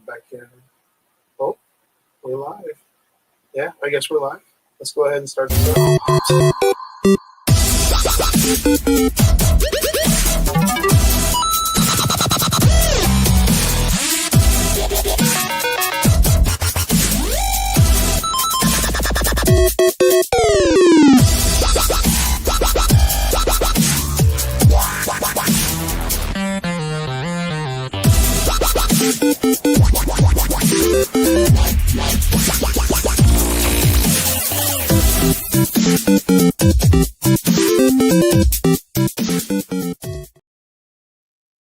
back in. Oh, we're live. Yeah, I guess we're live. Let's go ahead and start the show.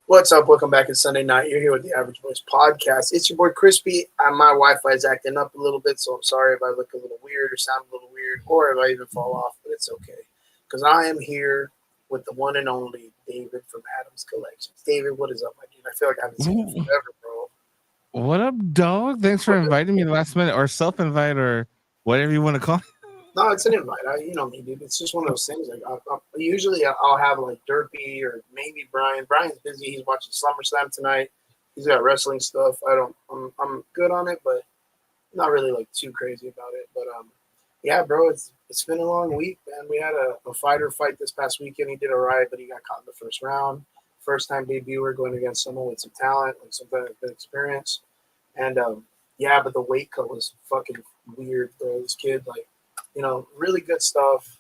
What's up? Welcome back. It's Sunday night. You're here with the Average Voice Podcast. It's your boy Crispy. My Wi-Fi is acting up a little bit, so I'm sorry if I look a little weird or sound a little weird, or if I even fall off, but it's okay. Because I am here with the one and only David from Adam's Collections. David, what is up, my dude? I feel like I haven't seen you forever, bro. What up, dog? Thanks for inviting me last minute, or self-invite, or whatever you want to call it. No, it's an invite. You know me, dude. It's just one of those things. Like, usually I'll have like Derpy or maybe Brian. Brian's busy. He's watching SummerSlam tonight. He's got wrestling stuff. I'm good on it, but not really like too crazy about it. But yeah, bro, it's been a long week, man. We had a fighter fight this past weekend. He did all right, but he got caught in the first round. First time debuter going against someone with some talent and some good experience. And yeah, but the weight cut was fucking weird, bro. This kid, like, you know, really good stuff.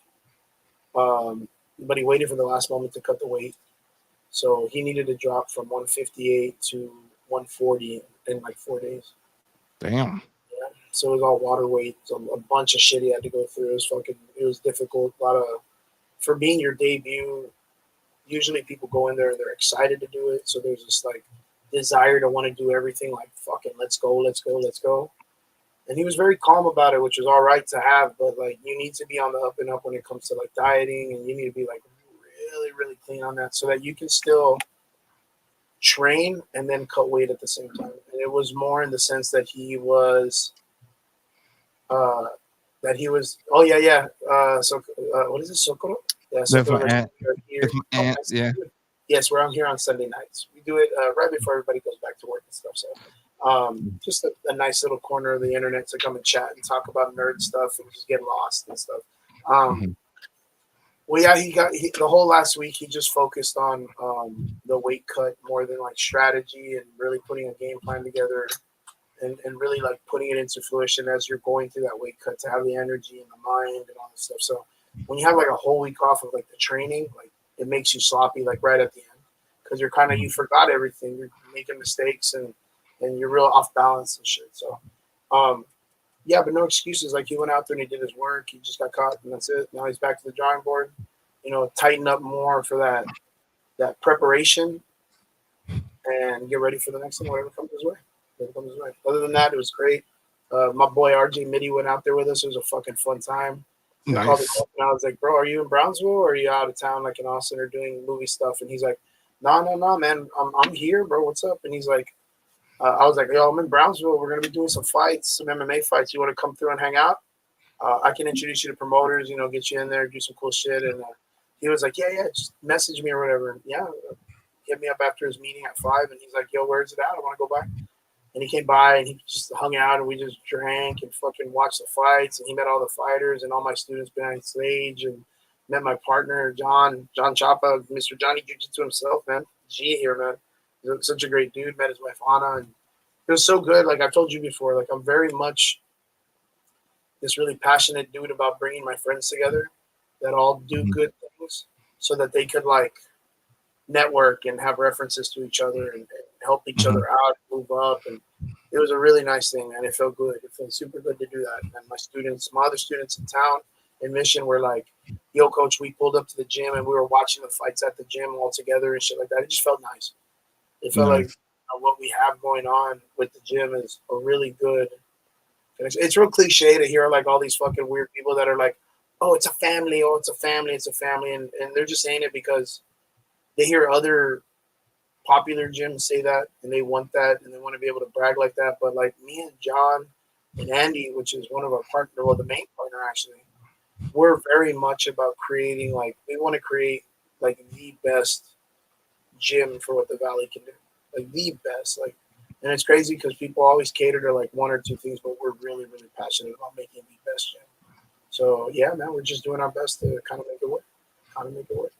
But he waited for the last moment to cut the weight. So he needed to drop from 158 to 140 in like 4 days. Damn. Yeah. So it was all water weight. So a bunch of shit he had to go through. It was difficult. For being your debut, usually people go in there and they're excited to do it. So there's this like desire to want to do everything like fucking let's go. And he was very calm about it, which was all right to have, but like you need to be on the up and up when it comes to like dieting, and you need to be like really, really clean on that so that you can still train and then cut weight at the same time. And it was more in the sense that he was so what is it? Socorro? Yeah, Socorro. Yeah. Yes, we're out here on Sunday nights. We do it right before everybody goes back to work and stuff. So just a nice little corner of the internet to come and chat and talk about nerd stuff and just get lost and stuff. Well, yeah, the whole last week he just focused on the weight cut more than like strategy and really putting a game plan together and really like putting it into fruition as you're going through that weight cut to have the energy and the mind and all this stuff. So when you have like a whole week off of like the training, like it makes you sloppy like right at the end because you forgot everything. You're making mistakes and you're real off balance and shit. So, yeah, but no excuses. Like he went out there and he did his work. He just got caught and that's it. Now he's back to the drawing board. You know, tighten up more for that preparation and get ready for the next one, whatever comes his way. Other than that, it was great. My boy RJ Mitty went out there with us. It was a fucking fun time. Nice. Called me up and I was like, bro, are you in Brownsville or are you out of town like in Austin or doing movie stuff? And he's like, no, man. I'm here, bro. What's up? And he's like, I was like, yo, I'm in Brownsville. We're going to be doing some fights, some MMA fights. You want to come through and hang out? I can introduce you to promoters, get you in there, do some cool shit. And he was like, yeah, just message me or whatever. And yeah, hit me up after his meeting at 5. And he's like, yo, where's it at? I want to go by. And he came by and he just hung out and we just drank and fucking watched the fights. And he met all the fighters and all my students behind stage and met my partner, John Chapa, Mr. Johnny Jiu-Jitsu himself, man. G here, man. He's such a great dude. Met his wife Anna, and it was so good. Like I've told you before, like I'm very much this really passionate dude about bringing my friends together that all do good things, so that they could like network and have references to each other and help each other out, move up. And it was a really nice thing, and it felt good. It felt super good to do that. And my other students in town in Mission were like, "Yo, coach, we pulled up to the gym and we were watching the fights at the gym all together and shit like that." It just felt nice. It felt like what we have going on with the gym is a really good connection. It's real cliche to hear like all these fucking weird people that are like, oh, it's a family. Oh, it's a family. It's a family. And they're just saying it because they hear other popular gyms say that and they want that and they want to be able to brag like that. But like me and John and Andy, which is one of our partners, well, the main partner actually, we're very much about creating we want to create like the best gym for what the Valley can do. Like the best. Like And it's crazy because people always cater to like one or two things, but we're really, really passionate about making the best gym. So yeah, man, we're just doing our best to kind of make it work. Kind of make it work.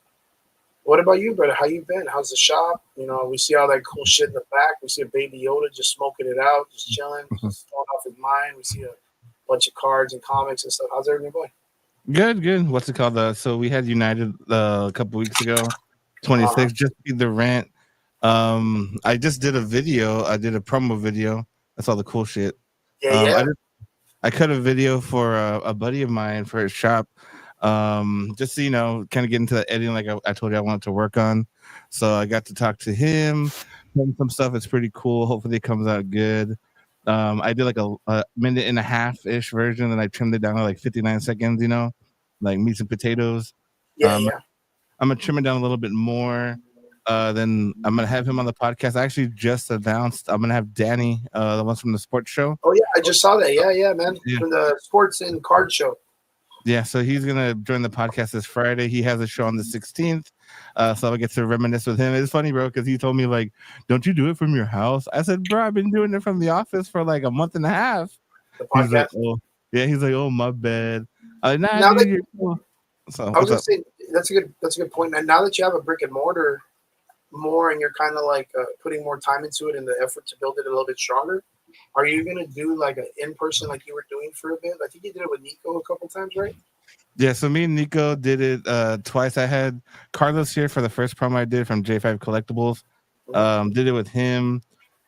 What about you, brother? How you been? How's the shop? You know, we see all that cool shit in the back. We see a baby Yoda just smoking it out, just chilling, just throwing off his mind. We see a bunch of cards and comics and stuff. How's everything going? Good, good. What's it called? So we had United a couple weeks ago, Uh huh. 26. Just paid the rent. I just did a video. I did a promo video. That's all the cool shit. Yeah, Um, I yeah. just I cut a video for a buddy of mine for his shop. Just so, kind of get into the editing like I told you I wanted to work on. So I got to talk to him, done some stuff. It's pretty cool. Hopefully it comes out good. I did like a minute and a half ish version, and I trimmed it down to like 59 seconds. Like meat and potatoes. Yeah, Um, yeah. I'm gonna trim it down a little bit more. Then I'm gonna have him on the podcast. I actually just announced I'm gonna have Danny, the ones from the sports show. Oh, yeah. I just saw that. Yeah, yeah, man. Yeah. From the sports and card show. Yeah, so he's gonna join the podcast this Friday. He has a show on the 16th, so I get to reminisce with him. It's funny, bro, because he told me like, "Don't you do it from your house?" I said, "Bro, I've been doing it from the office for like a month and a half." The He's like, podcast. "Oh, yeah." He's like, "Oh, my bad." I'm like, "Nah, Now that dude, you're cool." So I was what's gonna up? say, that's a good point, man. Now that you have a brick and mortar more, and you're kind of like putting more time into it in the effort to build it a little bit stronger, are you gonna do like an in person like you were doing for a bit? I think you did it with Nico a couple times, right? Yeah, so me and Nico did it twice. I had Carlos here for the first promo I did from J5 Collectibles. Mhm. Did it with him.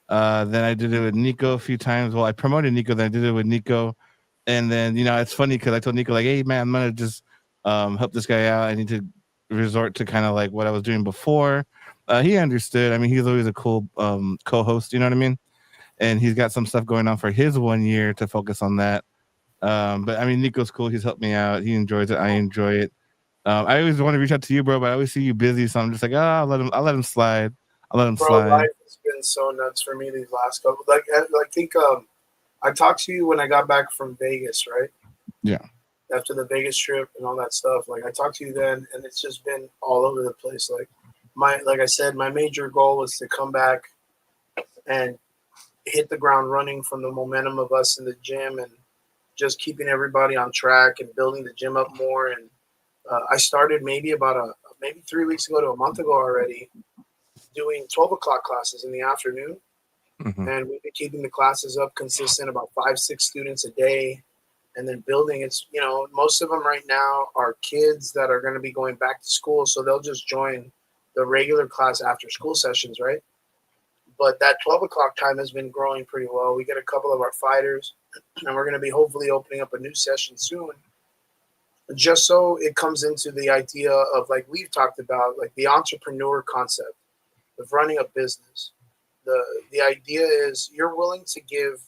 Then I did it with Nico a few times. Well, I promoted Nico, then I did it with Nico. And then, it's funny because I told Nico, like, hey, man, I'm going to just help this guy out. I need to resort to kind of like what I was doing before. He understood. I mean, he's always a cool co host, you know what I mean? And he's got some stuff going on for his 1 year to focus on that. But I mean, Nico's cool. He's helped me out. He enjoys it. I enjoy it. I always want to reach out to you, bro, but I always see you busy. So I'm just like, I'll let him slide. I'll let him Bro, slide. life has been so nuts for me these last couple. Like, I think I talked to you when I got back from Vegas, right? Yeah. After the Vegas trip and all that stuff. Like, I talked to you then, and it's just been all over the place. Like I said, my major goal was to come back and hit the ground running from the momentum of us in the gym and just keeping everybody on track and building the gym up more. And I started maybe 3 weeks ago to a month ago already doing 12 o'clock classes in the afternoon. Mm-hmm. And we've been keeping the classes up consistent, about 5, 6 students a day. And then building, most of them right now are kids that are going to be going back to school. So they'll just join the regular class after school sessions, right? But that 12 o'clock time has been growing pretty well. We get a couple of our fighters, and we're going to be hopefully opening up a new session soon. Just so it comes into the idea of, like we've talked about, like the entrepreneur concept of running a business. The idea is you're willing to give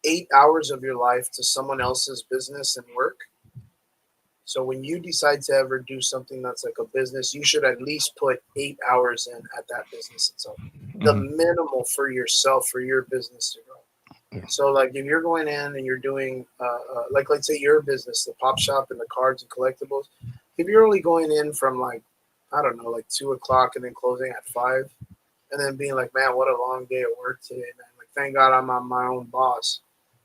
8 hours of your life to someone else's business and work. So when you decide to ever do something that's like a business, you should at least put 8 hours in at that business itself. The Mm-hmm. minimal for yourself, for your business to grow. Yeah. So like if you're going in and you're doing like let's say your business, the pop shop and the cards and collectibles, if you're only going in from like I don't know, like 2 o'clock and then closing at 5, and then being like, man, what a long day of work today, man. Like thank God I'm my own boss.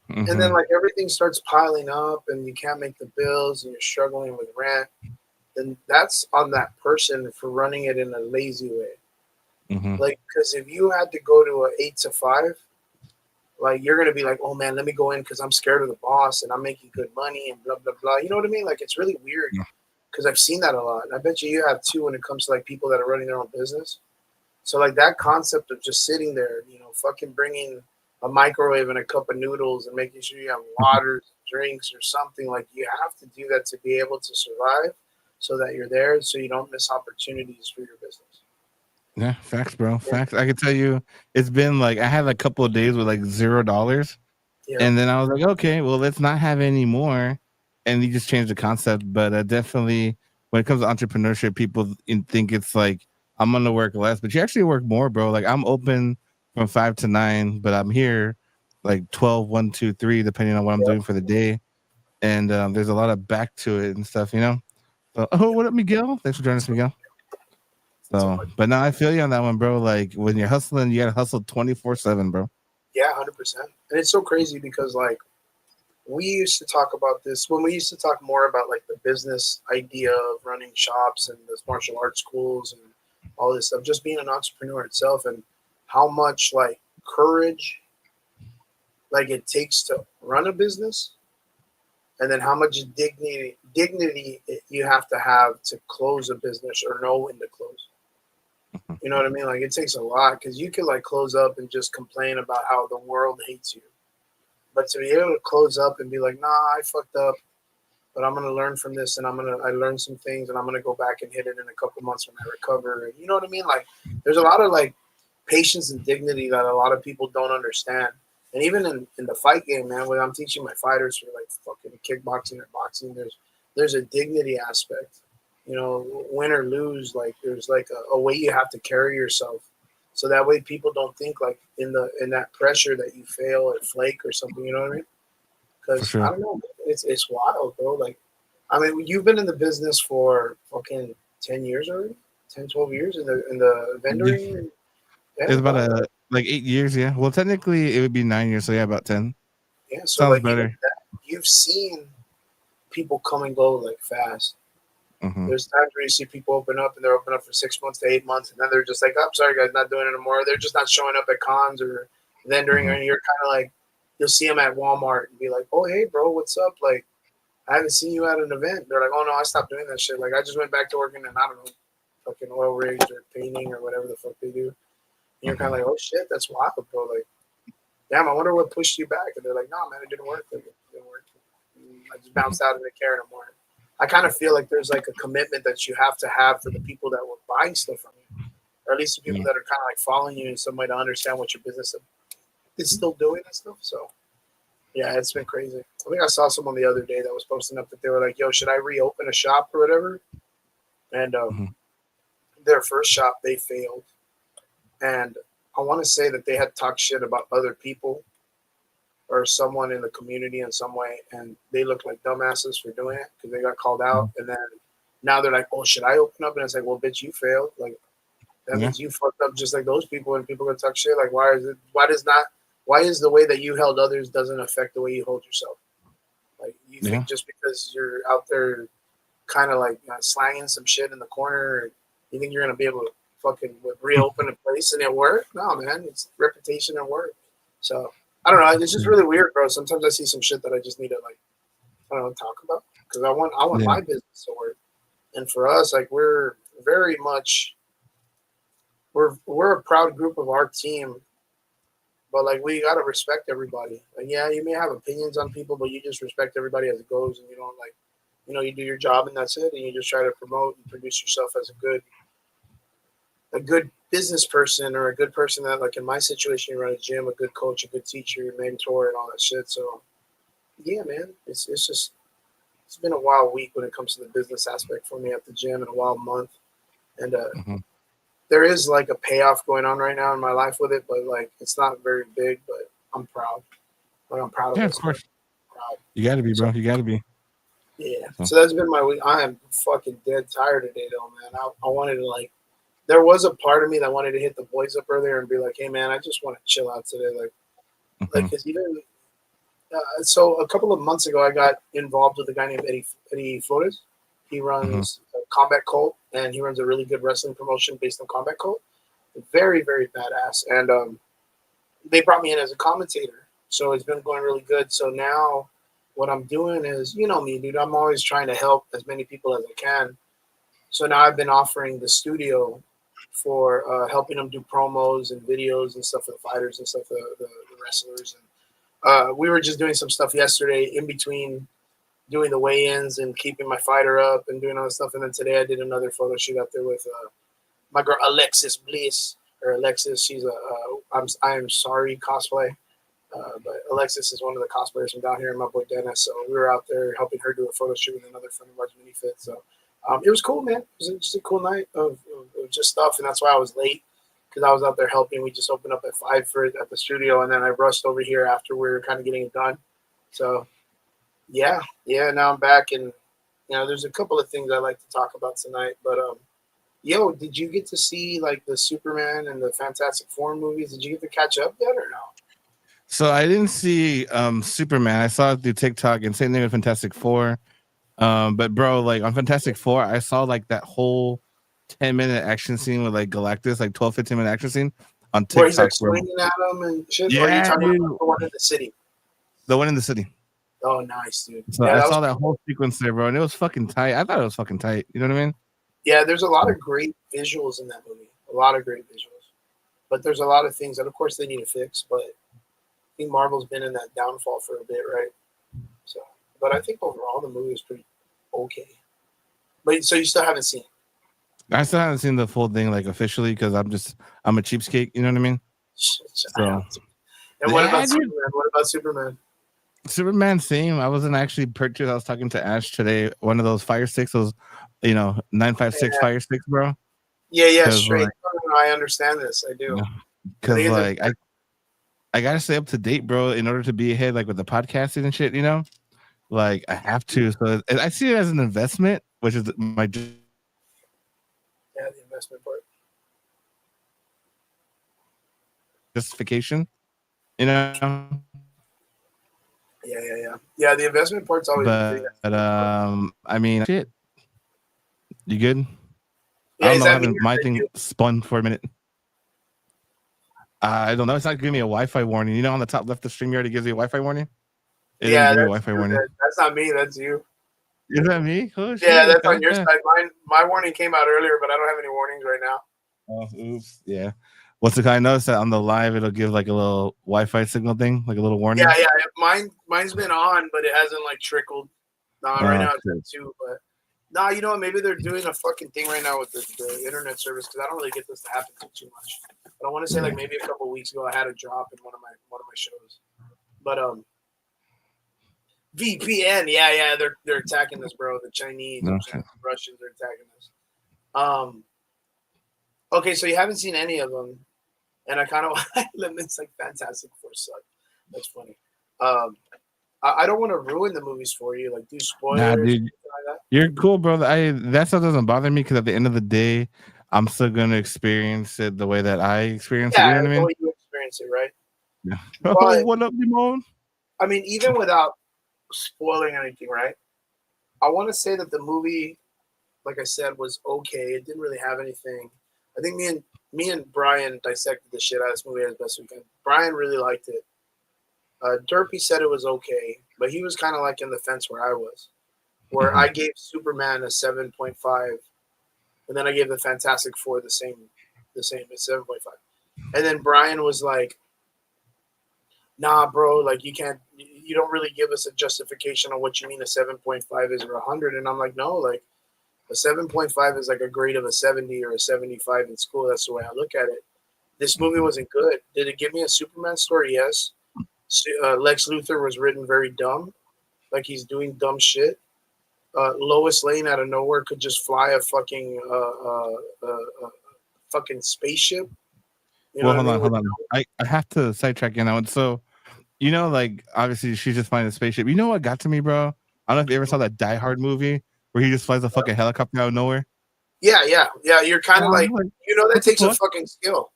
And then Mm-hmm. like everything starts piling up and you can't make the bills and you're struggling with rent, then that's on that person for running it in a lazy way. Mm-hmm. Like because if you had to go to a 8 to 5, like you're gonna be like, oh man, let me go in because I'm scared of the boss and I'm making good money and blah blah blah. You know what I mean? Like it's really weird Yeah. because I've seen that a lot. And I bet you have too when it comes to like people that are running their own business. So like that concept of just sitting there, fucking bringing a microwave and a cup of noodles and making sure you have water, drinks, or something, like you have to do that to be able to survive, so that you're there, so you don't miss opportunities for your business. Yeah, facts, bro. Yeah, Facts. I can tell you, it's been like I had a couple of days with like $0, yeah, and then I was like, okay, well, let's not have any more, and you just changed the concept. But definitely, when it comes to entrepreneurship, people think it's like I'm gonna work less, but you actually work more, bro. Like I'm open from 5 to 9, but I'm here like 12, 1, 2, 3, depending on what I'm yeah. doing for the day. And there's a lot of back to it and stuff. So, oh, what up, Miguel? Thanks for joining us, Miguel. So So, much. but now I feel you on that one, bro. Like when you're hustling, you gotta hustle 24/7, bro. Yeah, 100%. And it's so crazy because like we used to talk about this when we used to talk more about like the business idea of running shops and the martial arts schools and all this stuff, just being an entrepreneur itself and how much like courage like it takes to run a business and then how much dignity you have to close a business or know when to close. You know what I mean? Like it takes a lot because you can like close up and just complain about how the world hates you. But to be able to close up and be like, nah, I fucked up, but I'm gonna learn from this, and I learned some things, and I'm gonna go back and hit it in a couple months when I recover. And you know what I mean? Like, there's a lot of like patience and dignity that a lot of people don't understand. And even in the fight game, man, when I'm teaching my fighters for like fucking kickboxing or boxing, there's a dignity aspect. You know, win or lose, like there's like a way you have to carry yourself, so that way people don't think like in that pressure that you fail or flake or something. You know what I mean? For Because I sure. don't know, it's wild, bro. Like, I mean, you've been in the business for fucking 10 years already, 10, 12 years in the Yeah. vendoring. Yeah, It's about about a like 8 years, yeah. Well, technically it would be 9 years, so yeah, about 10. yeah. So Sounds like even better. that, you've seen people come and go like fast. Mm-hmm. There's times where you see people open up and they're open up for 6 months to 8 months, and then they're just like, "Oh, I'm sorry, guys, not doing it anymore." They're just not showing up at cons or vendoring, Mm-hmm. and you're kind of like, you'll see them at Walmart and be like, "Oh, hey, bro, what's up?" Like, I haven't seen you at an event. They're like, oh no, I stopped doing that shit. Like I just went back to working in I don't know, fucking oil rigs or painting or whatever the fuck they do. And you're kind Mm-hmm. of like, oh shit, that's wild, bro. Like, damn, I wonder what pushed you back. And they're like, no, man, it didn't work. Like, it didn't work. And I just bounced out and didn't care no more. I kind of feel like there's like a commitment that you have for the people that were buying stuff from you, or at least the people Yeah. that are kind of like following you in some way to understand what your business is still doing and stuff. So yeah, it's been crazy. I think I saw someone the other day that was posting up that they were like, "Yo, should I reopen a shop or whatever?" And Mm-hmm. their first shop they failed, and I want to say that they had talked shit about other people or someone in the community in some way, and they looked like dumbasses for doing it because they got called out, and then now they're like, "Oh, should I open up?" And it's like, "Well, bitch, you failed. Like that Yeah. means you fucked up just like those people, and people gonna talk shit. Like, why is it? Why does not? Why is the way that you held others doesn't affect the way you hold yourself? Like you Yeah. think just because you're out there kind of like slanging some shit in the corner, you think you're gonna be able to fucking reopen a place and it work? No, man, it's reputation and work. So I don't know. It's just really weird, bro. Sometimes I see some shit that I just need to like I don't know talk about because I want Yeah. my business to work. And for us, like we're very much we're a proud group of our team, but like we gotta respect everybody. Like yeah, you may have opinions on people, but you just respect everybody as it goes, and you don't like you do your job and that's it, and you just try to promote and produce yourself as a good business person or a good person that like in my situation you run a gym, a good coach, a good teacher, mentor, and all that shit. So yeah, man, it's just it's been a wild week when it comes to the business aspect for me at the gym and a wild month. And Mm-hmm. there is like a payoff going on right now in my life with it, but like it's not very big, but I'm proud. Like I'm proud of Yeah, of us, man. course. Proud. You gotta be, So bro. You gotta be. yeah. So So that's been my week. I am fucking dead tired today though, man. I wanted to like there was a part of me that wanted to hit the boys up earlier and be like, "Hey, man, I just want to chill out today." mm-hmm. Cause even so, a couple of months ago, I got involved with a guy named Eddie Flores. He Mm-hmm. runs Combat Cult, and he runs a really good wrestling promotion based on Combat Cult. Very, very badass. And they brought me in as a commentator, so it's been going really good. So now, what I'm doing is, you know me, dude. I'm always trying to help as many people as I can. So now I've been offering the studio for helping them do promos and videos and stuff for the fighters and stuff, the wrestlers. And we were just doing some stuff yesterday in between doing the weigh-ins and keeping my fighter up and doing all this stuff. And then today I did another photo shoot out there with my girl Alexis Bliss or Alexis. She's I am sorry cosplay. But Alexis is one of the cosplayers from down here, and my boy Dennis. So we were out there helping her do a photo shoot with another friend of ours, Mini Fit. So it was cool, man. It was just a cool night of just stuff, and that's why I was late because I was out there helping. We just opened up at 5 for it at the studio, and then I rushed over here after we were kind of getting it done. So yeah. Now I'm back, and there's a couple of things I like to talk about tonight, but Yo, did you get to see like the Superman and the Fantastic Four movies? Did you get to catch up yet or no? So I didn't see Superman. I saw it through TikTok and same thing with Fantastic Four. But bro, like on Fantastic Four, I saw like that whole 10-minute action scene with like Galactus, like 12, 15-minute action scene on Where he's like TikTok, bro. swinging at them and shit? Or are you Yeah, talking dude. about the one in the city? The one in the city. Oh, nice, dude. So Yeah, I that was saw that pretty whole cool. sequence there, bro, and it was fucking tight. I thought it was fucking tight. You know what I mean? Yeah, there's a lot of great visuals in that movie. A lot of great visuals. But there's a lot of things that, of course, they need to fix. But I think Marvel's been in that downfall for a bit, right? So, but I think overall the movie is pretty okay. But so you still haven't seen it? I still haven't seen the full thing like officially because I'm a cheapskate. You know what I mean? I So know. And what yeah, about dude. Superman? What about Superman? Superman same. I wasn't actually purchased. I was talking to Ash today. One of those fire sticks, those 956 Yeah, fire sticks, bro. yeah, Because straight. like, No, I understand this. I do. I because think it's like I gotta stay up to date, bro, in order to be ahead, like with the podcasting and shit. Like I have to. So I see it as an investment, which is my yeah, the investment part. justification. You know, Yeah. The investment part's always the thing. but I mean, shit. You good? I Yeah, don't is know what that me happened. or is My that thing you? spun for a minute. I don't know. It's not giving me a Wi-Fi warning. You know, on the top left of stream, already gives you a Wi-Fi warning. It didn't Yeah, give me a that's Wi-Fi you. warning. That's not me. That's you. Is that me? Oh Yeah, shit. that's on your side. My warning came out earlier, but I don't have any warnings right now. Oh, oops. Yeah. What's the kind? I noticed that on the live, it'll give like a little Wi-Fi signal thing, like a little warning. Yeah. Mine's been on, but it hasn't like trickled. Nah, right now it's at two, but nah, you know what? Maybe they're doing a fucking thing right now with the internet service because I don't really get this to happen too much. But I want to say like maybe a couple weeks ago I had a drop in one of my shows. But VPN, yeah, they're attacking this, bro. The Chinese, No. the Russians are attacking this. Okay, so you haven't seen any of them, and I kind of it's like Fantastic Four suck. That's funny. I don't want to ruin the movies for you, like do Nah, spoilers, dude, like you're cool, bro. That stuff doesn't bother me because at the end of the day, I'm still gonna experience it the way that I experience it. You yeah, know what I the mean? way you experience it, right? Yeah. Oh, But what up, Limon? I mean, even without spoiling anything, right? I want to say that the movie, like I said, was okay. It didn't really have anything. I think me and Brian dissected the shit out of this movie as best we can. Brian really liked it. Derpy said it was okay, but he was kind of like in the fence where I was, where I gave Superman a 7.5, and then I gave the Fantastic Four the same at 7.5, and then Brian was like, "Nah, bro, like you don't really give us a justification on what you mean a 7.5 is or 100," and I'm like, "No, like a 7.5 is like a grade of a 70 or a 75 in school. That's the way I look at it. This movie wasn't good. Did it give me a Superman story? Yes. Lex Luthor was written very dumb, like he's doing dumb shit. Lois Lane out of nowhere could just fly a fucking spaceship. You know Well, what I mean? hold on. I have to sidetrack you now. And so, like obviously she's just flying a spaceship. You know what got to me, bro? I don't know if you ever saw that Die Hard movie where he just flies a fucking helicopter out of nowhere. Yeah. You're kind of like, that What the takes a fuck? fucking skill.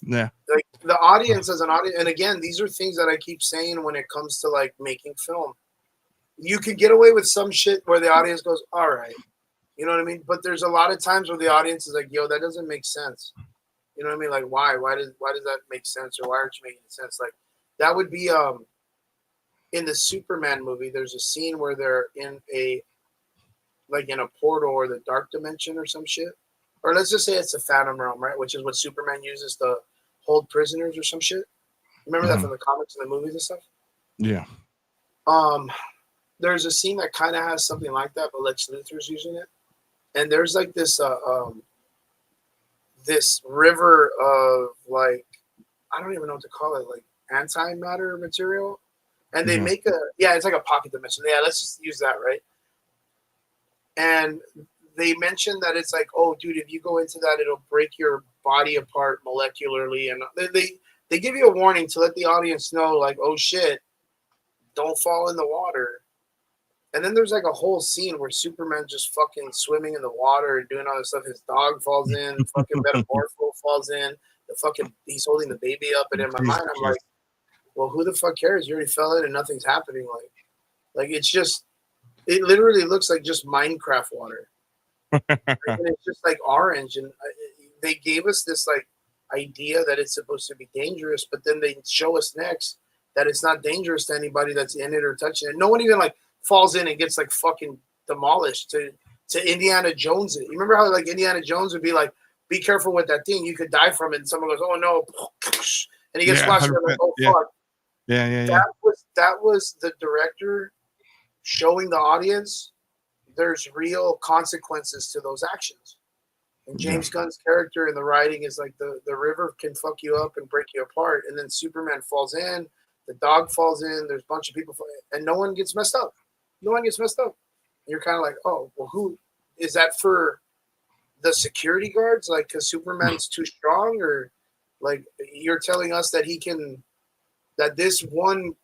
Yeah. Like the audience as an audience, and again, these are things that I keep saying when it comes to like making film. You could get away with some shit where the audience goes, "All right," you know what I mean. But there's a lot of times where the audience is like, "Yo, that doesn't make sense." You know what I mean? Like, why? Why does that make sense? Or why aren't you making sense? Like, that would be in the Superman movie. There's a scene where they're in a portal or the dark dimension or some shit. Or let's just say it's a Phantom Realm, right? Which is what Superman uses to hold prisoners or some shit. Remember that from the comics and the movies and stuff? Yeah. There's a scene that kind of has something like that, but Lex Luthor's using it. And there's like this river of like, I don't even know what to call it, like antimatter material. And they make it's like a pocket dimension. Yeah, let's just use that, right? And they mentioned that it's like, oh, dude, if you go into that, it'll break your body apart molecularly. And they give you a warning to let the audience know, like, oh shit, don't fall in the water. And then there's like a whole scene where Superman just fucking swimming in the water and doing all this stuff. His dog falls in, fucking Metamorpho falls in. The fucking he's holding the baby up, and in my mind, I'm like, well, who the fuck cares? You already fell in and nothing's happening. Like it's just, it literally looks like just Minecraft water, and it's just like orange. And they gave us this like idea that it's supposed to be dangerous, but then they show us next that it's not dangerous to anybody that's in it or touching it. No one even like falls in and gets like fucking demolished to Indiana Jones it. You remember how like Indiana Jones would be like, be careful with that thing, you could die from it, and someone goes, oh no, and he gets splashed like, oh fuck. That was the director showing the audience there's real consequences to those actions. And James Gunn's character in the writing is like the river can fuck you up and break you apart, and then Superman falls in, the dog falls in, there's a bunch of people, and no one gets messed up. No one gets messed up. And you're kind of like, oh, well, who is that for? The security guards, like, because Superman's too strong, or like you're telling us that that this one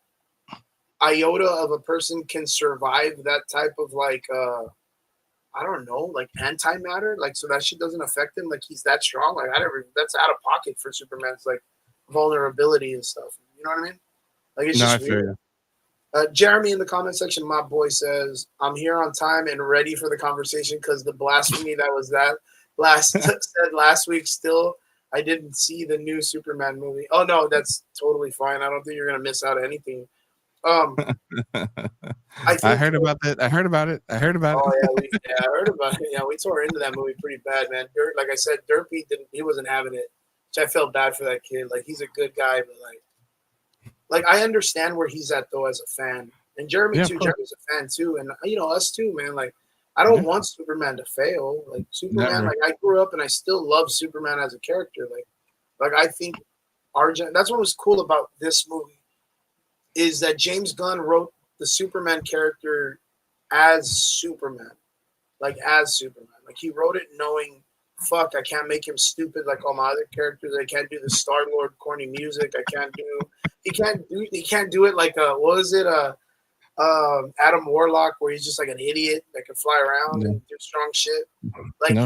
iota of a person can survive that type of like I don't know, like antimatter, like so that shit doesn't affect him, like he's that strong. Like that's out of pocket for Superman's like vulnerability and stuff. You know what I mean? Like it's just weird. Jeremy in the comment section, my boy says, I'm here on time and ready for the conversation because the blasphemy that was that said last week still, I didn't see the new Superman movie. Oh no, that's totally fine. I don't think you're gonna miss out on anything. I heard about that. I heard about it. Oh, yeah, I heard about it. Yeah, we tore into that movie pretty bad, man. Like I said, Derpy he wasn't having it, which I felt bad for that kid. Like he's a good guy, but like I understand where he's at though as a fan, and Jeremy too. Jeremy's a fan too, and us too, man. Like I don't want Superman to fail. Like Superman, like I grew up and I still love Superman as a character. Like I think that's what was cool about this movie is that James Gunn wrote the Superman character as Superman. Like he wrote it knowing, fuck, I can't make him stupid like all my other characters. I can't do the Star-Lord corny music. He can't do it like what was it? Adam Warlock, where he's just like an idiot that can fly around and do strong shit. Like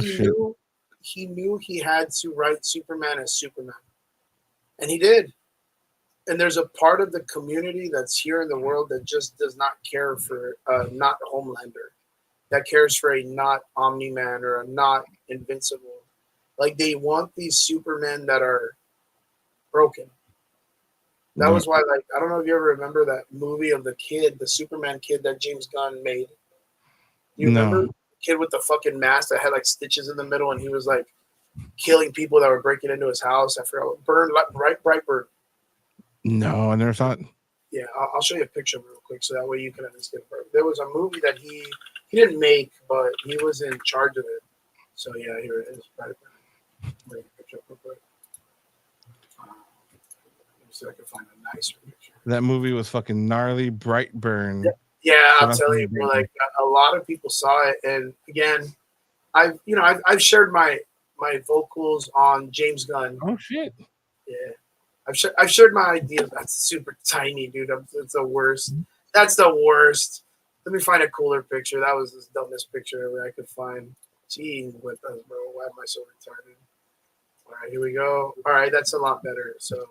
he knew he had to write Superman as Superman. And he did. And there's a part of the community that's here in the world that just does not care for not Homelander, that cares for a not Omni-Man or a not Invincible. Like they want these Supermen that are broken. That was why, like, I don't know if you ever remember that movie of the kid, the Superman kid that James Gunn made. You remember the kid with the fucking mask that had like stitches in the middle, and he was like killing people that were breaking into his house. I forgot. Brightburn. No, I never saw it. Yeah, I'll show you a picture real quick so that way you can understand. There was a movie that he didn't make, but he was in charge of it. So yeah, here it is. Brightburn. Bring a picture up real quick. So I can find a nicer picture. That movie was fucking gnarly. Brightburn. Yeah, I'm telling you, bro, like a lot of people saw it, and again, I've shared my vocals on James Gunn. Oh shit. Yeah, I've shared my ideas. That's super tiny, dude. It's the worst. That's the worst. Let me find a cooler picture. That was the dumbest picture ever I could find. Gee, with us, bro. Why am I so retarded? All right, here we go. All right, that's a lot better. So.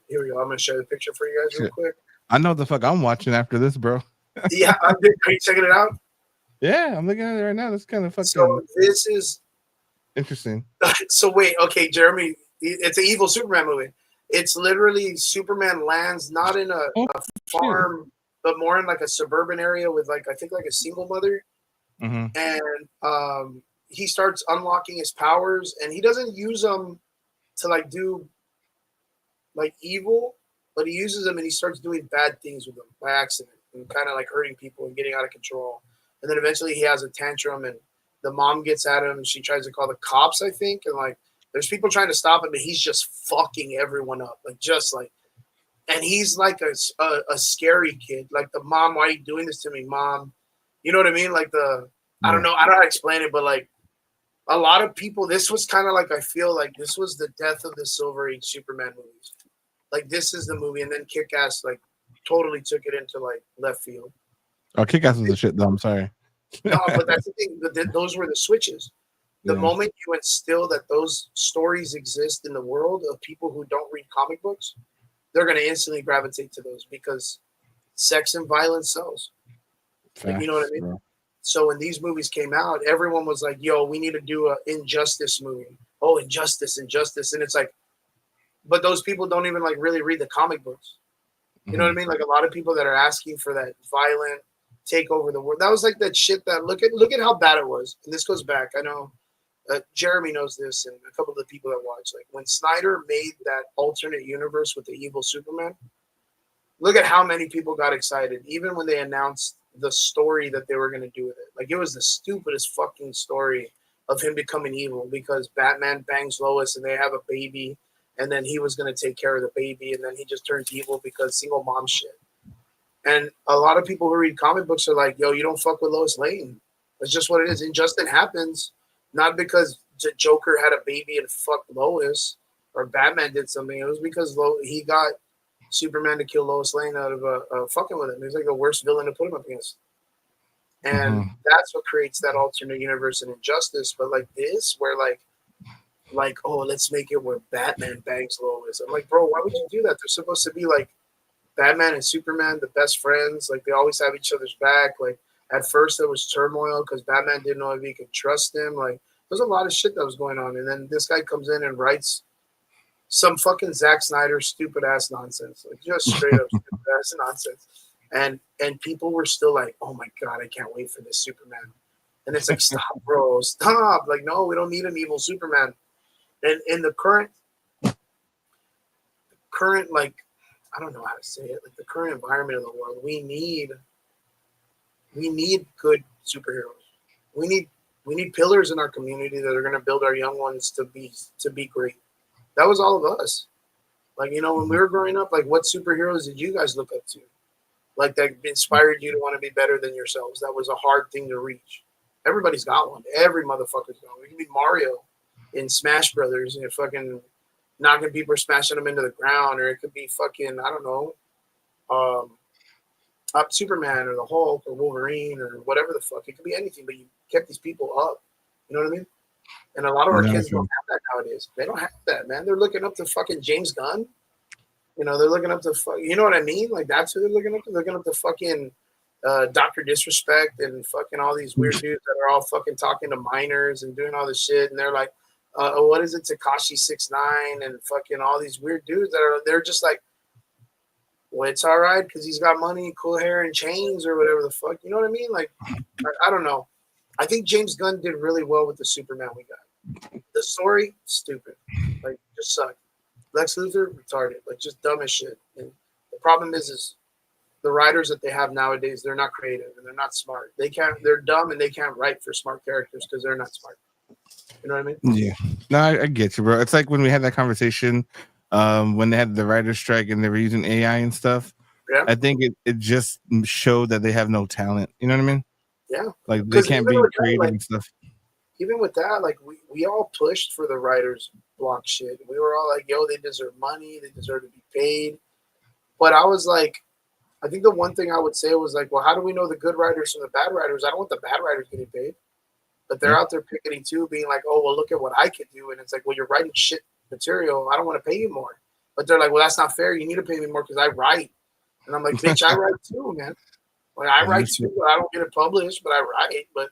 Here we go. I'm gonna share the picture for you guys real quick. I know the fuck I'm watching after this, bro. Yeah, are you checking it out? Yeah, I'm looking at it right now. That's kind of fucking. So this is interesting. So wait, okay, Jeremy, it's an evil Superman movie. It's literally Superman lands not in a farm, but more in like a suburban area with like I think like a single mother, and he starts unlocking his powers, and he doesn't use them to like do. Like evil, but he uses them and he starts doing bad things with them by accident and kind of like hurting people and getting out of control. And then eventually he has a tantrum and the mom gets at him and she tries to call the cops, I think. And like there's people trying to stop him, but he's just fucking everyone up. And he's like a scary kid. Like the mom, why are you doing this to me, mom? You know what I mean? Like I don't know how to explain it, but like a lot of people, this was kind of like, I feel like this was the death of the Silver Age Superman movies. Like this is the movie, and then Kick-Ass like totally took it into like left field. Oh, Kick-Ass was the shit though. I'm sorry. No, but that's the thing. Those were the switches. The Yeah. moment you instill that those stories exist in the world of people who don't read comic books, they're going to instantly gravitate to those because sex and violence sells. Like, you know what I Facts, mean? bro. So when these movies came out, everyone was like, "Yo, we need to do a Injustice movie." Oh, Injustice, Injustice, and it's like, but those people don't even like really read the comic books. You know what I mean? Like a lot of people that are asking for that violent take over the world. That was like that shit. That look at how bad it was. And this goes back. I know Jeremy knows this, and a couple of the people that watch. Like when Snyder made that alternate universe with the evil Superman. Look at how many people got excited, even when they announced the story that they were going to do with it. Like it was the stupidest fucking story of him becoming evil because Batman bangs Lois and they have a baby, and then he was going to take care of the baby, and then he just turns evil because single mom shit. And a lot of people who read comic books are like, "Yo, you don't fuck with Lois Lane. That's just what it is." Injustice happens not because Joker had a baby and fucked Lois or Batman did something. It was because he got Superman to kill Lois Lane out of fucking with him. He's like the worst villain to put him up against. And that's what creates that alternate universe and Injustice. But like this, where like, oh, let's make it where Batman bangs Lois. I'm like, bro, why would you do that? They're supposed to be like Batman and Superman, the best friends. Like they always have each other's back. Like at first there was turmoil because Batman didn't know if he could trust him. Like there's a lot of shit that was going on. And then this guy comes in and writes some fucking Zack Snyder stupid ass nonsense, like just straight up stupid ass nonsense. And people were still like, "Oh my god, I can't wait for this Superman." And it's like, "Stop, bro, stop!" Like, no, we don't need an evil Superman. And in the current like, I don't know how to say it, like the current environment of the world, we need good superheroes. We need pillars in our community that are going to build our young ones to be great. That was all of us. Like, you know, when we were growing up, like what superheroes did you guys look up to? Like that inspired you to want to be better than yourselves. That was a hard thing to reach. Everybody's got one. Every motherfucker's got one. It can be Mario in Smash Brothers and fucking knocking people or smashing them into the ground, or it could be fucking, I don't know, up Superman or the Hulk or Wolverine or whatever the fuck. It could be anything, but you kept these people up. You know what I mean? And a lot of our kids don't have that nowadays. They don't have that, man. They're looking up to fucking James Gunn. You know, they're looking up to, you know what I mean? Like, that's who they're looking up to. They're looking up to fucking Dr. Disrespect and fucking all these weird dudes that are all fucking talking to minors and doing all this shit. And they're like, what is it, Tekashi 6ix9ine and fucking all these weird dudes that are, they're just like, well, it's all right because he's got money, cool hair, and chains or whatever the fuck. You know what I mean? Like, I don't know. I think James Gunn did really well with the Superman we got. The story, stupid. Like, just sucked. Lex Luthor, retarded. Like, just dumb as shit. And the problem is the writers that they have nowadays, they're not creative and they're not smart. They're dumb and they can't write for smart characters because they're not smart. You know what I mean? Yeah. No, I get you, bro. It's like when we had that conversation when they had the writer's strike and they were using AI and stuff. Yeah. I think it just showed that they have no talent. You know what I mean? Yeah. Like they can't be creative and stuff. Even with that, like we all pushed for the writers block shit. We were all like, yo, they deserve money, they deserve to be paid. But I was like, I think the one thing I would say was like, well, how do we know the good writers from the bad writers? I don't want the bad writers getting paid. But they're out there picketing too, being like, oh, well, look at what I could do. And it's like, well, you're writing shit material. I don't want to pay you more. But they're like, well, that's not fair. You need to pay me more because I write. And I'm like, bitch, I write too, man. Like, I write too. I don't get it published, but I write. But,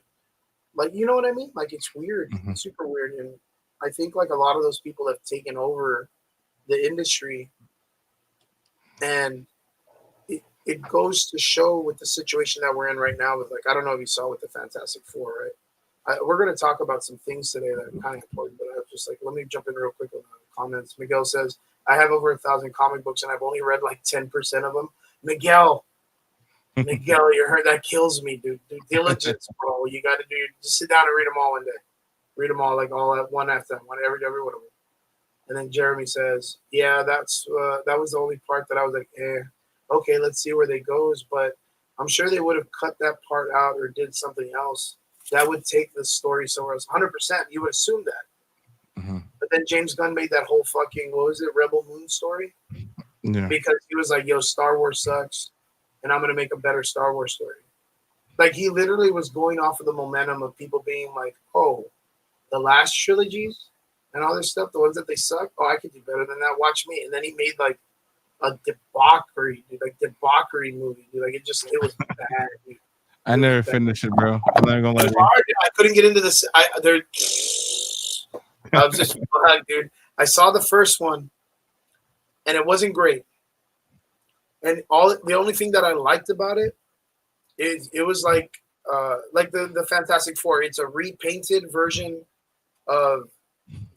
like, you know what I mean? Like, it's weird. It's super weird. And I think, like, a lot of those people have taken over the industry. And it goes to show with the situation that we're in right now with, like, I don't know if you saw with the Fantastic Four, right? We're going to talk about some things today that are kind of important, but I was just like, let me jump in real quick on the comments. Miguel says, I have over 1,000 comic books and I've only read like 10% of them. Miguel, you heard that kills me, dude. Diligence, bro. You got to just sit down and read them all one day. Read them all, like all at one after one, every one of them. And then Jeremy says, yeah, that was the only part that I was like, okay, let's see where they goes. But I'm sure they would have cut that part out or did something else that would take the story somewhere else. 100%, you would assume that. But then James Gunn made that whole fucking, what was it, Rebel Moon story? Yeah. Because he was like, yo, Star Wars sucks, and I'm going to make a better Star Wars story. Like he literally was going off of the momentum of people being like, "Oh, the last trilogies and all this stuff, the ones that they suck. Oh, I could do better than that. Watch me." And then he made like a debauchery, dude, like debauchery movie, dude. Like it was bad, dude. I never finished it, bro. I'm not gonna lie It to was you. hard. I couldn't get into this. I was just fucked, dude. I saw the first one, and it wasn't great. And the only thing that I liked about it is it was like the Fantastic Four. It's a repainted version of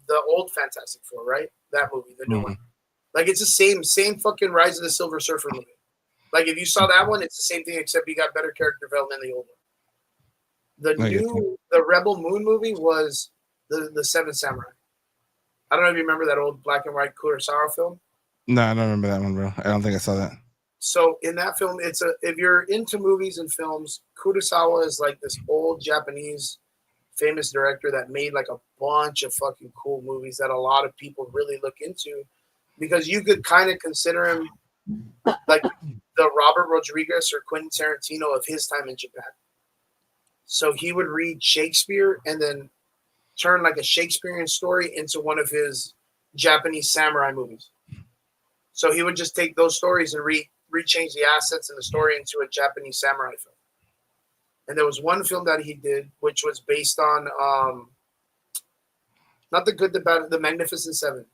the old Fantastic Four, right? That movie, the new one. Like it's the same fucking Rise of the Silver Surfer movie. Like if you saw that one, it's the same thing except you got better character development than the old one. The Rebel Moon movie was the Seven Samurai. I don't know if you remember that old black and white Kurosawa film. No, I don't remember that one, bro. I don't think I saw that. So in that film, if you're into movies and films, Kurosawa is like this old Japanese famous director that made like a bunch of fucking cool movies that a lot of people really look into, because you could kind of consider him like the Robert Rodriguez or Quentin Tarantino of his time in Japan. So he would read Shakespeare and then turn like a Shakespearean story into one of his Japanese samurai movies. So he would just take those stories and rechange the assets and the story into a Japanese samurai film. And there was one film that he did, which was based on not The Good, the Bad, The Magnificent Seven,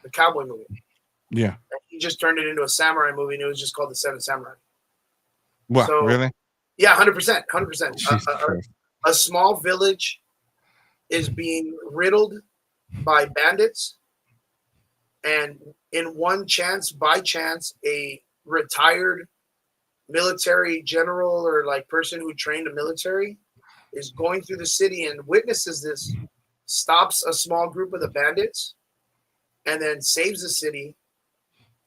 the cowboy movie. Yeah. And he just turned it into a samurai movie, and it was just called The Seven Samurai. What? So, really? Yeah, 100%. 100%. A small village is being riddled by bandits, and by chance, a retired military general or like person who trained the military is going through the city and witnesses this, stops a small group of the bandits, and then saves the city.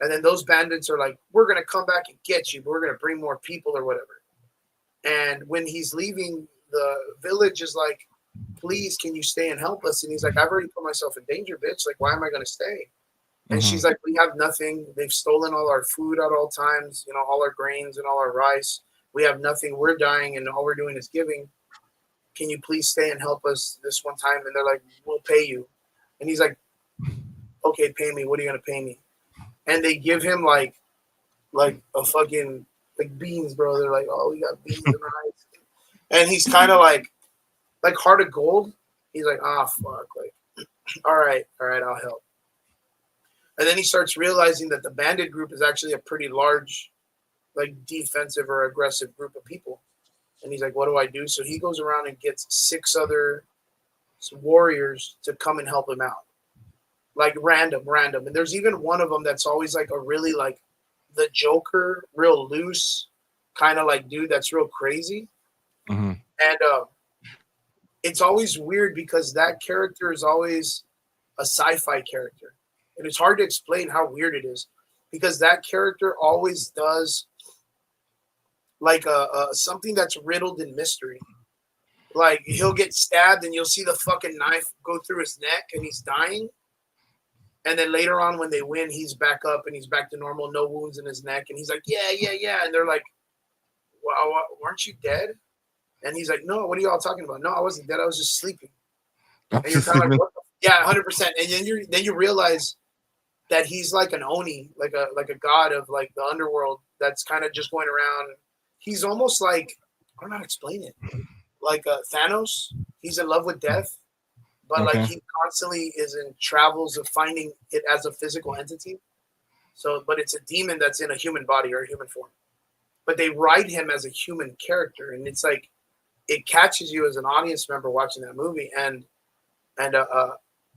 And then those bandits are like, "We're going to come back and get you, but we're going to bring more people," or whatever. And when he's leaving, the village is like, "Please, can you stay and help us?" And he's like, "I've already put myself in danger, bitch. Like, why am I going to stay?" And she's like, "We have nothing. They've stolen all our food at all times, all our grains and all our rice. We have nothing. We're dying, and all we're doing is giving. Can you please stay and help us this one time?" And they're like, "We'll pay you." And he's like, "Okay, pay me. What are you going to pay me?" And they give him like a fucking like beans, bro. They're like, "Oh, we got beans and rice." And he's kind of like heart of gold. He's like, "Ah, fuck. Like, all right, I'll help." And then he starts realizing that the bandit group is actually a pretty large, like defensive or aggressive group of people. And he's like, "What do I do?" So he goes around and gets 6 other warriors to come and help him out. Like random. And there's even one of them that's always like a really like the Joker, real loose, kind of like dude that's real crazy. And it's always weird because that character is always a sci-fi character. And it's hard to explain how weird it is because that character always does like something that's riddled in mystery. Like he'll get stabbed and you'll see the fucking knife go through his neck and he's dying. And then later on when they win, he's back up and he's back to normal, no wounds in his neck. And he's like, yeah. And they're like, "Well, weren't you dead?" And he's like, "No, what are you all talking about?" "No, I wasn't dead. I was just sleeping." And you're kind of like, what the yeah, 100%. And then you realize that he's like an Oni, like a god of like the underworld that's kind of just going around. He's almost like, I don't know how to explain it. Like Thanos, he's in love with death, but like he constantly is in travels of finding it as a physical entity. So, but it's a demon that's in a human body or a human form. But they write him as a human character, and it's like it catches you as an audience member watching that movie. And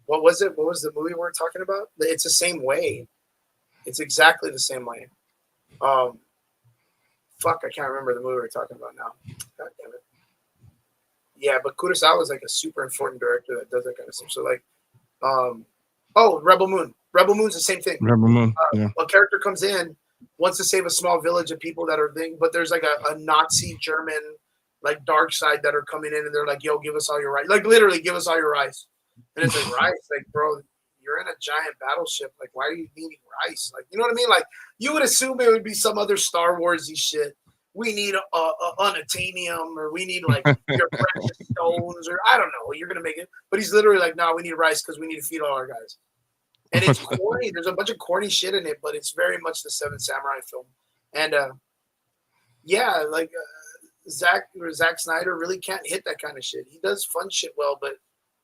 what was it? What was the movie we're talking about? It's the same way. It's exactly the same way. Fuck, I can't remember the movie we're talking about now. God damn it. Yeah, but Kurosawa is like a super important director that does that kind of stuff. So like, Rebel Moon. Rebel Moon's the same thing. Rebel Moon. Yeah. A character comes in, wants to save a small village of people that are thing, but there's like a Nazi German like dark side that are coming in and they're like, "Yo, give us all your rice." Like literally, give us all your rice. And it's like, rice, like, bro, you're in a giant battleship. Like, why are you needing rice? Like, you know what I mean? Like, you would assume it would be some other Star Warsy shit. we need unobtainium, or we need like your precious stones, or I don't know. You're gonna make it, but he's literally like, no, we need rice because we need to feed all our guys. And it's corny. There's a bunch of corny shit in it, but it's very much the Seven Samurai film. And yeah, like Zack Snyder really can't hit that kind of shit. He does fun shit well, but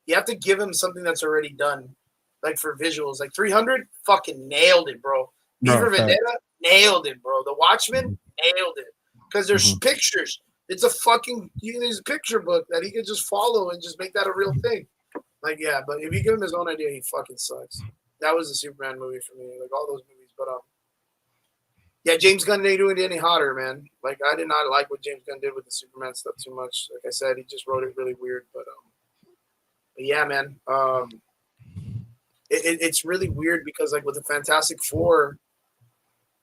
you have to give him something that's already done. Like for visuals, like 300, fucking nailed it, bro. V for Vendetta, nailed it, bro. The Watchmen, nailed it. Because there's pictures. It's a fucking there's a picture book that he could just follow and just make that a real thing. Like, yeah, but if you give him his own idea, he fucking sucks. That was a Superman movie for me, like all those movies. But yeah, James Gunn didn't do it any hotter, man. Like, I did not like what James Gunn did with the Superman stuff too much. Like I said, he just wrote it really weird. But yeah, man. It's really weird because, like, with the Fantastic Four,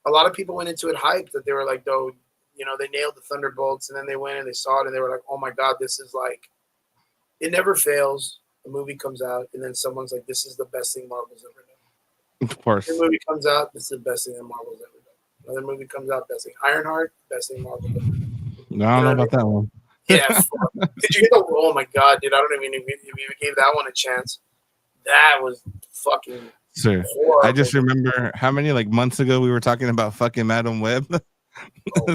a lot of people went into it hyped that they were like, though, you know, they nailed the Thunderbolts, and then they went and they saw it and they were like, oh my God, this is like, it never fails. The movie comes out and then someone's like, this is the best thing Marvel's ever done. Of course. The movie comes out, this is the best thing that Marvel's ever done. Another movie comes out, best thing. Ironheart, best thing Marvel's ever done. No, I don't know about that one. Yeah, fuck. Did you get the? Oh my God, dude! I don't even if you gave that one a chance. That was fucking. Sir, horrible. I just remember how many like months ago we were talking about fucking Madam Web.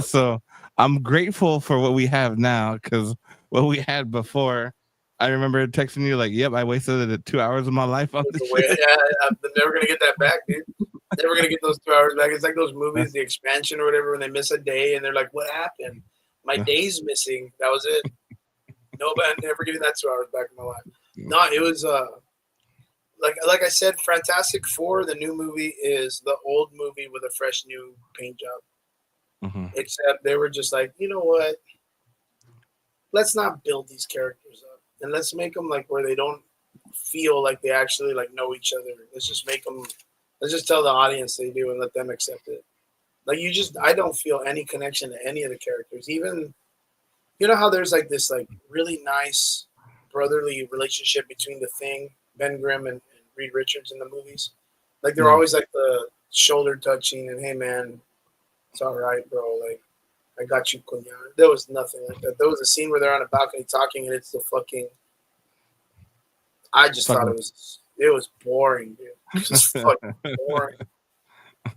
So I'm grateful for what we have now, because what we had before, I remember texting you like, "Yep, I wasted 2 hours of my life on this shit." Yeah, I'm never gonna get that back, dude. Never gonna get those 2 hours back. It's like those movies, the expansion or whatever, when they miss a day and they're like, "What happened? My day's missing. That was it." Nobody, I'm never getting that 2 hours back in my life. No, it was like I said, Fantastic Four, the new movie, is the old movie with a fresh new paint job. Except they were just like, you know what? Let's not build these characters up, and let's make them like where they don't feel like they actually like know each other. Let's just make them. Let's just tell the audience they do and let them accept it. Like, I don't feel any connection to any of the characters. Even, you know how there's like this like really nice brotherly relationship between the Thing, Ben Grimm, and Reed Richards in the movies. Like, they're always like the shoulder touching and, hey man, it's all right, bro. Like, I got you, Cunha. There was nothing like that. There was a scene where they're on a balcony talking, and it's the fucking. I just thought it was boring, dude. It was fucking boring.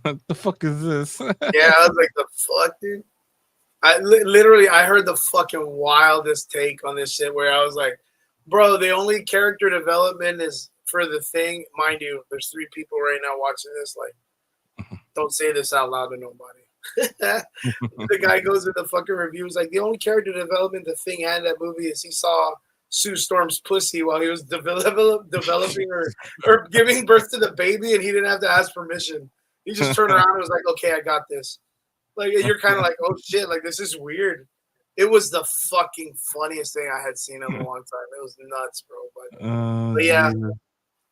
What the fuck is this? Yeah, I was like, the fuck, dude. I heard the fucking wildest take on this shit where I was like, bro, the only character development is for the Thing. Mind you, there's 3 people right now watching this. Like, don't say this out loud to nobody. The guy goes in the fucking reviews like, the only character development the Thing had in that movie is he saw Sue Storm's pussy while he was developing or giving birth to the baby, and he didn't have to ask permission. He just turned around and was like, okay, I got this. Like, you're kind of like, oh shit, like, this is weird. It was the fucking funniest thing I had seen in a long time. It was nuts, bro. But yeah,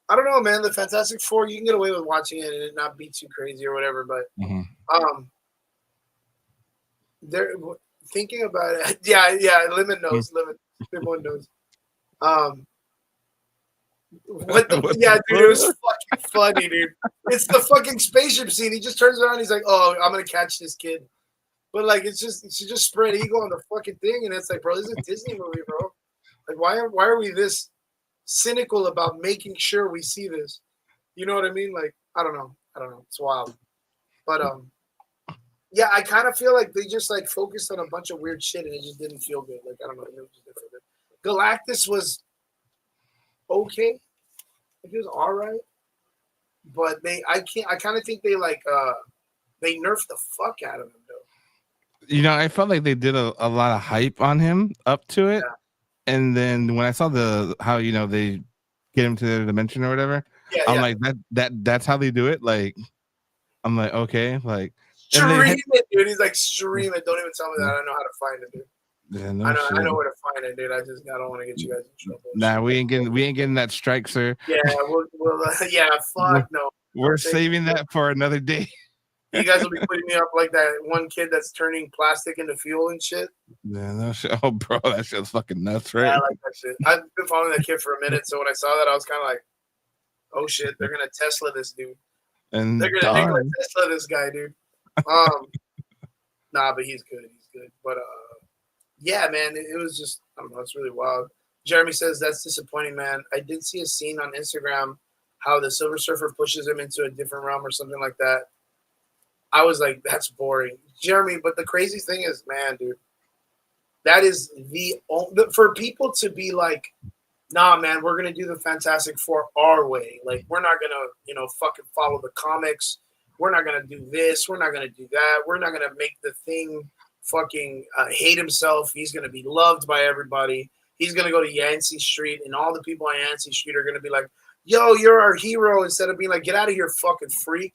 I don't know, man. The Fantastic Four, you can get away with watching it and it not be too crazy or whatever. But they're thinking about it. Yeah. Lemon knows. Everyone knows. What the? Yeah, dude, it was fucking funny, dude. It's the fucking spaceship scene. He just turns around. He's like, "Oh, I'm gonna catch this kid," but like, she just spread ego on the fucking thing, and it's like, bro, this is a Disney movie, bro. Like, why are we this cynical about making sure we see this? You know what I mean? Like, I don't know. It's wild, but yeah, I kind of feel like they just like focused on a bunch of weird shit, and it just didn't feel good. Like, I don't know. It was just different. Galactus was okay. Like, it was all right, but I kind of think they like they nerfed the fuck out of him though. You know, I felt like they did a lot of hype on him up to it, and then when I saw how they get him to their dimension or whatever, I'm like, that's how they do it. Like, I'm like, okay, like stream it, dude. He's like, stream it. Don't even tell me that. I don't know how to find it, dude. Yeah, I know where to find it, dude. I don't want to get you guys in trouble. Nah, we ain't getting that strike, sir. Yeah, fuck no. We're saving that for another day. You guys will be putting me up like that one kid that's turning plastic into fuel and shit. Yeah, no shit. Oh, bro, that shit's fucking nuts, right? Yeah, I like that shit. I've been following that kid for a minute, so when I saw that, I was kind of like, oh shit, they're gonna Tesla this dude. And they're gonna Tesla this guy, dude. Nah, but he's good. He's good. But yeah, man, it was just I don't know. It's really wild. Jeremy says that's disappointing, man. I did see a scene on Instagram how the Silver Surfer pushes him into a different realm or something like that. I was like, that's boring, Jeremy. But the crazy thing is, man, dude, that is for people to be like, nah, man, we're gonna do the Fantastic Four our way. Like, we're not gonna, fucking follow the comics. We're not gonna do this. We're not gonna do that. We're not gonna make the Thing fucking hate himself. He's gonna be loved by everybody. He's gonna go to Yancey Street, and all the people on Yancey Street are gonna be like, "Yo, you're our hero," instead of being like, "Get out of here, fucking freak."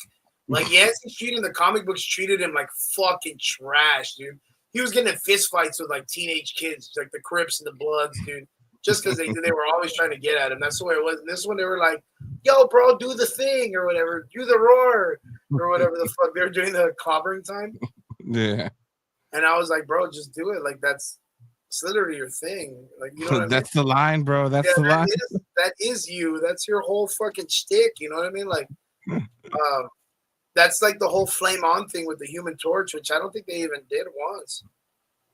Like Yancey Street in the comic books treated him like fucking trash, dude. He was getting in fist fights with like teenage kids, like the Crips and the Bloods, dude. Just because they were always trying to get at him. That's the way it was. And this one, they were like, "Yo, bro, do the Thing or whatever, do the roar or whatever the fuck they were doing the clobbering time." Yeah. And I was like, "Bro, just do it. Like that's literally your thing. Like you know what I mean?" That's the line, bro. That's the line. That is you. That's your whole fucking shtick. You know what I mean? Like, that's like the whole flame on thing with the Human Torch, which I don't think they even did once.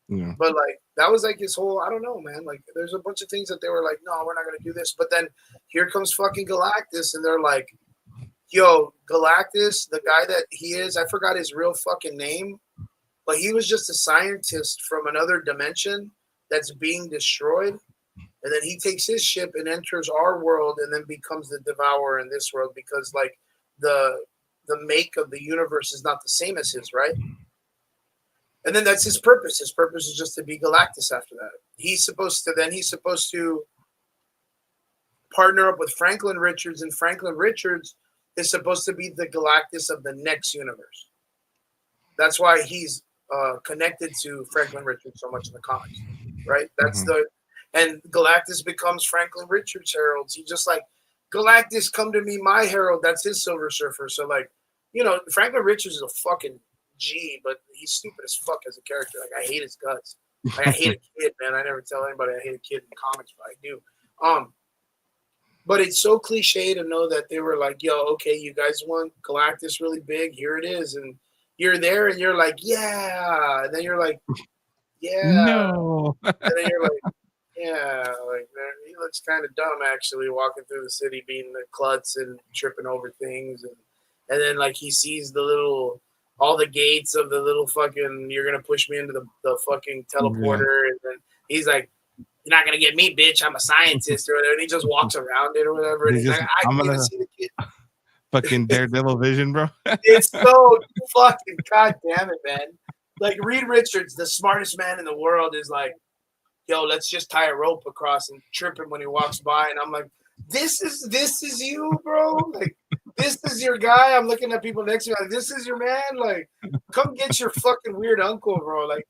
Yeah. But like that was like his whole. I don't know, man. Like there's a bunch of things that they were like, "No, we're not gonna do this." But then here comes fucking Galactus, and they're like, "Yo, Galactus, the guy that he is, I forgot his real fucking name, but he was just a scientist from another dimension that's being destroyed." And then he takes his ship and enters our world and then becomes the devourer in this world because like the make of the universe is not the same as his, right? And then that's his purpose. His purpose is just to be Galactus after that. He's supposed to partner up with Franklin Richards, and Franklin Richards is supposed to be the Galactus of the next universe. That's why he's connected to Franklin Richards so much in the comics, right? That's and Galactus becomes Franklin Richards' heralds. He just like, Galactus, come to me, my herald. That's his Silver Surfer. So like, Franklin Richards is a fucking G, but he's stupid as fuck as a character. Like I hate his guts. Like I hate a kid, man. I never tell anybody I hate a kid in comics, but I do. But it's so cliche to know that they were like, "Yo, okay, you guys want Galactus really big? Here it is," and you're there, and you're like, "Yeah," and then you're like, "Yeah," no, and then you're like, "Yeah," like he looks kind of dumb actually, walking through the city, being the klutz and tripping over things, and then like he sees all the gates of the little fucking, you're gonna push me into the fucking teleporter, and then he's like, "You're not gonna get me, bitch. I'm a scientist," or whatever. And he just walks around it or whatever. And he's like, "I can't even see the kid." Fucking Daredevil vision, bro. It's so fucking goddamn it, man. Like Reed Richards, the smartest man in the world, is like, "Yo, let's just tie a rope across and trip him when he walks by." And I'm like, this is you, bro. Like, this is your guy. I'm looking at people next to me like, this is your man. Like, come get your fucking weird uncle, bro. Like,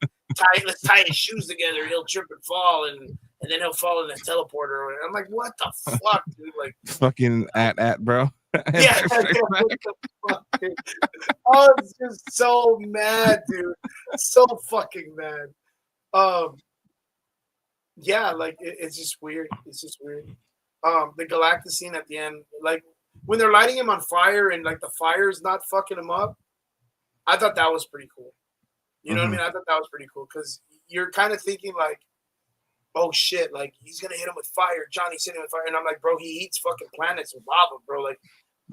let's tie his shoes together. He'll trip and fall, and then he'll fall in the teleporter. And I'm like, what the fuck, dude? Like, fucking at bro. Yeah. What the fuck, dude? I was just so mad, dude. So fucking mad. Yeah, like it's just weird. It's just weird. The Galactus scene at the end, like when they're lighting him on fire and like the fire's not fucking him up, I thought that was pretty cool. You know what I mean? I thought that was pretty cool because you're kind of thinking like, oh shit, like he's gonna hit him with fire. Johnny's hitting him with fire, and I'm like, bro, he eats fucking planets with lava, bro. Like,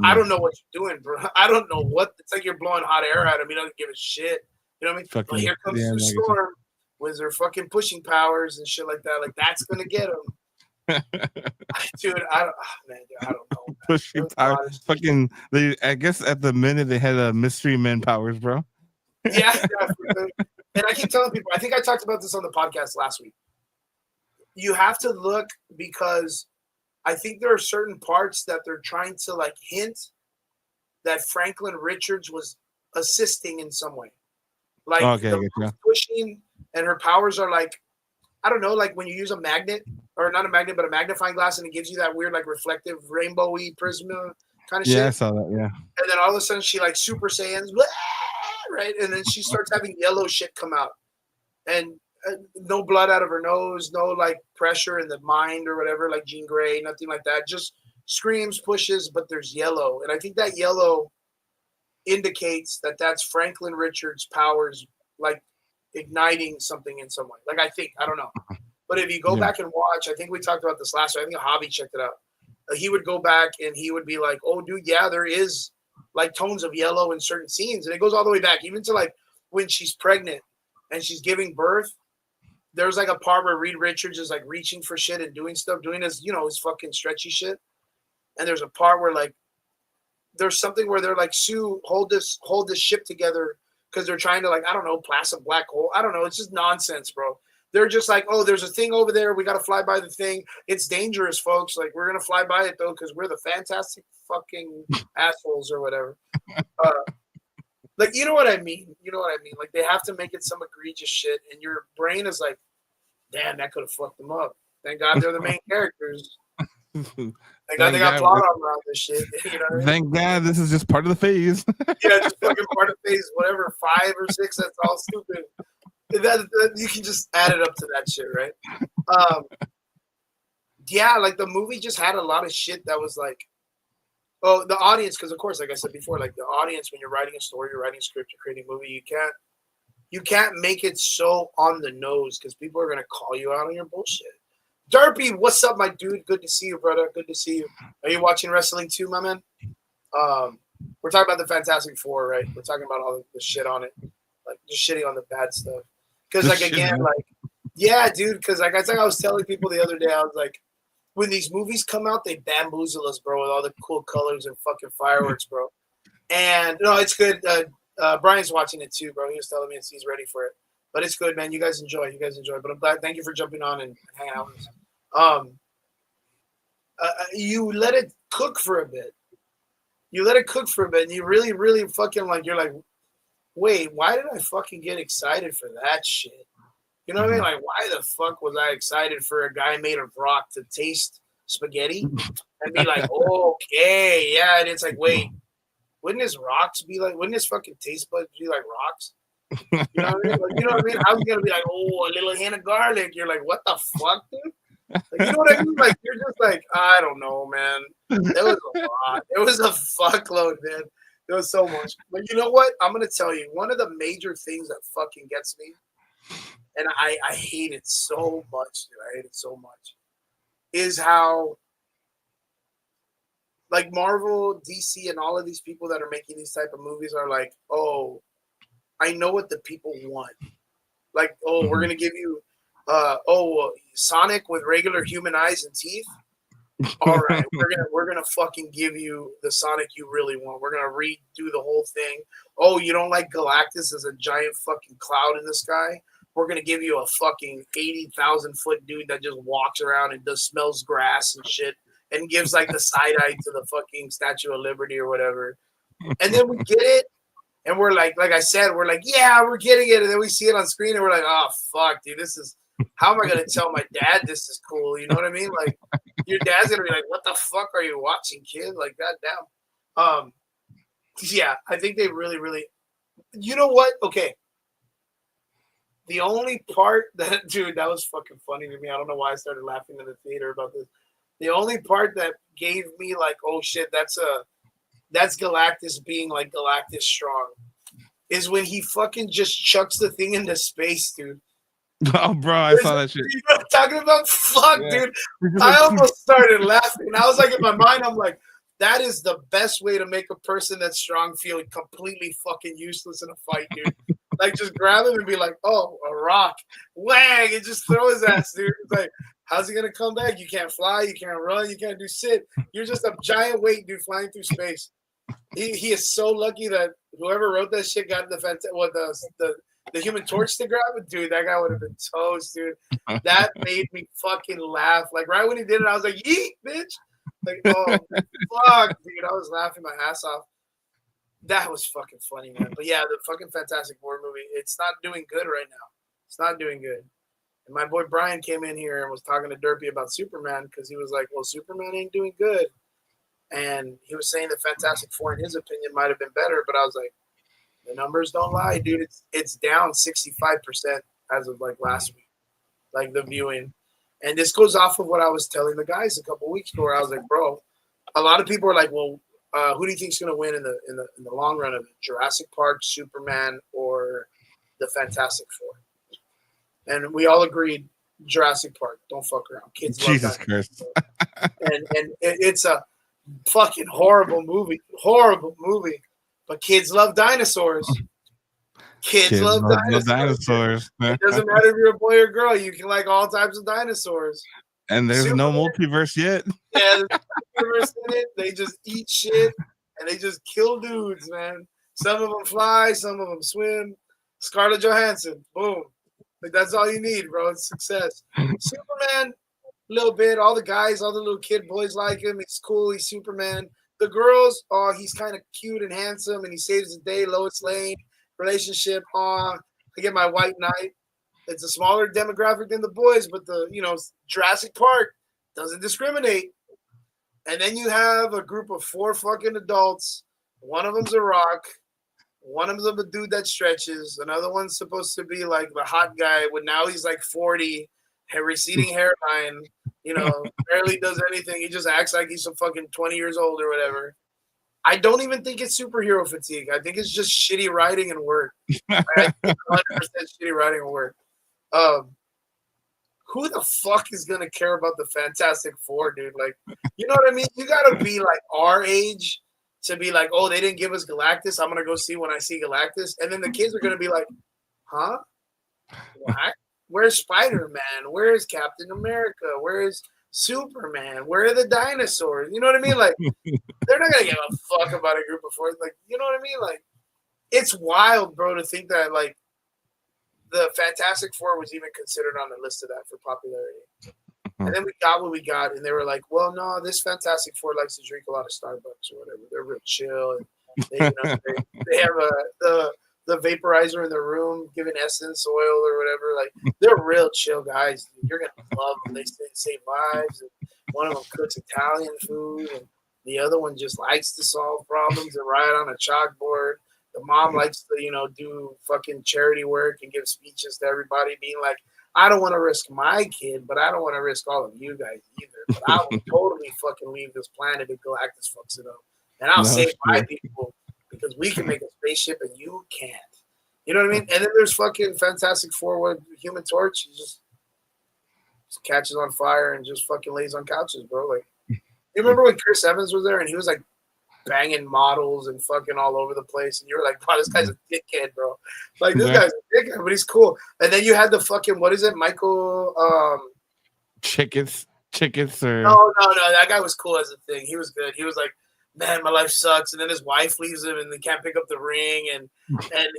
I don't know what you're doing, bro. I don't know what. It's like you're blowing hot air at him. He doesn't give a shit. You know what I mean? Fucking, but here comes the storm with their fucking pushing powers and shit like that. Like that's gonna get him. Dude, I don't know. Pushing powers, fucking. I guess at the minute they had mystery men powers, bro. Yeah, and I keep telling people. I think I talked about this on the podcast last week. You have to look because I think there are certain parts that they're trying to like hint that Franklin Richards was assisting in some way. Like pushing, and her powers are like, I don't know, like when you use a magnet, or not a magnet, but a magnifying glass, and it gives you that weird, like reflective, rainbowy prism kind of shit. Yeah, I saw that. Yeah. And then all of a sudden, she like Super Saiyans, blah, right? And then she starts having yellow shit come out, and no blood out of her nose, no like pressure in the mind or whatever, like Jean Grey, nothing like that. Just screams, pushes, but there's yellow, and I think that yellow indicates that that's Franklin Richards' powers, like igniting something in someone. Like I don't know. But if you go back and watch, I think we talked about this last year. I think Hobby checked it out. He would go back and he would be like, "Oh, dude, yeah, there is like tones of yellow in certain scenes," and it goes all the way back, even to like when she's pregnant and she's giving birth. There's like a part where Reed Richards is like reaching for shit and doing stuff, doing his, his fucking stretchy shit. And there's a part where like there's something where they're like, Sue, hold this ship together because they're trying to like, I don't know, blast a black hole. I don't know. It's just nonsense, bro. They're just like, oh, there's a thing over there. We got to fly by the thing. It's dangerous, folks. Like, we're going to fly by it, though, because we're the fantastic fucking assholes or whatever. Like, you know what I mean? You know what I mean? Like, they have to make it some egregious shit, and your brain is like, damn, that could have fucked them up. Thank God they're the main characters. Thank God they got plot armor around this shit. You know what I mean? Thank God this is just part of the phase. Yeah, just fucking part of phase, whatever, 5 or 6, that's all stupid. That you can just add it up to that shit, right? Yeah, like the movie just had a lot of shit that was like, oh, the audience, because of course, like I said before, like the audience, when you're writing a story, you're writing a script, you're creating a movie, you can't make it so on the nose because people are gonna call you out on your bullshit. Derpy, what's up, my dude? Good to see you, brother. Good to see you. Are you watching wrestling too, my man? We're talking about the Fantastic Four, right? We're talking about all the shit on it, like just shitting on the bad stuff. Because like again, like yeah, dude. Because like I was telling people the other day, I was like, when these movies come out, they bamboozle us, bro, with all the cool colors and fucking fireworks, bro. And no, it's good. Brian's watching it too, bro. He was telling me he's ready for it. But it's good, man. You guys enjoy. But I'm glad. Thank you for jumping on and hanging out with us. You let it cook for a bit. And you really, really fucking like. You're like, wait, why did I fucking get excited for that shit? You know what I mean? Like, why the fuck was I excited for a guy made of rock to taste spaghetti and be like, okay, yeah? And it's like, wait, wouldn't his fucking taste buds be like rocks? You know what I mean? Like, you know what I mean? How's he gonna be like, oh, a little hint of garlic? You're like, what the fuck, dude? Like, you know what I mean? Like, you're just like, I don't know, man. It was a lot. It was a fuckload, man. There was so much. But you know what? I'm gonna tell you, one of the major things that fucking gets me, and I hate it so much, dude. I hate it so much, is how like Marvel, DC, and all of these people that are making these type of movies are like, oh, I know what the people want. Like, oh, we're gonna give you, Sonic with regular human eyes and teeth. All right, we're gonna fucking give you the Sonic you really want. We're gonna redo the whole thing. Oh, you don't like Galactus as a giant fucking cloud in the sky? We're gonna give you a fucking 80,000 foot dude that just walks around and smells grass and shit and gives like the side eye to the fucking Statue of Liberty or whatever. And then we get it. And we're like I said, we're like, yeah, we're getting it. And then we see it on screen and we're like, oh, fuck, dude, how am I going to tell my dad this is cool? You know what I mean? Like, your dad's going to be like, what the fuck are you watching, kid? Like, goddamn. Yeah, I think they really, really, you know what? Okay. The only part that, dude, that was fucking funny to me. I don't know why I started laughing in the theater about this. The only part that gave me like, oh shit, that's Galactus being like Galactus strong, is when he fucking just chucks the thing into space, dude. Oh, bro, I saw that shit. You know what I'm talking about? Fuck, yeah. Dude. I almost started laughing. I was like, in my mind, I'm like, that is the best way to make a person that's strong feel completely fucking useless in a fight, dude. Like, just grab him and be like, oh, a rock. Wang! And just throw his ass, dude. It's like, how's he going to come back? You can't fly. You can't run. You can't do shit. You're just a giant weight, dude, flying through space. He is so lucky that whoever wrote that shit got the Human Torch to grab it, dude. That guy would have been toast, dude. That made me fucking laugh. Like right when he did it, I was like, "Yeet, bitch!" Like, oh fuck, dude. I was laughing my ass off. That was fucking funny, man. But yeah, the fucking Fantastic Four movie, it's not doing good right now. It's not doing good. And my boy Brian came in here and was talking to Derpy about Superman because he was like, "Well, Superman ain't doing good." And he was saying the Fantastic Four, in his opinion, might have been better, but I was like, the numbers don't lie, dude. It's down 65% as of like last week, like the viewing. And this goes off of what I was telling the guys a couple of weeks ago. Where I was like, bro, a lot of people are like, well, who do you think's gonna win in the long run of it? Jurassic Park, Superman, or the Fantastic Four? and we all agreed Jurassic Park. Don't fuck around. Kids love Jesus dinosaurs. Christ. And it's a fucking horrible movie. But kids love dinosaurs. Kids love love dinosaurs. dinosaurs. It doesn't matter if you're a boy or girl. You can like all types of dinosaurs. And there's Superman, no multiverse yet. yeah, there's no universe in it. They just eat shit and they just kill dudes, man. Some of them fly, some of them swim. Scarlett Johansson, boom. Like that's all you need, bro. It's success. Superman, a little bit. All the guys, all the little kid boys like him. He's cool. He's Superman. The girls, oh, he's kind of cute and handsome, and he saves the day. Lois Lane relationship. Oh, I get my white knight. It's a smaller demographic than the boys, but the Jurassic Park doesn't discriminate. And then you have a group of 4 fucking adults. One of them's a rock. One of them's a dude that stretches. Another one's supposed to be like the hot guy, but now he's like 40, receding hairline. Barely does anything. He just acts like he's some fucking 20 years old or whatever. I don't even think it's superhero fatigue. I think it's just shitty writing and work. I think 100% shitty writing and work. Who the fuck is gonna care about the Fantastic Four, dude? Like, you know what I mean? You gotta be like our age to be like, oh, they didn't give us Galactus. I'm gonna go see when I see Galactus, and then the kids are gonna be like, huh? What? Where's Spider-Man? Where's Captain America? Where's Superman? Where are the dinosaurs? You know what I mean? Like, they're not gonna give a fuck about a group of 4. Like, you know what I mean? Like, it's wild, bro, to think that like the Fantastic Four was even considered on the list of that for popularity. And then we got what we got, and they were like, well, no, this Fantastic Four likes to drink a lot of Starbucks or whatever. They're real chill. And they have the vaporizer in their room, giving essence oil or whatever. Like, they're real chill guys. You're going to love them. They save lives. And one of them cooks Italian food, and the other one just likes to solve problems and write on a chalkboard. The mom likes to, do fucking charity work and give speeches to everybody, being like, I don't want to risk my kid, but I don't want to risk all of you guys either. But I will totally fucking leave this planet if Galactus fucks it up. And I'll save my people because we can make a spaceship and you can't. You know what I mean? And then there's fucking Fantastic Four with Human Torch. He just catches on fire and just fucking lays on couches, bro. Like, you remember when Chris Evans was there and he was like banging models and fucking all over the place, and you were like, wow, this guy's a dickhead, bro. Like, this guy's a dickhead, but he's cool. And then you had the fucking, what is it, Michael Chickens or no, that guy was cool as a thing. He was good. He was like, man, my life sucks. And then his wife leaves him and they can't pick up the ring, and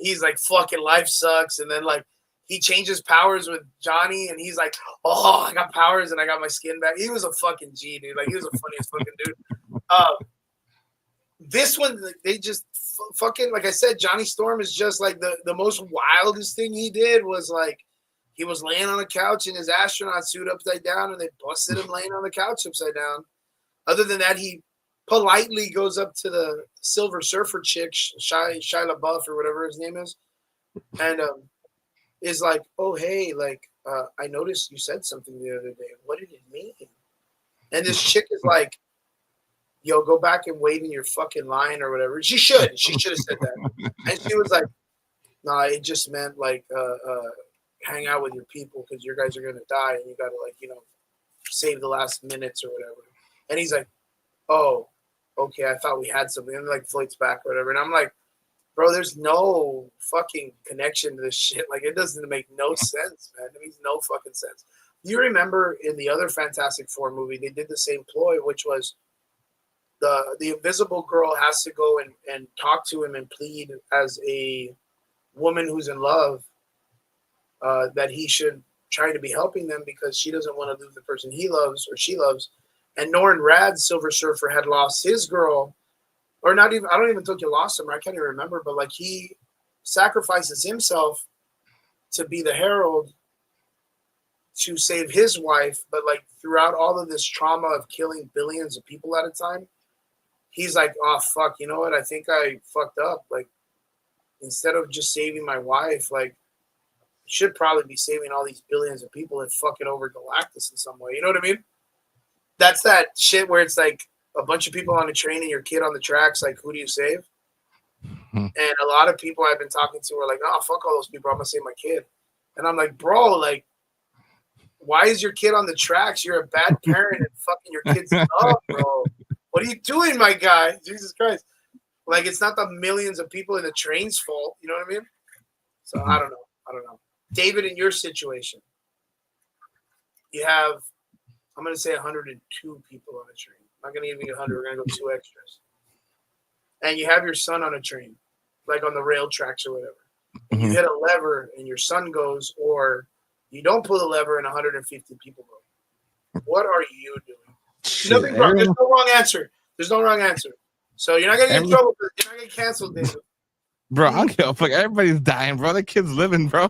he's like, fucking life sucks. And then like he changes powers with Johnny, and he's like, oh, I got powers and I got my skin back. He was a fucking G, dude. Like, he was the funniest fucking dude. This one, they just fucking, like I said, Johnny Storm is just like the most wildest thing he did was like, he was laying on a couch in his astronaut suit upside down, and they busted him laying on the couch upside down. Other than that, he politely goes up to the Silver Surfer chick, Shia LaBeouf or whatever his name is, and is like, oh, hey, like, I noticed you said something the other day. What did it mean? And this chick is like, yo, go back and wait in your fucking line or whatever. She should have said that. And she was like, no, it just meant like hang out with your people because your guys are going to die and you got to like, save the last minutes or whatever. And he's like, oh, okay, I thought we had something. And like floats back or whatever. And I'm like, bro, there's no fucking connection to this shit. Like, it doesn't make no sense, man. It makes no fucking sense. You remember in the other Fantastic Four movie, they did the same ploy, which was the invisible girl has to go and talk to him and plead as a woman who's in love that he should try to be helping them because she doesn't want to lose the person he loves or she loves. And Norrin Radd's Silver Surfer had lost his girl, or not even, I don't even think he lost him. I can't even remember, but like he sacrifices himself to be the herald to save his wife. But like throughout all of this trauma of killing billions of people at a time, he's like, oh, fuck, you know what? I think I fucked up. Like, instead of just saving my wife, like, should probably be saving all these billions of people and fucking over Galactus in some way. You know what I mean? That's that shit where it's like a bunch of people on a train and your kid on the tracks. Like, who do you save? And a lot of people I've been talking to are like, oh, fuck all those people. I'm going to save my kid. And I'm like, bro, like, why is your kid on the tracks? You're a bad parent and fucking your kid's up, bro. What are you doing, my guy? Jesus Christ. Like, it's not the millions of people in the train's fault. You know what I mean? So I don't know. David, in your situation, you have, I'm going to say 102 people on a train. I'm not going to give you 100. We're going to go 2 extras. And you have your son on a train, like on the rail tracks or whatever. And you hit a lever and your son goes, or you don't pull the lever and 150 people go. What are you doing? Nothing wrong. There's no wrong answer. There's no wrong answer. So you're not going to get in trouble. You're not going to get canceled, David. Bro, I don't give a fuck. Everybody's dying, bro. The kid's living, bro.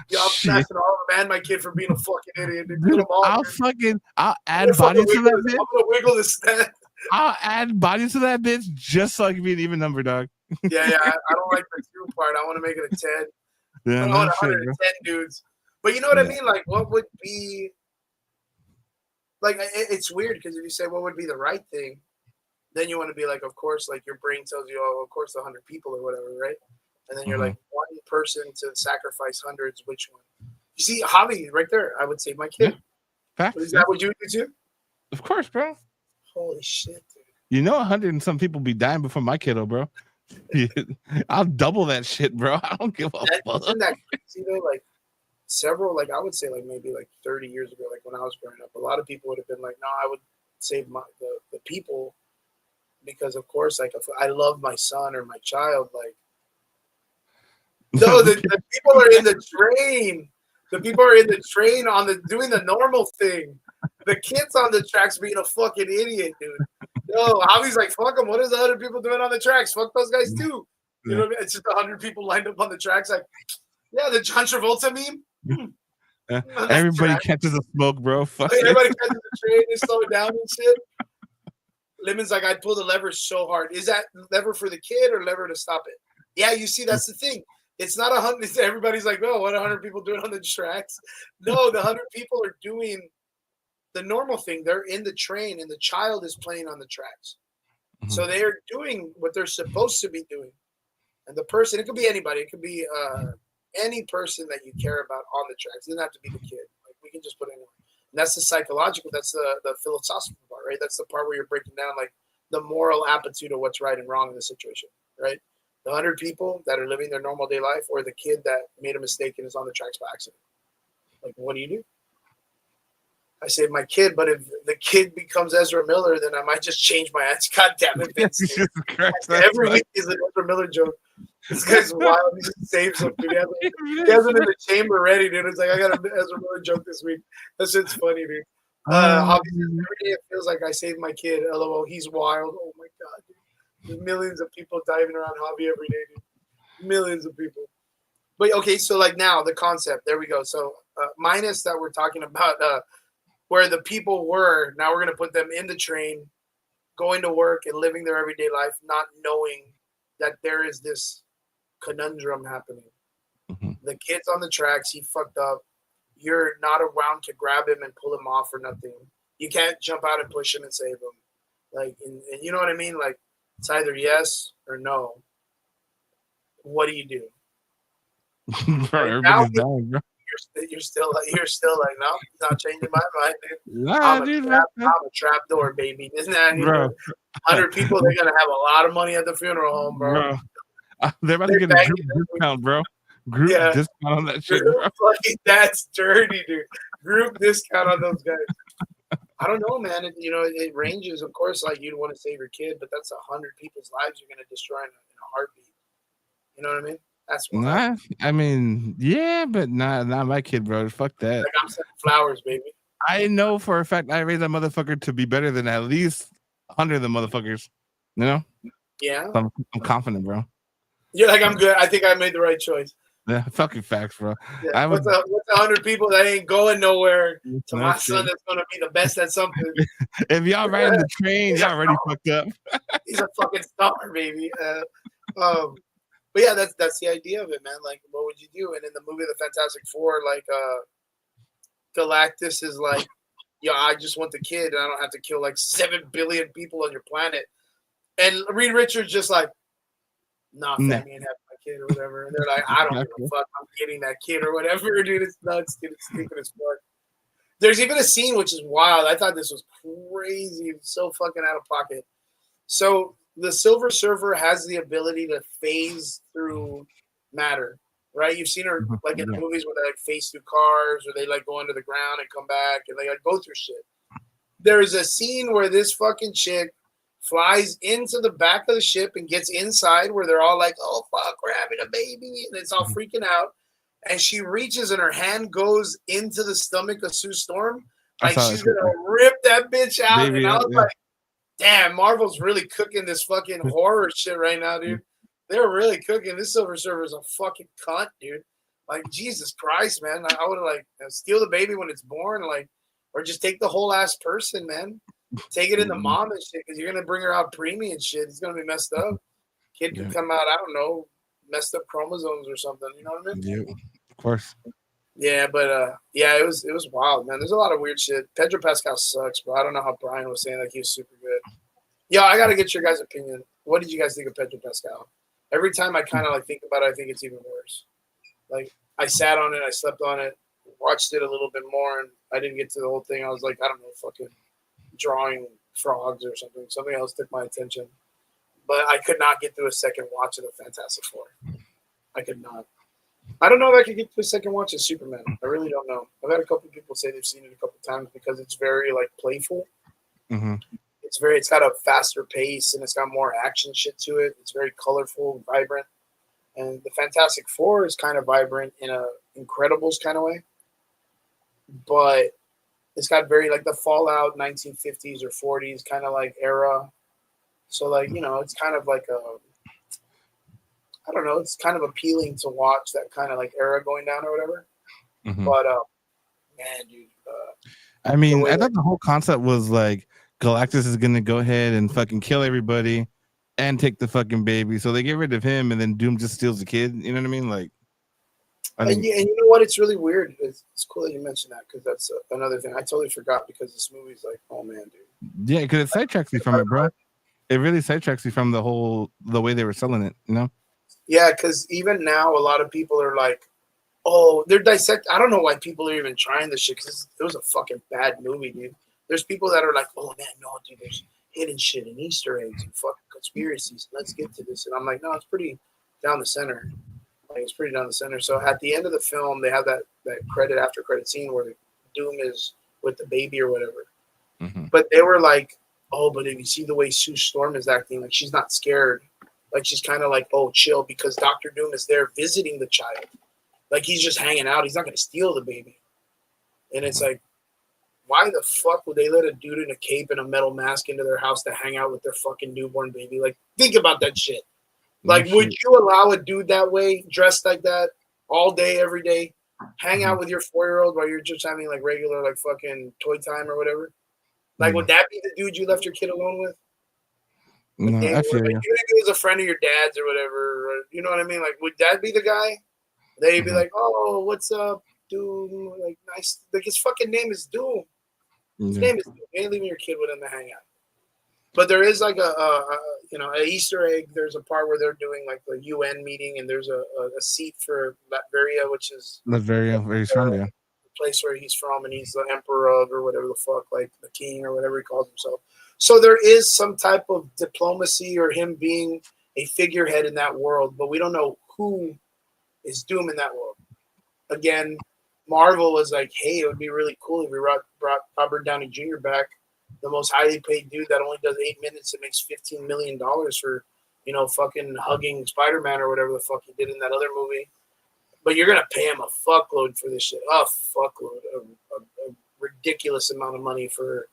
Yeah, I'm smashing all of them and my kid for being a fucking idiot. Dude, I'll add bodies to that bitch. I'm gonna wiggle this stat. I'll add bodies to that bitch just so I can be an even number, dog. Yeah. I don't like the 2 part. I want to make it a 10. Yeah, I want 110 dudes. But you know what I mean? Like, what would be like? It's weird because if you say what would be the right thing, then you want to be like, of course, like your brain tells you, oh, of course, 100 people or whatever, right? And then you're like, one person to sacrifice hundreds, which one? You see, Javi, right there, I would save my kid. Yeah. Is that what you would do too? Of course, bro. Holy shit, dude. You know 100 and some people be dying before my kiddo, bro. I'll double that shit, bro. I don't give a fuck. Isn't that crazy, though? Like, several, like, I would say, like, maybe, like, 30 years ago, like, when I was growing up, a lot of people would have been like, no, I would save the people because, of course, like, if I love my son or my child, like, no, the people are in the train. The people are in the train doing the normal thing. The kid's on the tracks being a fucking idiot, dude. Yo, Javi's like, fuck them. What is the other people doing on the tracks? Fuck those guys too. You know what I mean? It's just 100 people lined up on the tracks. Like, yeah, the John Travolta meme. Everybody catches a smoke, bro. Fuck everybody catches the train. They slow it down and shit. Lemon's like, I'd pull the lever so hard. Is that lever for the kid or lever to stop it? Yeah, you see, that's the thing. It's not 100. Everybody's like, oh, what 100 people doing on the tracks? No, the 100 people are doing the normal thing. They're in the train and the child is playing on the tracks. So they are doing what they're supposed to be doing. And the person, it could be anybody. It could be any person that you care about on the tracks. It doesn't have to be the kid. Like, we can just put anyone. And that's the psychological, that's the philosophical part, right? That's the part where you're breaking down like the moral aptitude of what's right and wrong in the situation, right? The 100 people that are living their normal day life, or the kid that made a mistake and is on the tracks by accident. Like, what do? I save my kid, but if the kid becomes Ezra Miller, then I might just change my answer. God damn it, Vince. Every week is an Ezra Miller joke. This guy's wild. He just saves him, dude. He has him in the chamber ready, dude. It's like, I got an Ezra Miller joke this week. That shit's funny, dude. Obviously, every day it feels like I saved my kid. LOL, he's wild. Oh my God, dude. There's millions of people diving around Javi every day, dude. Millions of people. But okay, so like now the concept. There we go. So minus that we're talking about where the people were. Now we're gonna put them in the train, going to work and living their everyday life, not knowing that there is this conundrum happening. The kid's on the tracks. He fucked up. You're not around to grab him and pull him off or nothing. You can't jump out and push him and save him. Like, and you know what I mean? Like, it's either yes or no. What do you do? Bro, everybody's dying, bro. You're still like, no, it's not changing my mind, dude. Nah, I'm a trap door, baby. Isn't that, bro? 100 people, they're gonna have a lot of money at the funeral home, bro. They're about to get a group discount, bro. Group discount on that shit, bro. That's dirty, dude. Group discount on those guys. I don't know, man. It ranges, of course. Like, you'd want to save your kid, but that's 100 people's lives you're gonna destroy in a heartbeat. You know what I mean? That's why. I mean, yeah, but not my kid, bro. Fuck that. Like, I'm sending flowers, baby. I know for a fact I raised that motherfucker to be better than at least 100 of the motherfuckers. You know? Yeah. So I'm confident, bro. You're like, I'm good. I think I made the right choice. Yeah, fucking facts, bro. Yeah. What's 100 people that ain't going nowhere to my son that's gonna be the best at something? If y'all riding the train, y'all already fucked up. He's a fucking star, baby. But yeah, that's the idea of it, man. Like, what would you do? And in the movie The Fantastic Four, like Galactus is like, yeah, I just want the kid, and I don't have to kill like 7 billion people on your planet. And Reed Richards just like, nah, fam, you ain't having my kid or whatever. And they're like, I don't give a fuck. I'm getting that kid or whatever, dude. It's nuts, dude. It's stupid as fuck. There's even a scene which is wild. I thought this was crazy. It's so fucking out of pocket. So the Silver Surfer has the ability to phase through matter, right? You've seen her like in the movies where they like phase through cars or they like go under the ground and come back and they like go through shit. There's a scene where this fucking chick flies into the back of the ship and gets inside where they're all like, oh, fuck, we're having a baby. And it's all freaking out. And she reaches and her hand goes into the stomach of Sue Storm. Like she's going to rip that bitch out. Baby, and I was like, damn, Marvel's really cooking this fucking horror shit right now, dude. They're really cooking. This Silver Surfer is a fucking cunt, dude. Like, Jesus Christ, man. I would have, like, steal the baby when it's born, like, or just take the whole ass person, man. Take it in the mom and shit, because you're going to bring her out preemie and shit. It's going to be messed up. Kid could come out, I don't know, messed up chromosomes or something. You know what I mean? Yeah, of course. Yeah, but, yeah, it was wild, man. There's a lot of weird shit. Pedro Pascal sucks, bro. I don't know how Brian was saying, like, he was super good. Yeah, I got to get your guys' opinion. What did you guys think of Pedro Pascal? Every time I kind of, like, think about it, I think it's even worse. Like, I sat on it, I slept on it, watched it a little bit more, and I didn't get to the whole thing. I was like, I don't know, fucking drawing frogs or something. Something else took my attention. But I could not get through a second watch of the Fantastic Four. I could not. I don't know if I could get through a second watch of Superman. I really don't know. I've had a couple of people say they've seen it a couple of times because it's very, like, playful. Mm-hmm. It's got a faster pace and it's got more action shit to it. It's very colorful, vibrant. And the Fantastic Four is kind of vibrant in a Incredibles kind of way. But it's got very, like, the Fallout 1950s or 40s kind of, like, era. So, like, you know, it's kind of like I don't know, it's kind of appealing to watch that kind of, like, era going down or whatever. Mm-hmm. But, man, dude. I mean, I thought the whole concept was, like, Galactus is going to go ahead and fucking kill everybody and take the fucking baby. So they get rid of him and then Doom just steals the kid. You know what I mean? Like, and you know what? It's really weird. It's cool that you mentioned that because that's another thing. I totally forgot because this movie's like, oh, man, dude. Yeah, because it sidetracks you from it, bro. It really sidetracks you from the way they were selling it, you know? Yeah, because even now, a lot of people are like, oh, they're dissecting. I don't know why people are even trying this shit because it was a fucking bad movie, dude. There's people that are like, oh, man, no, dude, there's hidden shit and Easter eggs and fucking conspiracies. Let's get to this. And I'm like, no, it's pretty down the center. Like, it's pretty down the center. So at the end of the film, they have that credit after credit scene where Doom is with the baby or whatever. Mm-hmm. But they were like, oh, but if you see the way Sue Storm is acting, like she's not scared. Like she's kind of like, oh, chill, because Dr. Doom is there visiting the child. Like he's just hanging out. He's not going to steal the baby. And it's like, why the fuck would they let a dude in a cape and a metal mask into their house to hang out with their fucking newborn baby? Like, think about that shit. Like, would you allow a dude that way, dressed like that, all day, every day, hang out with your 4-year-old while you're just having, like, regular, like, fucking toy time or whatever? Like, would that be the dude you left your kid alone with? No, I feel you. Even if he was a friend of your dad's or whatever, or, you know what I mean? Like, would that be the guy? They'd be like, oh, what's up, Doom? Like, nice. Like, his fucking name is Doom. His name is Doom. You ain't leaving your kid with him to hang out. But there is like an Easter egg. There's a part where they're doing like the UN meeting, and there's a seat for Latveria, which is Latveria, where he's from, yeah. The place where he's from, and he's the emperor of, or whatever the fuck, like the king or whatever he calls himself. So there is some type of diplomacy or him being a figurehead in that world, but we don't know who is Doom in that world. Again, Marvel was like, hey, it would be really cool if we brought Robert Downey Jr. back, the most highly paid dude that only does 8 minutes and makes $15 million for, you know, fucking hugging Spider-Man or whatever the fuck he did in that other movie. But you're going to pay him a fuckload for this shit. A fuckload. A ridiculous amount of money for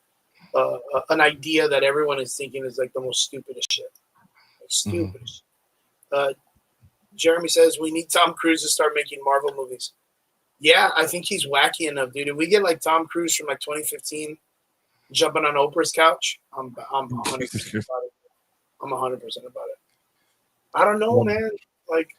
an idea that everyone is thinking is like the most stupidest shit. Like, stupidest. Jeremy says, we need Tom Cruise to start making Marvel movies. Yeah, I think he's wacky enough, dude. If we get like Tom Cruise from like 2015 jumping on Oprah's couch, I'm 100% about it. I'm 100% about it. I don't know, man. Like,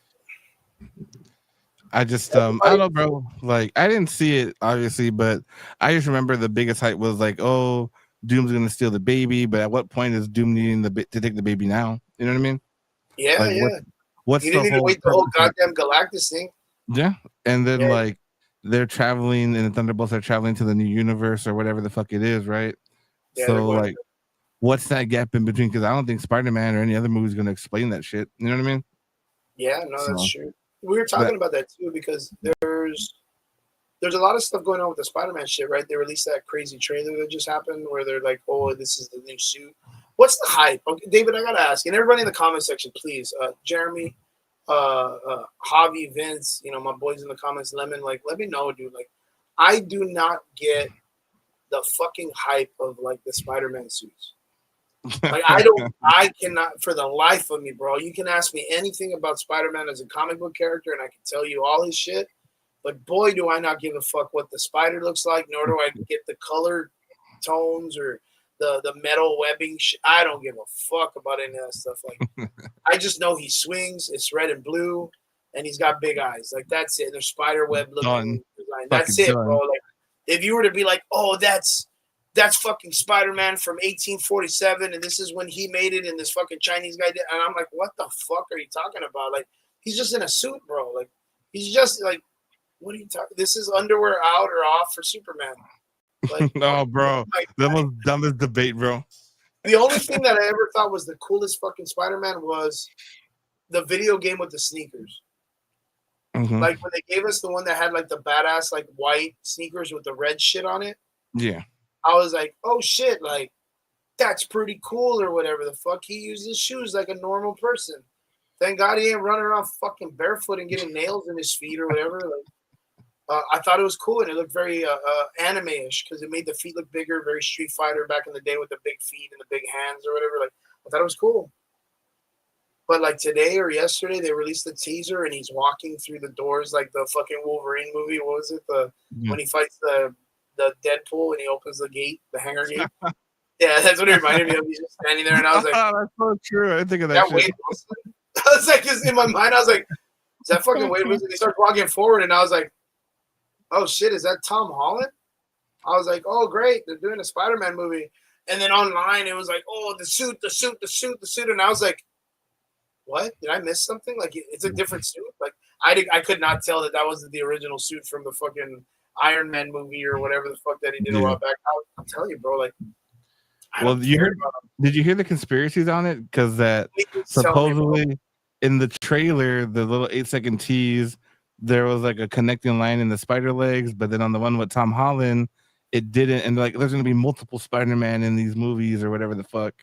I just I don't know, bro. Like, I didn't see it obviously, but I just remember the biggest hype was like, oh, Doom's gonna steal the baby. But at what point is Doom needing to take the baby now? You know what I mean? Yeah, like, yeah. what's You the didn't even whole wait the whole purpose of goddamn Galactus thing. Yeah, and then Yeah, like they're traveling, and the Thunderbolts are traveling to the new universe or whatever the fuck it is, right? yeah, they're So going. like, what's that gap in between? Because I don't think Spider-Man or any other movie is going to explain that shit. You know what I mean? Yeah, no, that's So true. We were that talking about that too because there's a lot of stuff going on with the Spider-Man shit, right? They released that crazy trailer that just happened where they're like, "Oh, this is the new suit." What's the hype? Okay, David, I gotta ask, and everybody in the comment section, please, Jeremy, Javi, Vince, my boys in the comments, Lemon, like, let me know, dude. Like, I do not get the fucking hype of like the Spider-Man suits. Like, I cannot, for the life of me, bro. You can ask me anything about Spider-Man as a comic book character, and I can tell you all his shit. But boy, do I not give a fuck what the spider looks like, nor do I get the color tones or the metal webbing. I don't give a fuck about any of that stuff. Like, I just know he swings. It's red and blue, and he's got big eyes. Like, that's it. And they're spider web done, looking design. That's fucking it, bro. done. Like, if you were to be like, oh, that's fucking Spider-Man from 1847, and this is when he made it, and this fucking Chinese guy did, and I'm like, what the fuck are you talking about? Like, he's just in a suit, bro. Like, he's just like, what are you talking? This is underwear out or off for Superman. Like, Oh, bro, the most dumbest debate, bro. the only thing that I ever thought was the coolest fucking Spider-Man was the video game with the sneakers. Mm-hmm. Like when they gave us the one that had like the badass like white sneakers with the red shit on it. Yeah, I was like, oh shit, like that's pretty cool or whatever the fuck. He uses shoes like a normal person. Thank God he ain't running around fucking barefoot and getting nails in his feet or whatever. Like, I thought it was cool and it looked very anime-ish because it made the feet look bigger, very Street Fighter back in the day with the big feet and the big hands or whatever. Like, I thought it was cool. But like today or yesterday, they released the teaser and he's walking through the doors like the fucking Wolverine movie. What was it? When he fights the Deadpool and he opens the gate, the hangar gate. Yeah, that's what it reminded me of. He's just standing there, and I was like, that's so true. I didn't think of that shit. Wade Wilson? I was like, in my mind, I was like, is that fucking Wade Wilson? He starts walking forward, and I was like, oh shit, is that Tom Holland? I was like, oh great, they're doing a Spider-Man movie. And then online, it was like, oh, the suit, and I was like, what? Did I miss something? Like, it's a different suit. Like, I could not tell that was the original suit from the fucking Iron Man movie or whatever the fuck that he did a while back. I'm telling you, bro. Like, well, did you hear the conspiracies on it? Because that supposedly in the trailer, the little 8-second tease, there was like a connecting line in the spider legs, but then on the one with Tom Holland, it didn't. And like, there's going to be multiple Spider-Man in these movies or whatever the fuck.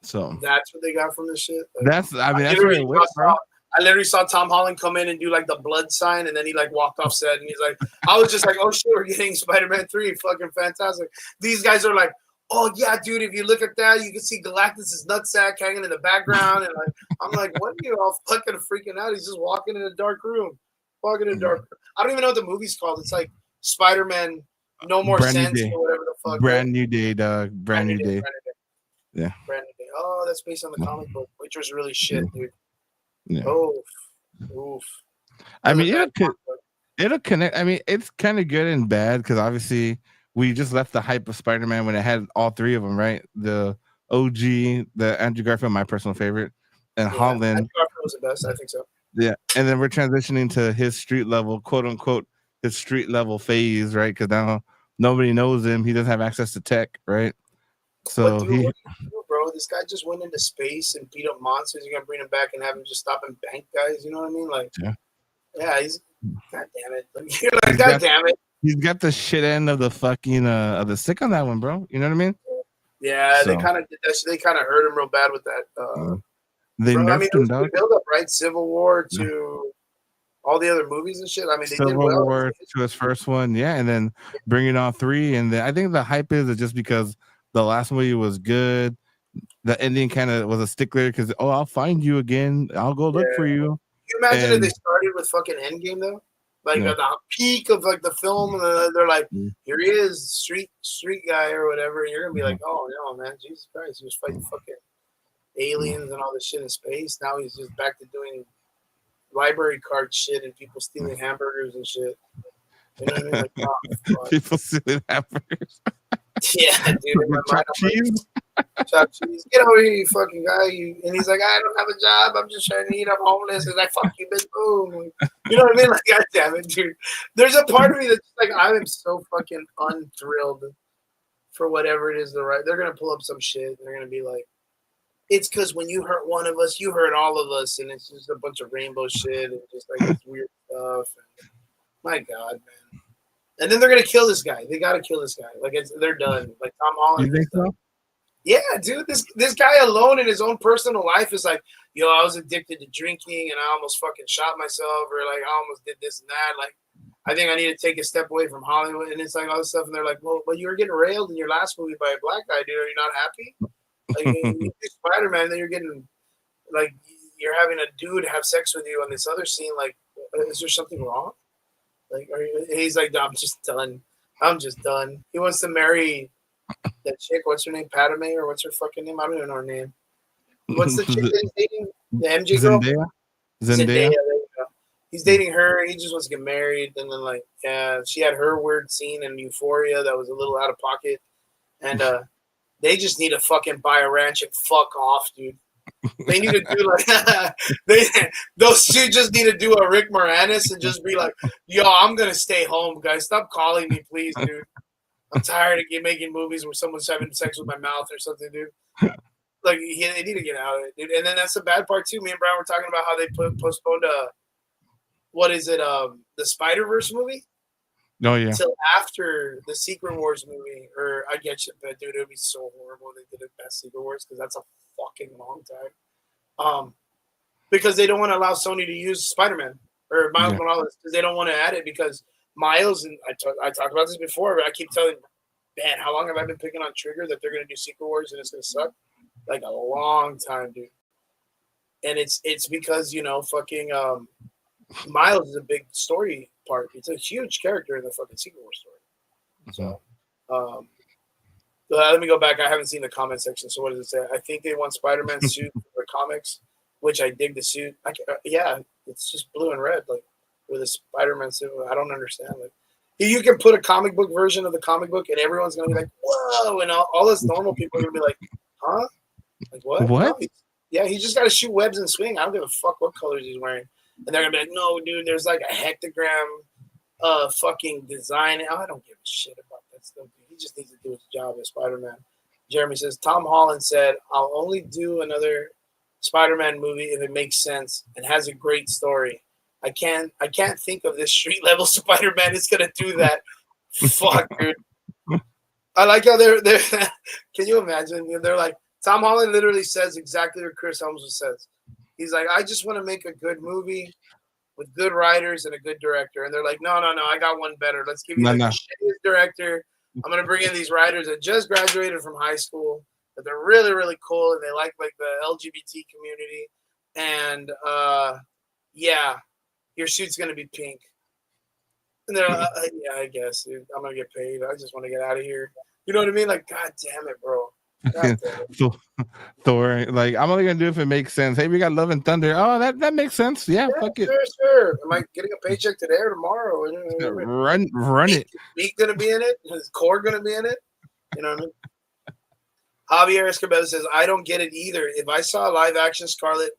So that's what they got from this shit. Like, that's where it went, bro. I literally saw Tom Holland come in and do like the blood sign, and then he like walked off set, and he's like, I was just like, oh shit, we're getting Spider-Man 3, fucking fantastic. These guys are like, oh yeah, dude, if you look at that, you can see Galactus' nutsack hanging in the background, and like, I'm like, what are you all fucking freaking out? He's just walking in a dark room, I don't even know what the movie's called. It's like Spider-Man, No More Sense or whatever the fuck. Brand New Day, dog. Brand New Day. Yeah. Brand New Day. Oh, that's based on the comic book, which was really shit, dude. Yeah. Oof. I mean, it'll connect. I mean, it's kind of good and bad because obviously we just left the hype of Spider-Man when it had all three of them, right? The OG, the Andrew Garfield, my personal favorite, and Holland. Andrew Garfield was the best, I think so. Yeah, and then we're transitioning to his street level, quote unquote, his street level phase, right? Because now nobody knows him. He doesn't have access to tech, right? So what do you do, bro? This guy just went into space and beat up monsters. You're gonna bring him back and have him just stop and bank guys. You know what I mean? Like, yeah, he's god damn it. Like, you're like, god damn it. He's got the shit end of the fucking of the stick on that one, bro. You know what I mean? Yeah, they kind of did that. They kind of hurt him real bad with that. They nerfed him, dog. Build up, right? Civil War to all the other movies and shit. I mean, they Civil did well. War to his first one, yeah, and then bringing on 3, and then I think the hype is just because the last movie was good. The ending kind of was a stickler because I'll find you again. I'll go look for you. Can you imagine if they started with fucking Endgame though? Like at the peak of like the film, and they're like, "Here he is, street guy or whatever." And you're gonna be like, "Oh no, man, Jesus Christ, he was fighting fucking aliens and all this shit in space. Now he's just back to doing library card shit and people stealing hamburgers and shit." You know what I mean? Like, oh, people stealing hamburgers. Yeah, dude. In my mind, cheese. Chuck Cheese, get over here, you fucking guy. And he's like, I don't have a job. I'm just trying to eat. I'm homeless. He's like, fuck you, bitch. Boom. You know what I mean? Like, God damn it, dude. There's a part of me that's like, I am so fucking unthrilled for whatever it is. They're gonna pull up some shit. They're gonna be like, it's because when you hurt one of us, you hurt all of us, and it's just a bunch of rainbow shit and just like this weird stuff. And, my God, man. And then they're gonna kill this guy. They gotta kill this guy. Like they're done. Like Tom Holland. You think so? Yeah, dude. This guy alone in his own personal life is like, yo, I was addicted to drinking and I almost fucking shot myself, or like I almost did this and that. Like, I think I need to take a step away from Hollywood, and it's like all this stuff. And they're like, well, you were getting railed in your last movie by a black guy, dude. Are you not happy? Like, you do Spider-Man, then you're getting like you're having a dude have sex with you on this other scene. Like, is there something wrong? Like, he's like, no, I'm just done. I'm just done. He wants to marry that chick. What's her name? Padme, or what's her fucking name? I don't even know her name. What's the chick that he's dating? The MJ girl? Zendaya. There you go. He's dating her. He just wants to get married. And then, like, yeah, she had her weird scene in Euphoria that was a little out of pocket. And they just need to fucking buy a ranch and fuck off, dude. They need to do like those two just need to do a Rick Moranis and just be like, yo, I'm gonna stay home, guys. Stop calling me, please, dude. I'm tired of making movies where someone's having sex with my mouth or something, dude. Like, they need to get out of it, dude. And then that's the bad part too. Me and Brian were talking about how they postponed what is it, the Spider-Verse movie? Oh yeah. Till after the Secret Wars movie. Or I get you, but dude, it would be so horrible if they did it past Secret Wars, because that's a fucking long time. Because they don't want to allow Sony to use Spider-Man or Miles Morales, because they don't want to add it, because Miles, and I talked about this before, but I keep telling, man, how long have I been picking on Trigger that they're going to do Secret Wars and it's going to suck? Like a long time, dude. And it's because, you know, fucking Miles is a big story part. It's a huge character in the fucking Secret Wars story. So, let me go back. I haven't seen the comment section. So what does it say? I think they want Spider-Man's suit for comics, which I dig the suit. Yeah, it's just blue and red, like with a Spider-Man suit. I don't understand. Like, you can put a comic book version of the comic book, and everyone's gonna be like, "Whoa!" And all us normal people are gonna be like, "Huh? Like what? What? No, yeah, he just got to shoot webs and swing. I don't give a fuck what colors he's wearing." And they're gonna be like, "No, dude, there's like a hectogram, fucking design." Oh, I don't give a shit about that stuff. He just needs to do his job as Spider-Man. Jeremy says, Tom Holland said, I'll only do another Spider-Man movie if it makes sense and has a great story. I can't think of this street level Spider-Man is gonna do that. Fuck, dude. I like how they're can you imagine? They're like, Tom Holland literally says exactly what Chris Hemsworth says. He's like, I just want to make a good movie with good writers and a good director. And they're like, no, I got one better. Let's give you the shittiest director. I'm going to bring in these writers that just graduated from high school, that they're really, really cool, and they like the LGBT community. And, yeah, your suit's going to be pink. And they're like, yeah, I guess, dude. I'm going to get paid. I just want to get out of here. You know what I mean? Like, God damn it, bro. Thor, like, I'm only gonna do it if it makes sense. Hey, we got Love and Thunder. Oh, that makes sense. Yeah, fuck it. Sure. Am I getting a paycheck today or tomorrow? Run it. Meat gonna be in it? Is Core gonna be in it? You know what I mean? Javier Escobar says, I don't get it either. If I saw a live action Scarlet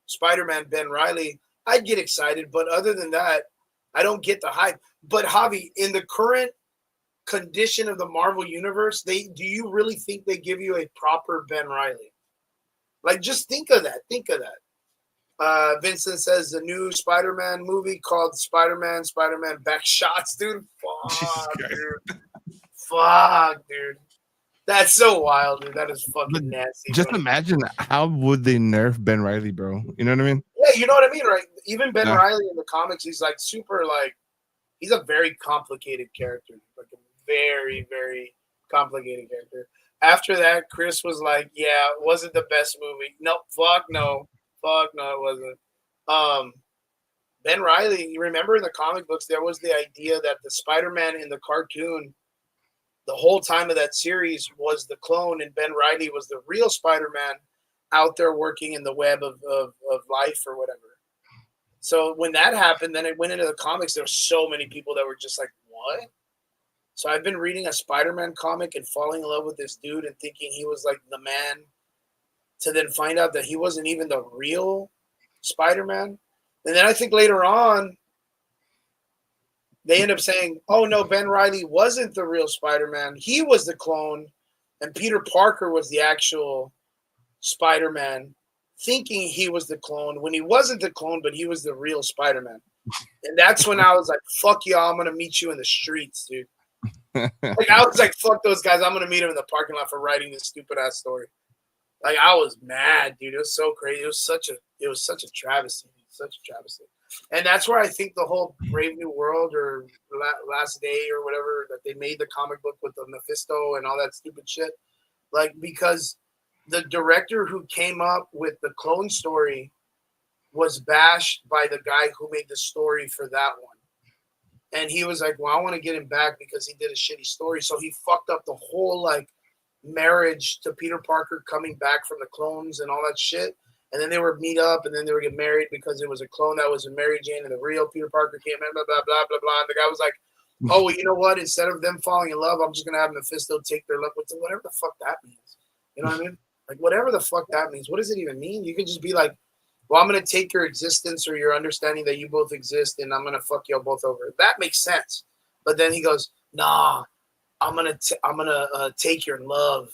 Spider-Man Ben Reilly, I'd get excited. But other than that, I don't get the hype. But Javi, in the current condition of the Marvel universe, do you really think they give you a proper Ben Reilly? Like, just think of that. Vincent says the new Spider-Man movie called Spider-Man Back Shots, dude. Fuck, dude. That's so wild, dude. That is fucking nasty. Just imagine how would they nerf Ben Reilly, bro? You know what I mean? Yeah, you know what I mean, right? Even Ben Reilly in the comics, he's like super, like, he's a very complicated character. Like a very, very complicated character. After that, Chris was like, yeah, it wasn't the best movie. Nope, fuck no, it wasn't. Ben Reilly, you remember in the comic books, there was the idea that the Spider-Man in the cartoon, the whole time of that series, was the clone, and Ben Reilly was the real Spider-Man out there working in the web of life or whatever. So when that happened, then it went into the comics. There were so many people that were just like, what? So I've been reading a Spider-Man comic and falling in love with this dude and thinking he was like the man, to then find out that he wasn't even the real Spider-Man. And then I think later on, they end up saying, oh no, Ben Reilly wasn't the real Spider-Man. He was the clone, and Peter Parker was the actual Spider-Man, thinking he was the clone when he wasn't the clone, but he was the real Spider-Man. And that's when I was like, fuck y'all, I'm going to meet you in the streets, dude. Like, I was like, fuck those guys. I'm going to meet them in the parking lot for writing this stupid-ass story. Like, I was mad, dude. It was so crazy. It was such a travesty. Such a travesty. And that's where I think the whole Brave New World or Last Day or whatever that they made the comic book with the Mephisto and all that stupid shit. Like, because the director who came up with the clone story was bashed by the guy who made the story for that one. And he was like, well, I want to get him back because he did a shitty story. So he fucked up the whole, like, marriage to Peter Parker coming back from the clones and all that shit. And then they would meet up and then they would get married because it was a clone that was a Mary Jane and the real Peter Parker came in, blah, blah, blah, blah, blah. And the guy was like, oh, well, you know what? Instead of them falling in love, I'm just going to have Mephisto take their love with them. Whatever the fuck that means. You know what I mean? Like, whatever the fuck that means. What does it even mean? You could just be like, well, I'm going to take your existence or your understanding that you both exist and I'm going to fuck you both over. That makes sense. But then he goes, nah, I'm going to take your love.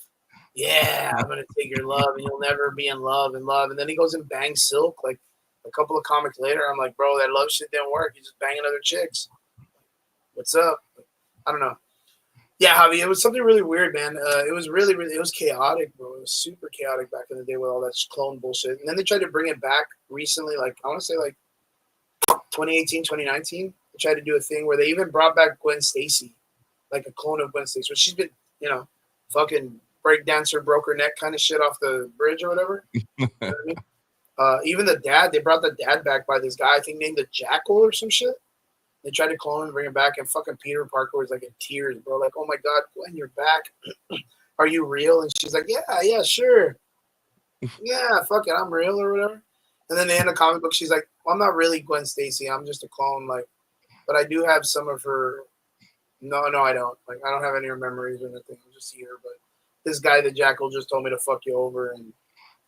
Yeah, I'm going to take your love and you'll never be in love and love. And then he goes and bangs Silk. Like a couple of comics later, I'm like, bro, that love shit didn't work. He's just banging other chicks. What's up? I don't know. Yeah, Javi, it was something really weird, man. It was really, it was chaotic, bro. It was super chaotic back in the day with all that clone bullshit. And then they tried to bring it back recently, like, I want to say, like, 2018, 2019. They tried to do a thing where they even brought back Gwen Stacy, like a clone of Gwen Stacy. So she's been, fucking breakdancer, broke her neck kind of shit off the bridge or whatever. You know what I mean? Even the dad, they brought the dad back by this guy, I think named the Jackal or some shit. They tried to clone him and bring him back, and fucking Peter Parker was like in tears, bro. Like, oh my God, Gwen, you're back. Are you real? And she's like, yeah, sure. Yeah, fuck it, I'm real or whatever. And then they end the comic book, she's like, well, I'm not really Gwen Stacy. I'm just a clone, like, but I do have some of her. No, I don't. Like, I don't have any of her memories or anything. I'm just here. But this guy, the Jackal, just told me to fuck you over, and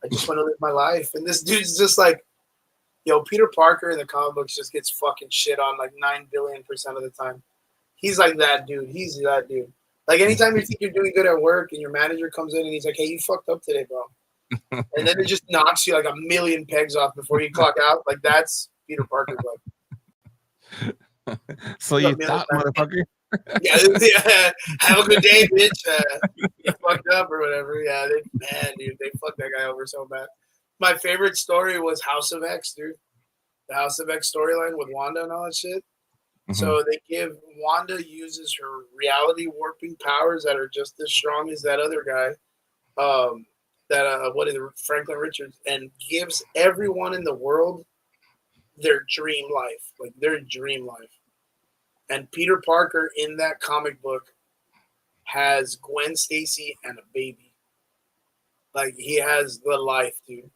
I just want to live my life. And this dude's just like, yo, Peter Parker in the comic books just gets fucking shit on like 9 billion% of the time. He's like that dude. He's that dude. Like, anytime you think you're doing good at work and your manager comes in and he's like, hey, you fucked up today, bro. And then it just knocks you like a million pegs off before you clock out. Like, that's Peter Parker's like. So you thought, motherfucker? Yeah. Have a good day, bitch. You fucked up or whatever. Yeah, dude, they fucked that guy over so bad. My favorite story was House of X, dude. The House of X storyline with Wanda and all that shit. Mm-hmm. So Wanda uses her reality warping powers that are just as strong as that other guy. Franklin Richards, and gives everyone in the world their dream life. Like, their dream life. And Peter Parker in that comic book has Gwen Stacy and a baby. Like, he has the life, dude.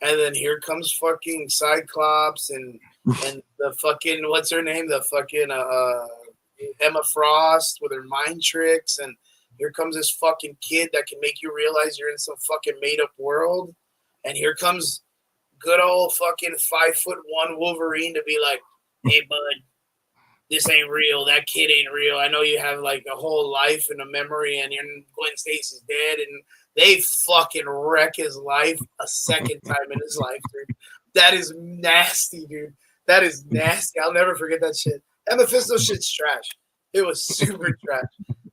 And then here comes fucking Cyclops and the fucking, what's her name? The fucking Emma Frost with her mind tricks. And here comes this fucking kid that can make you realize you're in some fucking made up world. And here comes good old fucking 5'1" Wolverine to be like, hey, bud, this ain't real. That kid ain't real. I know you have like a whole life and a memory and Gwen Stacy's dead. And they fucking wreck his life a second time in his life, dude. That is nasty, dude. That is nasty. I'll never forget that shit. And Mephisto shit's trash. It was super trash.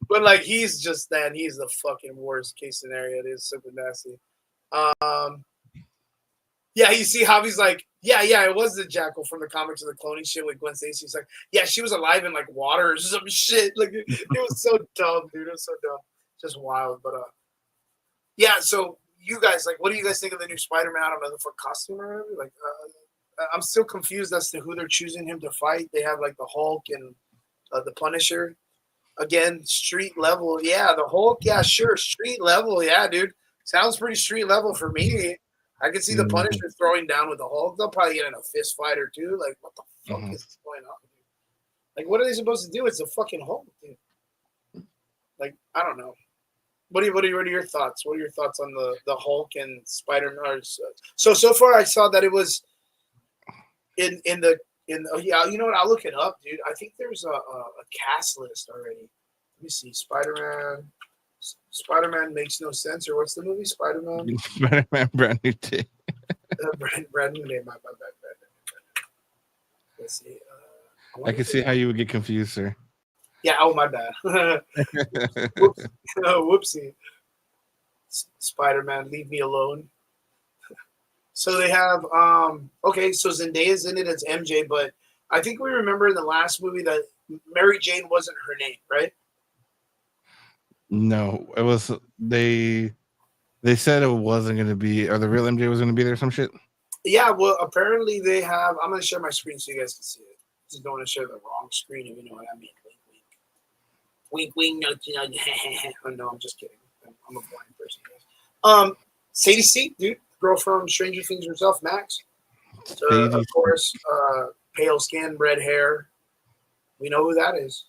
But like, he's just that. He's the fucking worst case scenario. It is super nasty. Yeah, you see how he's like, yeah, it was the Jackal from the comics of the cloning shit with Gwen Stacy. He's like, yeah, she was alive in like water or some shit. Like, it was so dumb, dude. It was so dumb. Just wild. But yeah, so you guys, like, what do you guys think of the new Spider-Man? I don't know, for costume or whatever. Like, I'm still confused as to who they're choosing him to fight. They have like the Hulk and the Punisher. Again, street level. Yeah, the Hulk. Yeah, sure. Street level. Yeah, dude. Sounds pretty street level for me. I can see the Punisher throwing down with the Hulk. They'll probably get in a fist fight or two. Like, what the fuck is going on, dude? Like, what are they supposed to do? It's a fucking Hulk, dude. Like I don't know. What are your thoughts? What are your thoughts on the Hulk and Spider-Man? So far, I saw that it was in the yeah. You know what? I'll look it up, dude. I think there's a cast list already. Let me see. Spider-Man. Spider-Man makes no sense. Or what's the movie? Spider-Man. Spider-Man Brand New Day. Brand new name. My bad. Let's see. I can see how you would get confused, sir. Yeah. Oh, my bad. Whoops. Whoopsie. Spider-Man, leave me alone. So they have okay, so Zendaya's in it as MJ, but I think we remember in the last movie that Mary Jane wasn't her name, right? No, it was they said it wasn't going to be, or the real MJ was going to be there, some shit. Yeah, well, apparently they have. I'm going to share my screen so you guys can see it. Just don't want to share the wrong screen, if you know what I mean. Wink, wink. No, oh, no, I'm just kidding. I'm a blind person, guys. Sadie C, dude, girl from Stranger Things herself, Max. Of course, pale skin, red hair. We know who that is.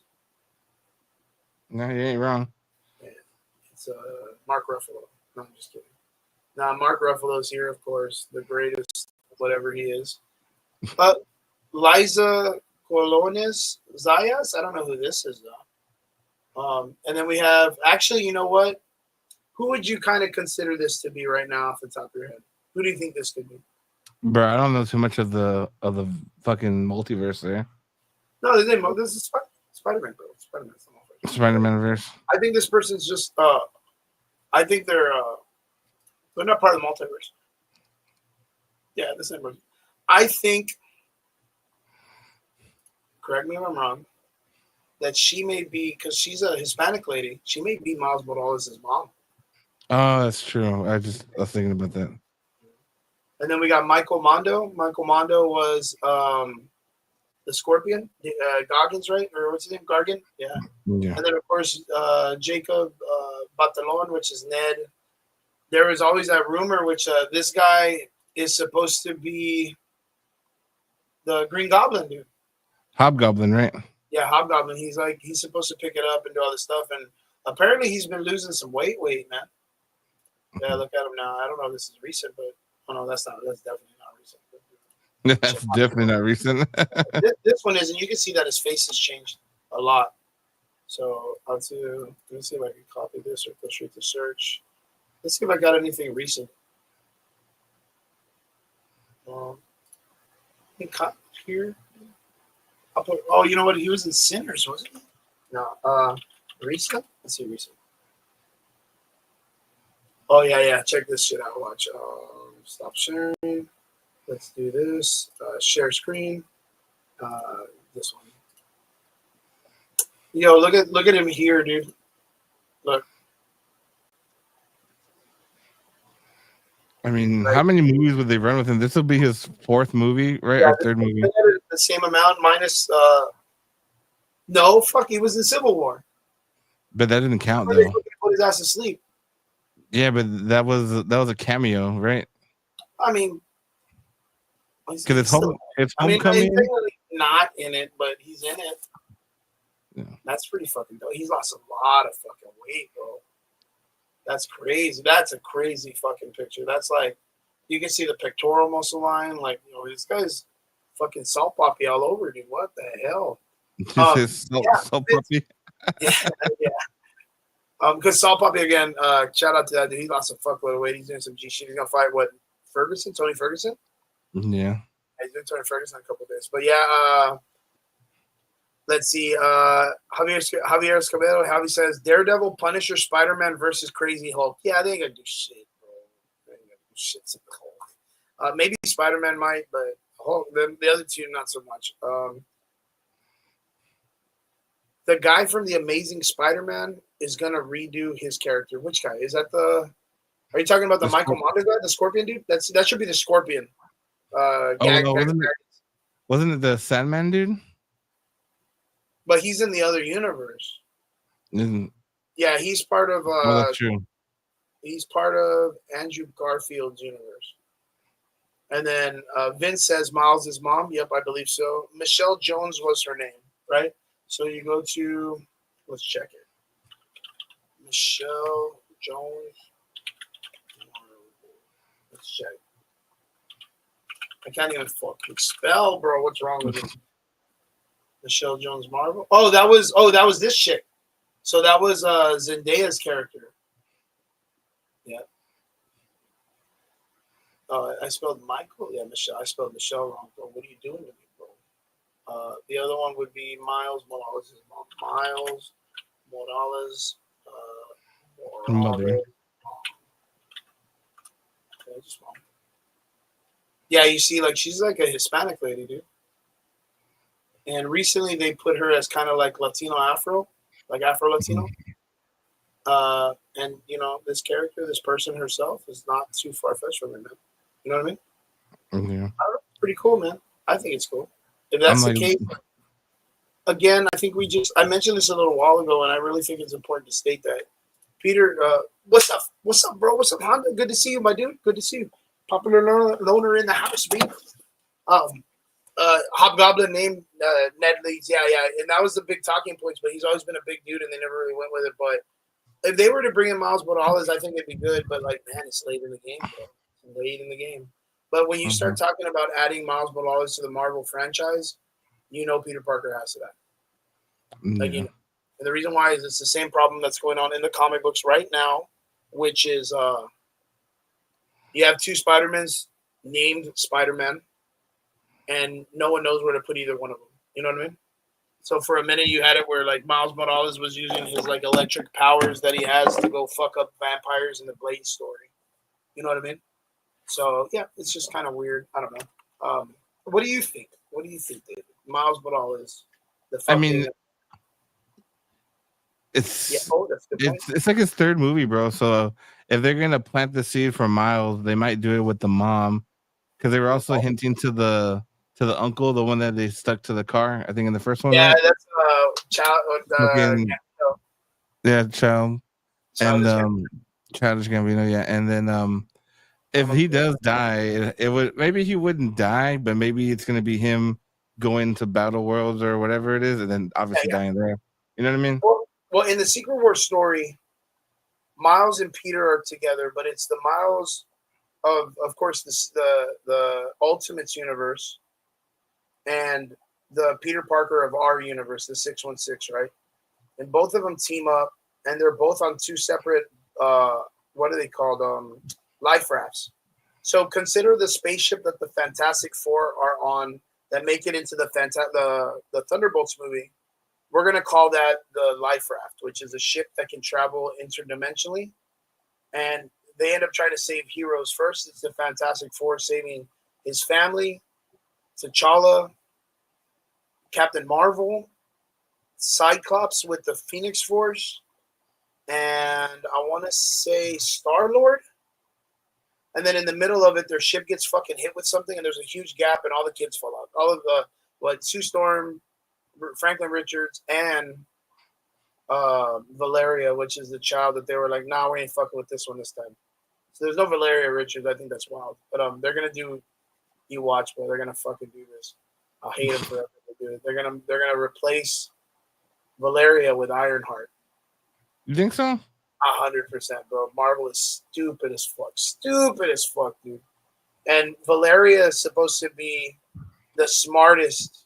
No, you ain't wrong. Yeah, it's Mark Ruffalo. No, I'm just kidding. Now, Mark Ruffalo's here, of course, the greatest, whatever he is. But Liza Colones Zayas, I don't know who this is, though. And then we have, actually, you know what? Who would you kind of consider this to be right now off the top of your head? Who do you think this could be? Bro, I don't know too much of the fucking multiverse there. No, this is Spider-Man, bro. Spider-Man verse. I think this person's just. I think they're not part of the multiverse. Yeah, this is. I think. Correct me if I'm wrong. That she may be, because she's a Hispanic lady. She may be Miles Morales' mom. Oh, that's true. I was thinking about that. And then we got Michael Mondo. Michael Mondo was the Scorpion, Goggins, right? Or what's his name? Gargan? Yeah. And then, of course, Jacob Batalon, which is Ned. There was always that rumor, which this guy is supposed to be the Green Goblin dude. Hobgoblin, right? Yeah, Hobgoblin. He's supposed to pick it up and do all this stuff. And apparently he's been losing some weight, man. Yeah, look at him now. I don't know if this is recent, but oh no, that's definitely not recent. That's definitely not recent. this one isn't. You can see that his face has changed a lot. So let me see if I can copy this or go straight to search. Let's see if I got anything recent. Here. I'll put. Oh, you know what? He was in Sinners, wasn't he? No. Recent. Let's see recent. Oh yeah. Check this shit out. Watch. Stop sharing. Let's do this. Share screen. This one. Yo, look at him here, dude. Look. I mean, how many movies would they run with him? This will be his fourth movie, right? Or third movie? The same amount minus. No, fuck. He was in Civil War. But that didn't count, though. They put his ass to sleep. Yeah, but that was a cameo, right? I mean, because it's homecoming. He's technically not in it, but he's in it. Yeah. That's pretty fucking dope. He's lost a lot of fucking weight, bro. That's crazy. That's a crazy fucking picture. That's like, you can see the pectoral muscle line. Like, this guy's fucking salt poppy all over, dude. What the hell? Salt poppy. Yeah. Because Salt Poppy, again, shout out to that dude. He lost a fuckload of weight. He's doing some G shit. He's gonna fight Tony Ferguson? Yeah. He's doing Tony Ferguson in a couple of days. But yeah, let's see. Javier Escobedo, Javi says Daredevil, Punisher, Spider-Man versus Crazy Hulk. Yeah, they ain't gonna do shit, bro. They ain't gonna do shit to the Hulk. Maybe Spider-Man might, but Hulk, the other two not so much. The guy from The Amazing Spider-Man is going to redo his character. Which guy? Is that are you talking about the Michael Mondo guy, the Scorpion dude? That should be the Scorpion. Wasn't it the Sandman dude? But he's in the other universe. Yeah, he's part of that's true. He's part of Andrew Garfield's universe. And then Vince says Miles' mom. Yep, I believe so. Michelle Jones was her name, right? So you go to, let's check it. Michelle Jones. Let's check. I can't even fucking spell, bro. What's wrong with me? Michelle Jones Marvel. Oh, that was this chick. So that was Zendaya's character. Yeah. I spelled Michael. Yeah, Michelle. I spelled Michelle wrong, bro. What are you doing to me, bro? The other one would be Miles Morales. Miles Morales. Mother. Okay, just wrong. Yeah, you see, like she's like a Hispanic lady, dude. And recently they put her as kind of like Latino Afro, like Afro Latino. And you know, this character, this person herself, is not too far fetched from it, man. You know what I mean? Yeah. Pretty cool, man. I think it's cool. If I'm that's the like, case, again, I think I mentioned this a little while ago, and I really think it's important to state that. Peter, what's up? What's up, bro? What's up, Honda? Good to see you, my dude. Good to see you. Popular loner in the house, man. Hobgoblin named Ned Leeds. Yeah, and that was the big talking points, but he's always been a big dude, and they never really went with it. But if they were to bring in Miles Morales, I think it'd be good. But like, man, it's late in the game, bro. It's late in the game. But when you start talking about adding Miles Morales to the Marvel franchise, you know Peter Parker has to that. Like, you know. And the reason why is it's the same problem that's going on in the comic books right now, which is you have two Spider-Mans named Spider-Man, and no one knows where to put either one of them. You know what I mean? So for a minute you had it where like Miles Morales was using his like electric powers that he has to go fuck up vampires in the Blade story. You know what I mean? So yeah, it's just kind of weird. I don't know. What do you think? What do you think, David? Miles Morales. I mean, it's like his third movie, bro. So if they're gonna plant the seed for Miles, they might do it with the mom, because they were also hinting to the uncle, the one that they stuck to the car. I think in the first one. Yeah, right? that's child. Child. And Childish Gambino, yeah. And then if he does die, it would maybe he wouldn't die, but maybe it's gonna be him going to Battle Worlds or whatever it is, and then obviously dying there. You know what I mean? Well, in the Secret Wars story, Miles and Peter are together, but it's the Miles of course, the Ultimates universe and the Peter Parker of our universe, the 616, right? And both of them team up, and they're both on two separate what are they called? Life rafts. So consider the spaceship that the Fantastic Four are on that make it into the Thunderbolts movie. We're gonna call that the Life Raft, which is a ship that can travel interdimensionally. And they end up trying to save heroes. First, it's the Fantastic Four saving his family, T'Challa, Captain Marvel, Cyclops with the Phoenix Force, and I want to say Star-Lord. And then in the middle of it, their ship gets fucking hit with something, and there's a huge gap, and all the kids fall out. All of the Sue Storm, Franklin Richards, and Valeria, which is the child that they were like, nah, we ain't fucking with this one this time. So there's no Valeria Richards. I think that's wild. But they're gonna do. You watch, bro. They're gonna fucking do this. I hate them for everything they do. They're gonna replace Valeria with Ironheart. You think so? 100%, bro. Marvel is stupid as fuck. Stupid as fuck, dude. And Valeria is supposed to be the smartest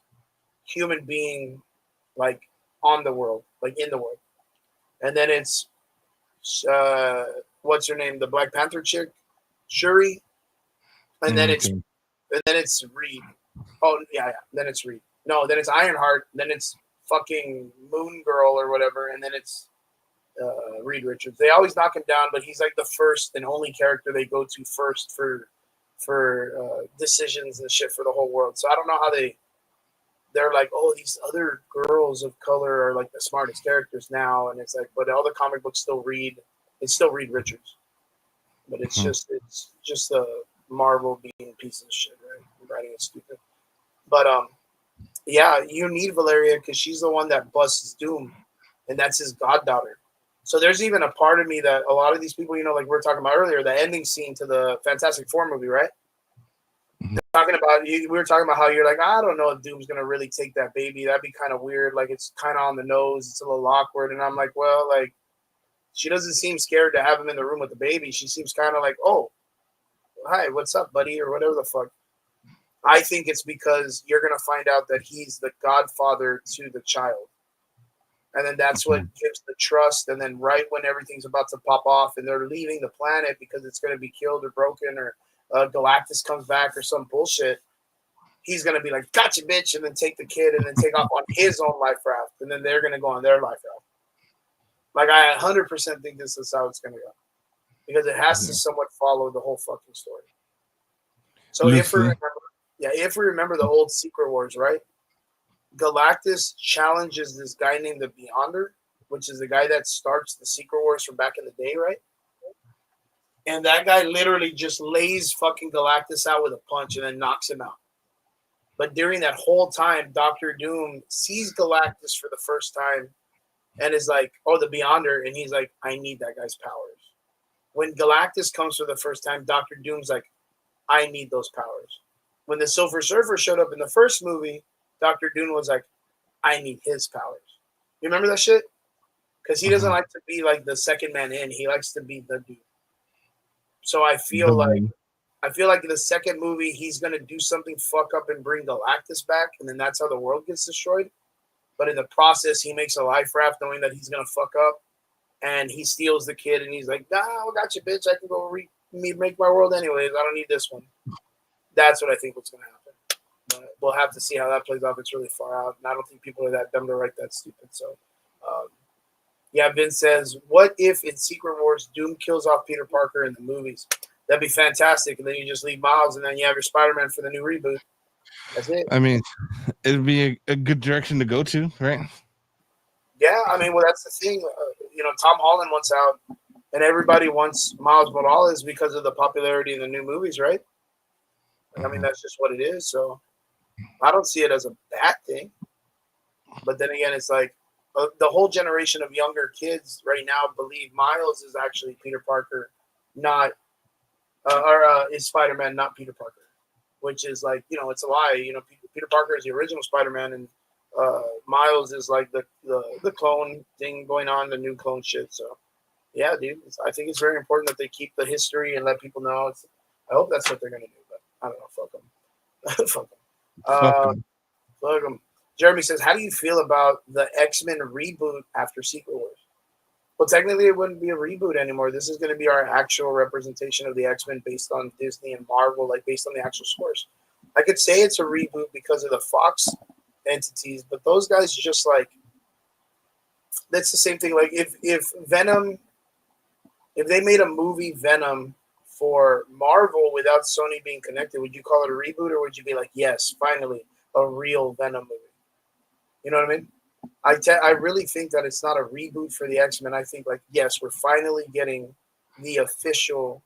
human being, like, on the world, like in the world. And then it's what's her name? The Black Panther chick, Shuri. And then it's Reed. Oh yeah. Then it's Reed. No, then it's Ironheart. Then it's fucking Moon Girl or whatever. And then it's Reed Richards. They always knock him down, but he's like the first and only character they go to first for decisions and shit for the whole world. So I don't know how they're like, oh, these other girls of color are like the smartest characters now, and it's like, but all the comic books still read Richards, but it's just a Marvel being a piece of shit, right? Writing it stupid, but yeah, you need Valeria because she's the one that busts Doom, and that's his goddaughter. So there's even a part of me that a lot of these people, you know, like we were talking about earlier, the ending scene to the Fantastic Four movie, right? We were talking about how you're like, I don't know if Doom's gonna really take that baby. That'd be kind of weird. Like it's kind of on the nose. It's a little awkward. And I'm like, well, like She doesn't seem scared to have him in the room with the baby. She seems kind of like, oh, hi, what's up, buddy, or whatever the fuck. I think it's because you're gonna find out that he's the godfather to the child, and then that's what gives the trust. And then right when everything's about to pop off and they're leaving the planet because it's gonna be killed or broken or Galactus comes back or some bullshit, he's gonna be like, "Gotcha, bitch," and then take the kid and then take off on his own life raft, and then they're gonna go on their life raft. Like I 100% think this is how it's gonna go because it has to somewhat follow the whole fucking story. So if we remember the old Secret Wars, right? Galactus challenges this guy named the Beyonder, which is the guy that starts the Secret Wars from back in the day, right? And that guy literally just lays fucking Galactus out with a punch and then knocks him out. But during that whole time, Doctor Doom sees Galactus for the first time and is like, oh, the Beyonder. And he's like, I need that guy's powers. When Galactus comes for the first time, Doctor Doom's like, I need those powers. When the Silver Surfer showed up in the first movie, Doctor Doom was like, I need his powers. You remember that shit? Because he doesn't like to be like the second man in. He likes to be the dude. So I feel like in the second movie, he's going to do something fuck up and bring Galactus back, and then that's how the world gets destroyed. But in the process, he makes a life raft knowing that he's going to fuck up, and he steals the kid, and he's like, nah, I got you, bitch. I can go make my world anyways. I don't need this one. That's what I think what's going to happen. But we'll have to see how that plays out. It's really far out, and I don't think people are that dumb to write that stupid. So, yeah, Vince says, what if in Secret Wars, Doom kills off Peter Parker in the movies? That'd be fantastic. And then you just leave Miles, and then you have your Spider-Man for the new reboot. That's it. I mean, it'd be a good direction to go to, right? Yeah, I mean, well, that's the thing. Tom Holland wants out, and everybody wants Miles Morales because of the popularity in the new movies, right? I mean, that's just what it is. So I don't see it as a bad thing. But then again, it's like the whole generation of younger kids right now believe Miles is actually Peter Parker, not is Spider-Man, not Peter Parker, which is like, it's a lie. Peter Parker is the original Spider-Man, and Miles is like the clone thing going on, the new clone shit. So yeah, dude, I think it's very important that they keep the history and let people know. I hope that's what they're gonna do, but I don't know. Fuck them. Fuck them. Fuck them. Jeremy says, how do you feel about the X-Men reboot after Secret Wars? Well, technically, it wouldn't be a reboot anymore. This is going to be our actual representation of the X-Men based on Disney and Marvel, like based on the actual source. I could say it's a reboot because of the Fox entities, but those guys just like, that's the same thing. Like if Venom, if they made a movie Venom for Marvel without Sony being connected, would you call it a reboot, or would you be like, yes, finally, a real Venom movie? You know what I mean? I really think that it's not a reboot for the X-Men. I think, like, yes, we're finally getting the official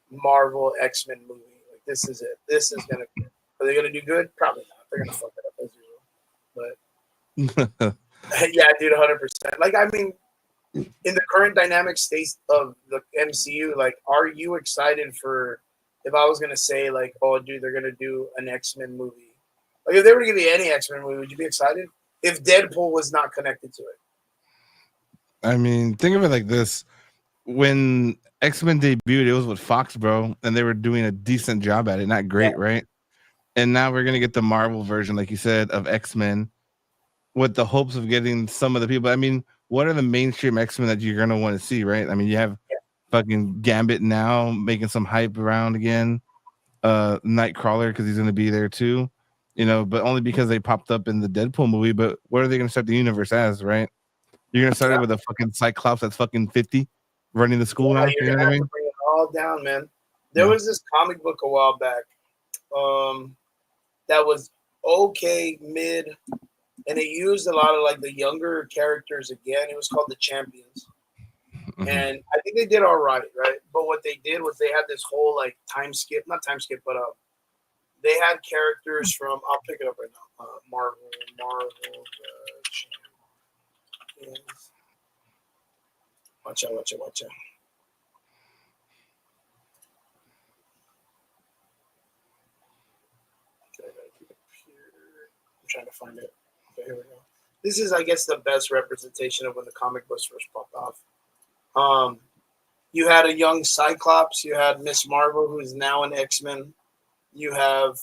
Marvel X-Men movie. Like, this is it. This is going to be it. Are they going to do good? Probably not. They're going to fuck it up as usual. But, yeah, dude, 100%. Like, I mean, in the current dynamic state of the MCU, like, are you excited for, if I was going to say, like, oh, dude, they're going to do an X-Men movie. Like, if they were to give you any X-Men movie, would you be excited? If Deadpool was not connected to it. I mean, think of it like this. When X-Men debuted, it was with Fox, bro, and they were doing a decent job at it. Not great, right? And now we're going to get the Marvel version, like you said, of X-Men with the hopes of getting some of the people. I mean, what are the mainstream X-Men that you're going to want to see, right? I mean, you have fucking Gambit now making some hype around again. Nightcrawler, because he's going to be there too. But only because they popped up in the Deadpool movie. But what are they going to start the universe as, right? You're going to start it with a fucking Cyclops that's fucking 50 running the school now. You're going to have to bring it all down, man. There was this comic book a while back that was okay, mid, and it used a lot of like the younger characters again. It was called The Champions. Mm-hmm. And I think they did all right? But what they did was they had this whole like not time skip, but they had characters from, I'll pick it up right now, Marvel, Champions. Watch out. Okay, I gotta keep it here. I'm trying to find it. Okay, here we go. This is, I guess, the best representation of when the comic books first popped off. You had a young Cyclops. You had Miss Marvel, who is now an X-Men. You have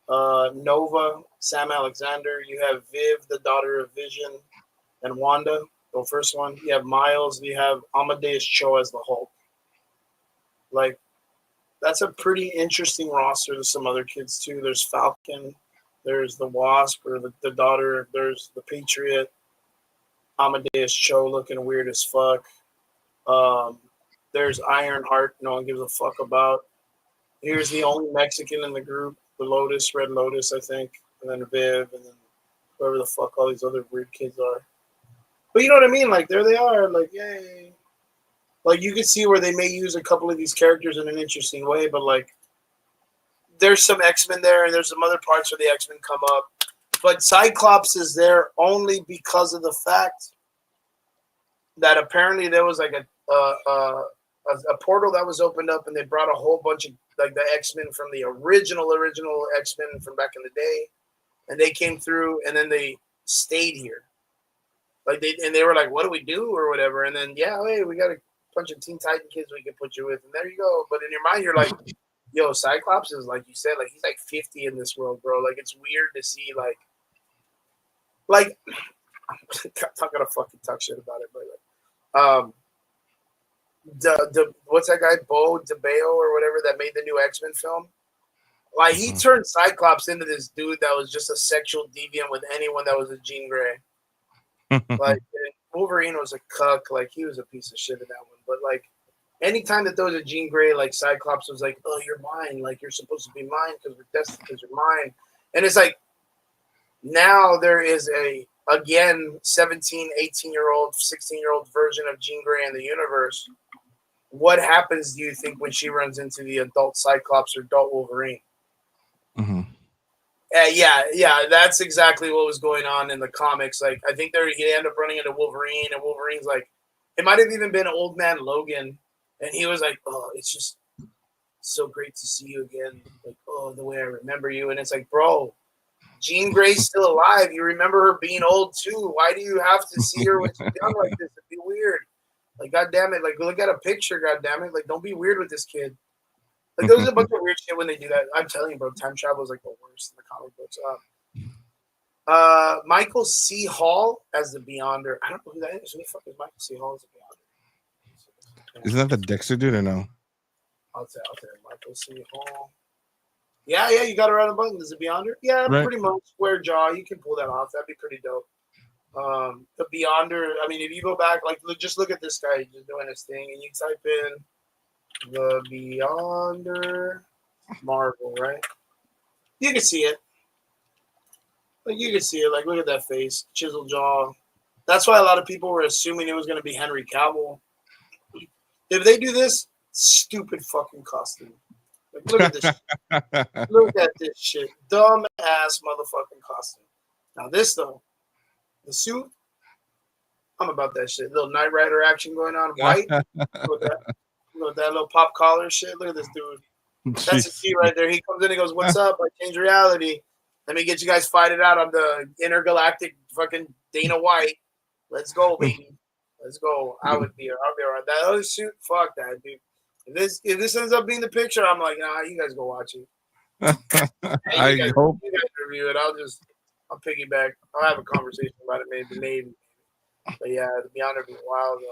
Nova, Sam Alexander. You have Viv, the daughter of Vision, and Wanda, the first one. You have Miles. You have Amadeus Cho as the Hulk. Like, that's a pretty interesting roster. There's some other kids, too. There's Falcon. There's the Wasp, or the daughter. There's the Patriot. Amadeus Cho looking weird as fuck. There's Ironheart. No one gives a fuck about. Here's the only Mexican in the group, the Lotus, Red Lotus, I think, and then Viv, and then whoever the fuck all these other weird kids are. But you know what I mean? Like, there they are. Like, yay. Like, you can see where they may use a couple of these characters in an interesting way, but, like, there's some X-Men there, and there's some other parts where the X-Men come up. But Cyclops is there only because of the fact that apparently there was, like, a portal that was opened up, and they brought a whole bunch of, like, the X-Men from the original X-Men from back in the day, and they came through, and then they stayed here. Like, they were like, what do we do, or whatever, and then, yeah, hey, we got a bunch of Teen Titan kids we can put you with, and there you go. But in your mind, you're like, yo, Cyclops is, like you said, like, he's like 50 in this world, bro. Like, it's weird to see, like I'm not gonna fucking talk shit about it, but the what's that guy, Bo DeBeo or whatever, that made the new X-Men film? Like, he turned Cyclops into this dude that was just a sexual deviant with anyone that was a Jean Grey. Like, Wolverine was a cuck. Like, he was a piece of shit in that one. But, like, anytime that there was a Jean Grey, like, Cyclops was like, oh, you're mine. Like, you're supposed to be mine because we're destined because you're mine. And it's like, now there is again, 17, 18-year-old, 16-year-old version of Jean Grey in the universe. What happens, do you think, when she runs into the adult Cyclops or adult Wolverine? Mm-hmm. Yeah, that's exactly what was going on in the comics. Like, I think he ended up running into Wolverine, and Wolverine's like, it might have even been Old Man Logan, and he was like, oh, it's just so great to see you again. Like, oh, the way I remember you. And it's like, bro, Jean Grey's still alive. You remember her being old too. Why do you have to see her when she's young like this? It'd be weird. Like, God damn it. Like, look at a picture, God damn it. Like, don't be weird with this kid. Like, there's a bunch of weird shit when they do that. I'm telling you, bro, time travel is like the worst in the comic books. Michael C. Hall as the Beyonder. I don't know who that is. Who the fuck is Michael C. Hall as the Beyonder? Isn't that the Dexter dude or no? I'll tell Michael C. Hall. Yeah, you got it right on the button. Is it Beyonder? Yeah, right. Pretty much. Square jaw. You can pull that off. That'd be pretty dope. The Beyonder, I mean, if you go back, like, just look at this guy just doing his thing, and you type in the Beyonder Marvel, right? You can see it. Like, you can see it. Like, look at that face. Chisel jaw. That's why a lot of people were assuming it was going to be Henry Cavill. If they do this, stupid fucking costume. Like, look at this shit. Look at this shit. Dumb ass motherfucking costume. Now this, though, the suit, I'm about that shit. Little Knight Rider action going on. White. Look at that little pop collar shit. Look at this dude. That's a key right there. He comes in and goes, what's up? I changed reality. Let me get you guys fighting out on the intergalactic fucking Dana White. Let's go, baby. Let's go. I'll be all right. That other suit, fuck that, dude. If this ends up being the picture, I'm like, nah, you guys go watch it. I hope you guys review it. I'll piggyback. I'll have a conversation about it maybe. But yeah, the Beyonder be wild.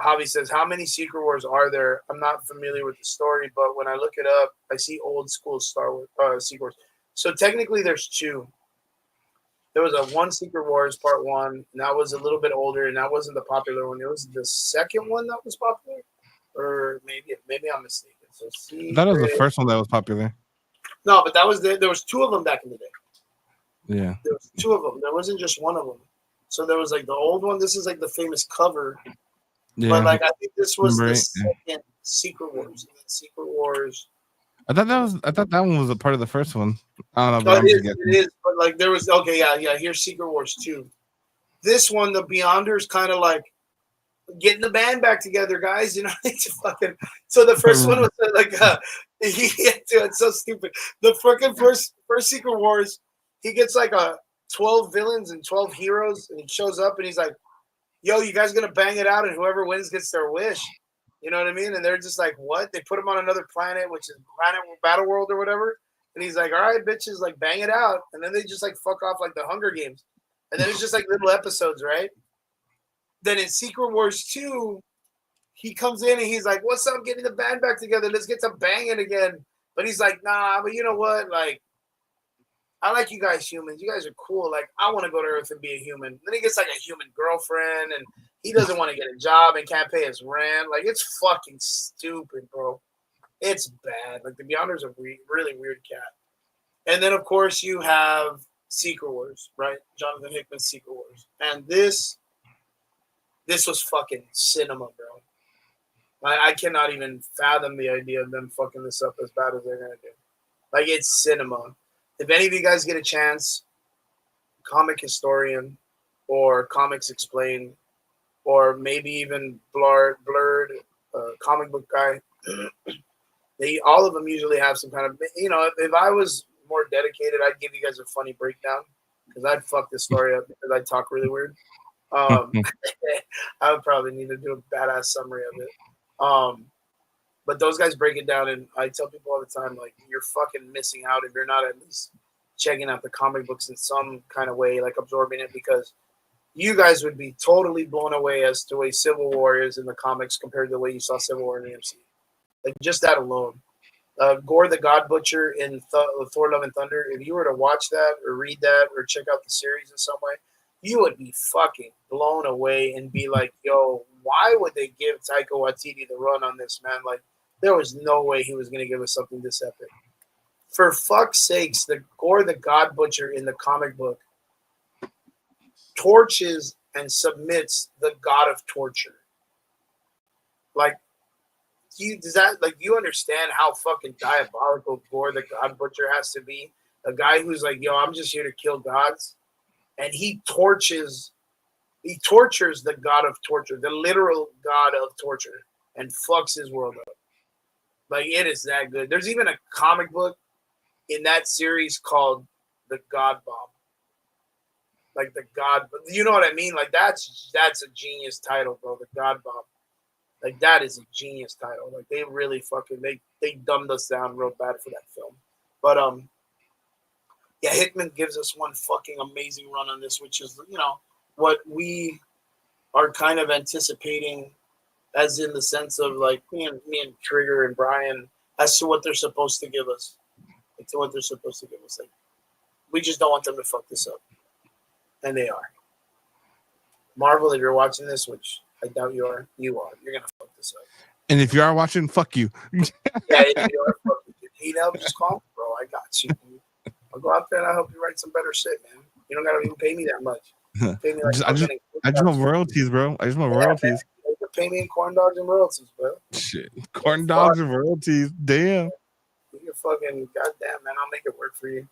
Javi says, how many Secret Wars are there? I'm not familiar with the story, but when I look it up, I see old school Star Wars Secret Wars. So technically, there's two. There was one Secret Wars Part 1, and that was a little bit older, and that wasn't the popular one. It was the second one that was popular, or maybe I'm mistaken. So that was the first one that was popular. No, but that was there was two of them back in the day. Yeah, there was two of them. There wasn't just one of them. So there was like the old one. This is like the famous cover. Yeah. But like I think this was the second Secret Wars. Secret Wars. I thought that one was a part of the first one. I don't know. It is, but like there was here's Secret Wars 2. This one, the Beyonder's kind of like getting the band back together, guys. You know, so the first one was like it's so stupid. The fucking first Secret Wars, he gets like 12 villains and 12 heroes, and he shows up and he's like, yo, you guys gonna bang it out, and whoever wins gets their wish. You know what I mean? And they're just like, what? They put him on another planet, which is Planet Battle World or whatever. And he's like, all right, bitches, like bang it out. And then they just like fuck off like the Hunger Games. And then it's just like little episodes, right? Then in Secret Wars 2, he comes in and he's like, what's up? Getting the band back together. Let's get to banging again. But he's like, nah, but you know what? Like, I like you guys humans. You guys are cool. Like, I want to go to Earth and be a human. Then he gets like a human girlfriend and he doesn't want to get a job and can't pay his rent. Like, it's fucking stupid, bro. It's bad. Like, the Beyonder's a really weird cat. And then, of course, you have Secret Wars, right? Jonathan Hickman's Secret Wars. And this was fucking cinema, bro. I cannot even fathom the idea of them fucking this up as bad as they're going to do. Like, it's cinema. If any of you guys get a chance, Comic Historian or Comics Explained or maybe even Blurred Comic Book Guy, all of them usually have some kind of, you know, if I was more dedicated, I'd give you guys a funny breakdown because I'd fuck this story up because I talk really weird. I would probably need to do a badass summary of it. But those guys break it down, and I tell people all the time, like, you're fucking missing out if you're not at least checking out the comic books in some kind of way, like absorbing it, because you guys would be totally blown away as to the way Civil War is in the comics compared to the way you saw Civil War in the MCU. Like, just that alone. Gore the God Butcher in Thor Love and Thunder, if you were to watch that or read that or check out the series in some way, you would be fucking blown away and be like, yo, why would they give Taika Waititi the run on this, man? Like, there was no way he was going to give us something this epic. For fuck's sakes, the Gore the God Butcher in the comic book torches and submits the god of torture. Like, you understand how fucking diabolical Gore the God Butcher has to be? A guy who's like, yo, I'm just here to kill gods. And he tortures the god of torture, the literal god of torture, and fucks his world up. Like, it is that good. There's even a comic book in that series called The God Bomb. Like, the God, you know what I mean? Like, that's a genius title, bro. The God Bomb. Like, that is a genius title. Like, they really fucking, they dumbed us down real bad for that film. But, yeah, Hickman gives us one fucking amazing run on this, which is, you know, what we are kind of anticipating, as in the sense of, like, me and Trigger and Brian, as to what they're supposed to give us. Like, to what they're supposed to give us. Like, we just don't want them to fuck this up. And they are. Marvel, if you're watching this, which I doubt you are, you're going to fuck this up. And if you are watching, fuck you. Yeah, if you are, fuck you. You need help, just call me, bro. I got you. I'll go out there and I'll help you write some better shit, man. You don't gotta even pay me that much. Pay me like I just want royalties, bro. I just want royalties. Man. You can pay me in corn dogs and royalties, bro. Shit, corn dogs and royalties. Damn. You're fucking goddamn, man. I'll make it work for you.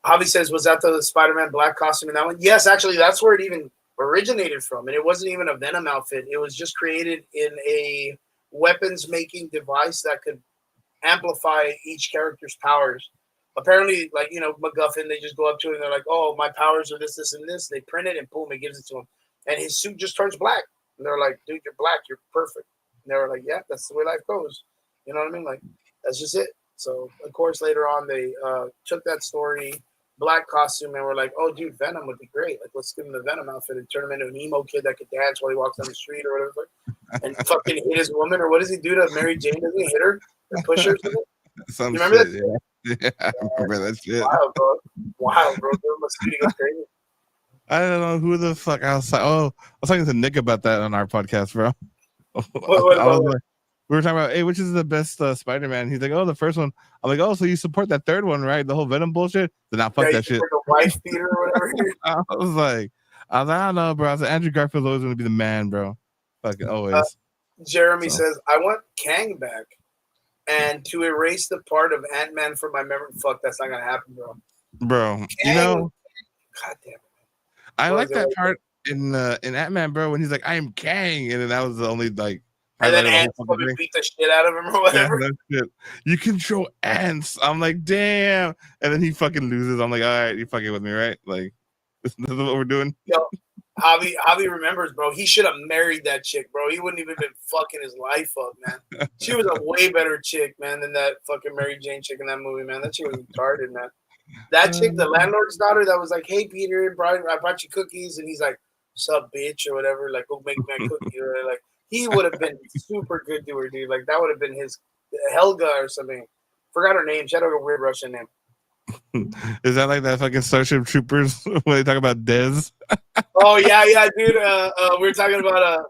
Javi says, was that the Spider-Man black costume in that one? Yes, actually, that's where it even originated from, and it wasn't even a Venom outfit. It was just created in a weapons-making device that could amplify each character's powers. Apparently, like, you know, MacGuffin, they just go up to it and they're like, oh, my powers are this, this, and this. They print it and boom, it gives it to him. And his suit just turns black. And they're like, dude, you're black. You're perfect. And they were like, yeah, that's the way life goes. You know what I mean? Like, that's just it. So, of course, later on, they took that story, black costume, and were like, oh, dude, Venom would be great. Like, let's give him the Venom outfit and turn him into an emo kid that could dance while he walks down the street or whatever. And fucking hit his woman, or what does he do to Mary Jane? Doesn't he hit her or push her? You remember shit, that? Yeah, I remember that shit. Wild, bro. Mosquito goes crazy. I don't know who the fuck I was. I was talking to Nick about that on our podcast, bro. We were talking about, hey, which is the best Spider-Man? He's like, oh, the first one. I'm like, oh, so you support that third one, right? The whole Venom bullshit. Then I fuck that shit. The wife beater or whatever. I was like, I don't know, bro. I was like, Andrew Garfield's always going to be the man, bro. Fucking always. Jeremy says, I want Kang back. And to erase the part of Ant-Man from my memory. Fuck, that's not going to happen, bro. Bro, Kang, you know. God damn it. I like that part in Ant-Man, bro, when he's like, I am Kang. And then that was the only, like, and then ants beat the shit out of him or whatever. Yeah, you control ants. I'm like, damn. And then he fucking loses. I'm like, all right, you fucking with me, right? Like, This is what we're doing. Yo, Javi remembers, bro. He should have married that chick, bro. He wouldn't even been fucking his life up, man. She was a way better chick, man, than that fucking Mary Jane chick in that movie, man. That chick was retarded, man. That chick, the landlord's daughter, that was like, "Hey, Peter, I brought you cookies," and he's like, "Sup, bitch," or whatever. Like, go make me a cookie, or like, he would have been super good to her, dude. Like, that would have been his Helga or something. Forgot her name. She had a weird Russian name. Is that like that fucking Starship Troopers when they talk about Dez? Oh yeah, dude. We were talking about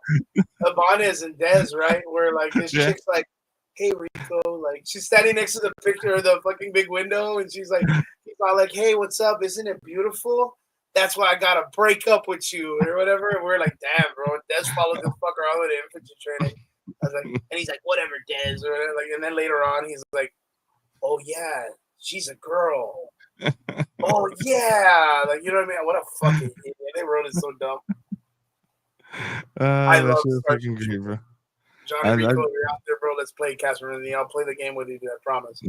Ibanez and Dez, right? Where like this chick's like, "Hey Rico," like she's standing next to the picture of the fucking big window, and she's like, he's all like, "Hey, what's up? Isn't it beautiful? That's why I gotta break up with you," or whatever. And we're like, "Damn, bro, Dez followed this fucker all the way to infantry training." I was like, and he's like, "Whatever, Dez," or whatever. Like, and then later on, he's like, "Oh yeah, she's a girl." Oh yeah, like you know what I mean? What a fucking idiot. They wrote it so dumb. I love fucking great, bro. Johnny Rico, you're out there, bro. Let's play Casper, and I'll play the game with you, dude, I promise.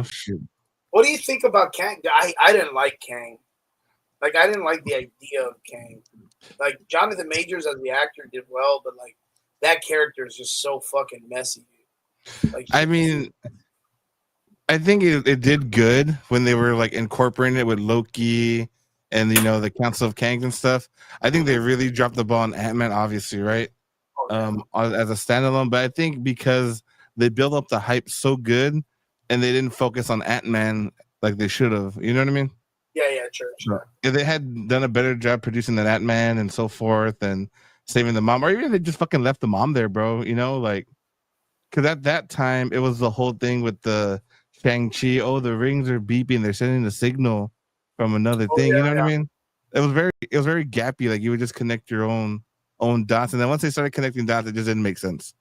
Shit. What do you think about Kang? I didn't like Kang. Like, I didn't like the idea of Kang. Like, Jonathan Majors as the actor did well, but like that character is just so fucking messy, dude. Like, I mean, I think it did good when they were like incorporating it with Loki and the Council of Kangs and stuff. I think they really dropped the ball on Ant-Man, obviously, right? As a standalone, but I think because they built up the hype so good and they didn't focus on Ant-Man like they should have. You know what I mean? Yeah, sure. If they had done a better job producing than Ant-Man and so forth and saving the mom, or even they just fucking left the mom there, bro. Like, because at that time it was the whole thing with the Shang-Chi. Oh, the rings are beeping. They're sending the signal from another thing. You know what I mean? It was very gappy. Like you would just connect your own dots, and then once they started connecting dots, it just didn't make sense.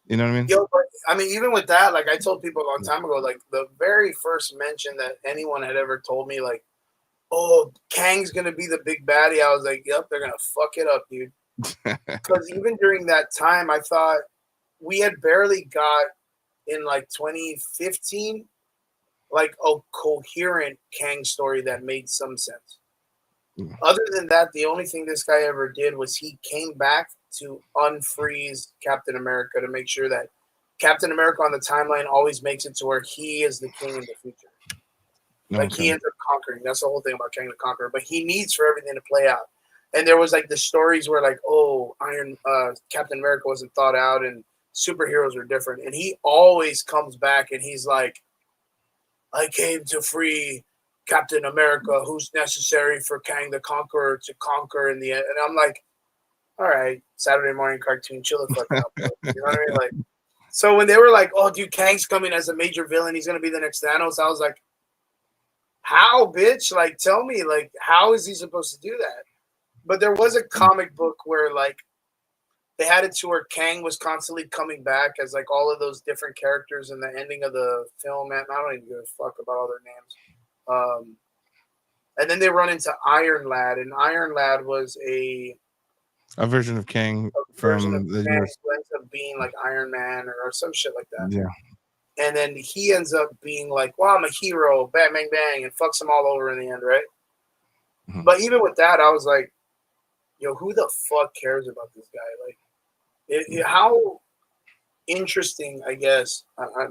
You know what I mean? Yo, but I mean, even with that, like I told people a long time ago, like the very first mention that anyone had ever told me, like, "Oh, Kang's gonna be the big baddie," I was like, "Yep, they're gonna fuck it up, dude." Because even during that time, I thought we had barely got in like 2015, like a coherent Kang story that made some sense. Other than that, the only thing this guy ever did was he came back to unfreeze Captain America to make sure that Captain America on the timeline always makes it to where he is the king in the future. Like he ends up conquering. That's the whole thing about King the Conqueror. But he needs for everything to play out. And there was like the stories where like, oh, Captain America wasn't thought out and superheroes are different. And he always comes back and he's like, "I came to free Captain America, who's necessary for Kang the Conqueror to conquer in the end." And I'm like, all right, Saturday morning cartoon, chill the fuck out, bro. You know what I mean? Like, so when they were like, "Oh, dude, Kang's coming as a major villain, he's gonna be the next Thanos," I was like, how, bitch? Like, tell me, like, how is he supposed to do that? But there was a comic book where like they had it to where Kang was constantly coming back as like all of those different characters in the ending of the film. Man, I don't even give a fuck about all their names. And then they run into Iron Lad, and Iron Lad was a version of Kang from the Kang who ends up being like Iron Man or some shit like that. Yeah. And then he ends up being like, "Well, I'm a hero, bang, bang, bang," and fucks them all over in the end, right? Mm-hmm. But even with that, I was like, yo, who the fuck cares about this guy? Like, how interesting, I guess,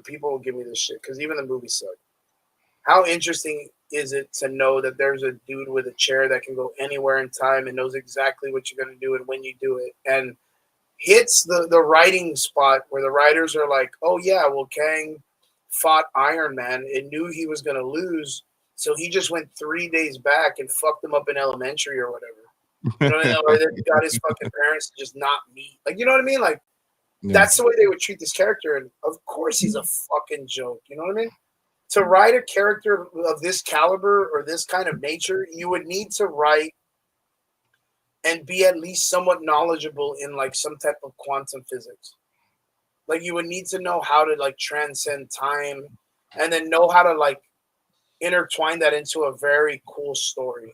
people will give me this shit, because even the movie sucked. How interesting is it to know that there's a dude with a chair that can go anywhere in time and knows exactly what you're going to do and when you do it, and hits the writing spot where the writers are like, "Oh yeah, well, Kang fought Iron Man and knew he was going to lose, so he just went 3 days back and fucked him up in elementary or whatever." You know what I mean? Or they got his fucking parents to just not meet. Like, you know what I mean? Like, that's the way they would treat this character. And of course he's a fucking joke. You know what I mean? To write a character of this caliber or this kind of nature, you would need to write and be at least somewhat knowledgeable in like some type of quantum physics. Like, you would need to know how to like transcend time and then know how to like intertwine that into a very cool story.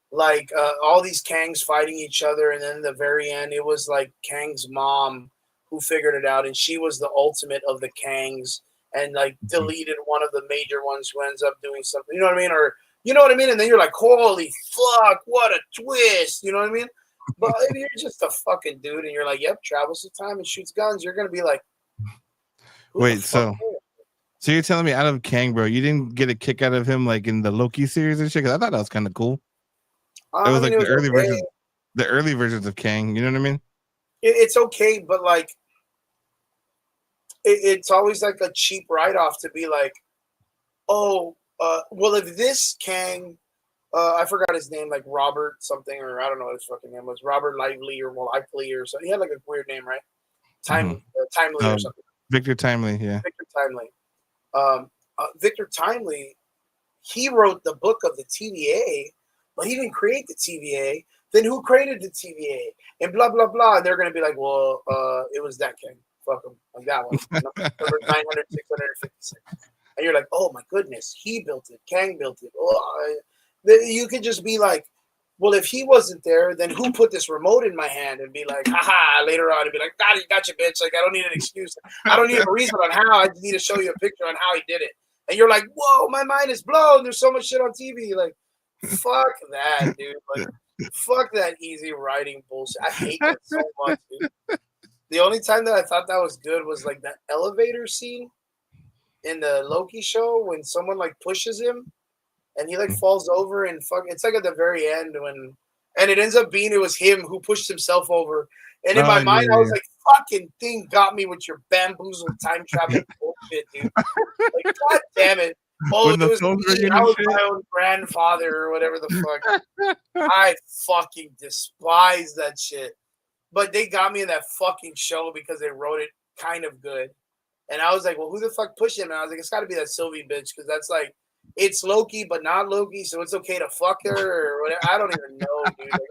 Like all these Kangs fighting each other, and then at the very end, it was like Kang's mom who figured it out, and she was the ultimate of the Kangs, and like deleted one of the major ones who ends up doing something. You know what I mean? Or You know what I mean? And then you're like, holy fuck, what a twist. You know what I mean? But if you're just a fucking dude and you're like, yep, travels through time and shoots guns, you're gonna be like, wait, so you're telling me out of Kang, bro, you didn't get a kick out of him like in the Loki series and shit? Because I thought that was kind of cool. It was like the early versions, the early versions of Kang. You know what I mean? It's okay, but like, it's always like a cheap write-off to be like, oh, well, if this Kang, I forgot his name, like Robert something, or I don't know what his fucking name was, Robert Lively or Lively or something. He had like a weird name, right? Timely or something. Victor Timely, yeah. Victor Timely. Victor Timely, he wrote the book of the TVA, but he didn't create the TVA. Then who created the TVA? And blah, blah, blah. And they're going to be like, well, it was that King. Fuck him. Like that one. Number 900, 656. And you're like, oh, my goodness. He built it. Kang built it. Oh, you could just be like, well, if he wasn't there, then who put this remote in my hand? And be like, haha, later on, and be like, God, you got you, bitch. Like, I don't need an excuse. I don't need a reason on how. I just need to show you a picture on how he did it. And you're like, whoa, my mind is blown. There's so much shit on TV. Like, fuck that, dude. Like, fuck that easy writing bullshit. I hate that so much, dude. The only time that I thought that was good was like that elevator scene in the Loki show when someone like pushes him and he like falls over and fuck. It's like at the very end and it ends up being it was him who pushed himself over. And in my mind, I was like, fucking thing got me with your bamboozled time travel bullshit, dude. Like, God damn it. Oh, it was me. I was my own grandfather or whatever the fuck. I fucking despise that shit. But they got me in that fucking show because they wrote it kind of good. And I was like, well, who the fuck pushed him? And I was like, it's got to be that Sylvie bitch because that's like, it's Loki, but not Loki, so it's okay to fuck her or whatever. I don't even know, dude. Like,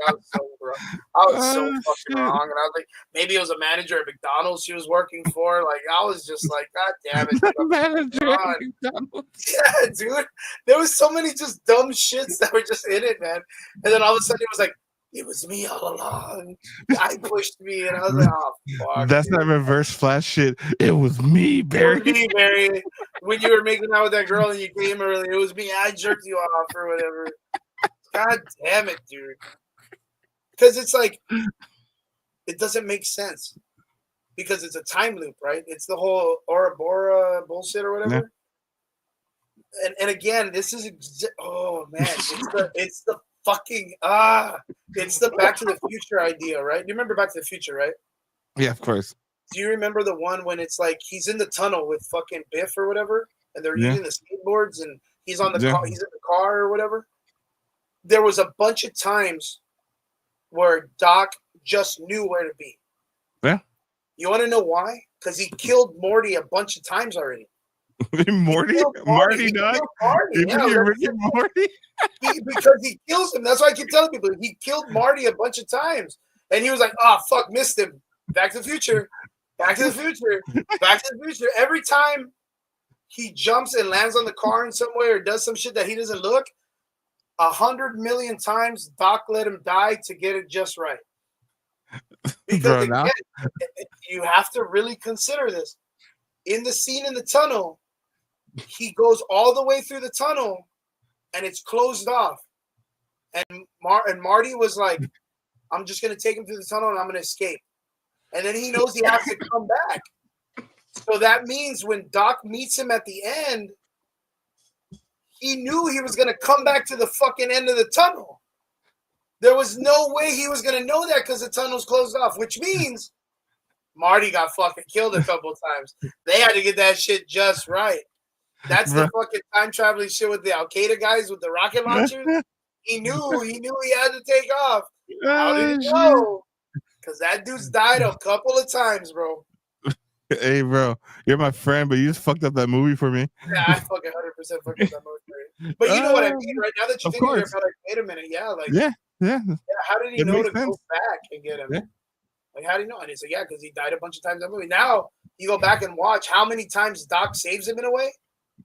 I was so fucking wrong. And I was like, maybe it was a manager at McDonald's she was working for. Like, I was just like, God damn it. Dude, manager at McDonald's. Yeah, dude. There was so many just dumb shits that were just in it, man. And then all of a sudden it was like, it was me all along. I pushed me, and I was like, "Oh fuck!" That's that reverse flash shit. It was me, Barry. It was me, Barry. When you were making out with that girl and you came early, it was me. I jerked you off or whatever. God damn it, dude! Because it's like it doesn't make sense because it's a time loop, right? It's the whole Ouroboros bullshit or whatever. Yeah. And again, this is oh man, it's the fucking it's the Back to the Future idea, right? You remember Back to the Future, right? Yeah, of course. Do you remember the one when it's like he's in the tunnel with fucking Biff or whatever, and they're using the skateboards, and he's on the car, he's in the car or whatever? There was a bunch of times where Doc just knew where to be. Yeah. You want to know why? Because he killed Morty a bunch of times already. Marty died. Morty. Because he kills him. That's why I keep telling people he killed Marty a bunch of times, and he was like, "Oh fuck, missed him." Back to the Future, Back to the Future, Back to the Future. Every time he jumps and lands on the car in some way or does some shit that he doesn't look, 100 million times Doc let him die to get it just right. Because again, you have to really consider this. In the scene in the tunnel, he goes all the way through the tunnel and it's closed off. And Marty was like, I'm just going to take him through the tunnel and I'm going to escape. And then he knows he has to come back. So that means when Doc meets him at the end, he knew he was going to come back to the fucking end of the tunnel. There was no way he was going to know that because the tunnel's closed off, which means Marty got fucking killed a couple of times. They had to get that shit just right. That's the fucking time traveling shit with the Al Qaeda guys with the rocket launchers. He knew he had to take off. How did he know? Because that dude's died a couple of times, bro. Hey, bro, you're my friend, but you just fucked up that movie for me. Yeah, I fucking 100% fucked up that movie. But you know what I mean, right? Now that you think of it, like, wait a minute, yeah. How did he know to go back and get him? Yeah. Like, how do you know? And he said, yeah, because he died a bunch of times in that movie. Now you go back and watch how many times Doc saves him in a way.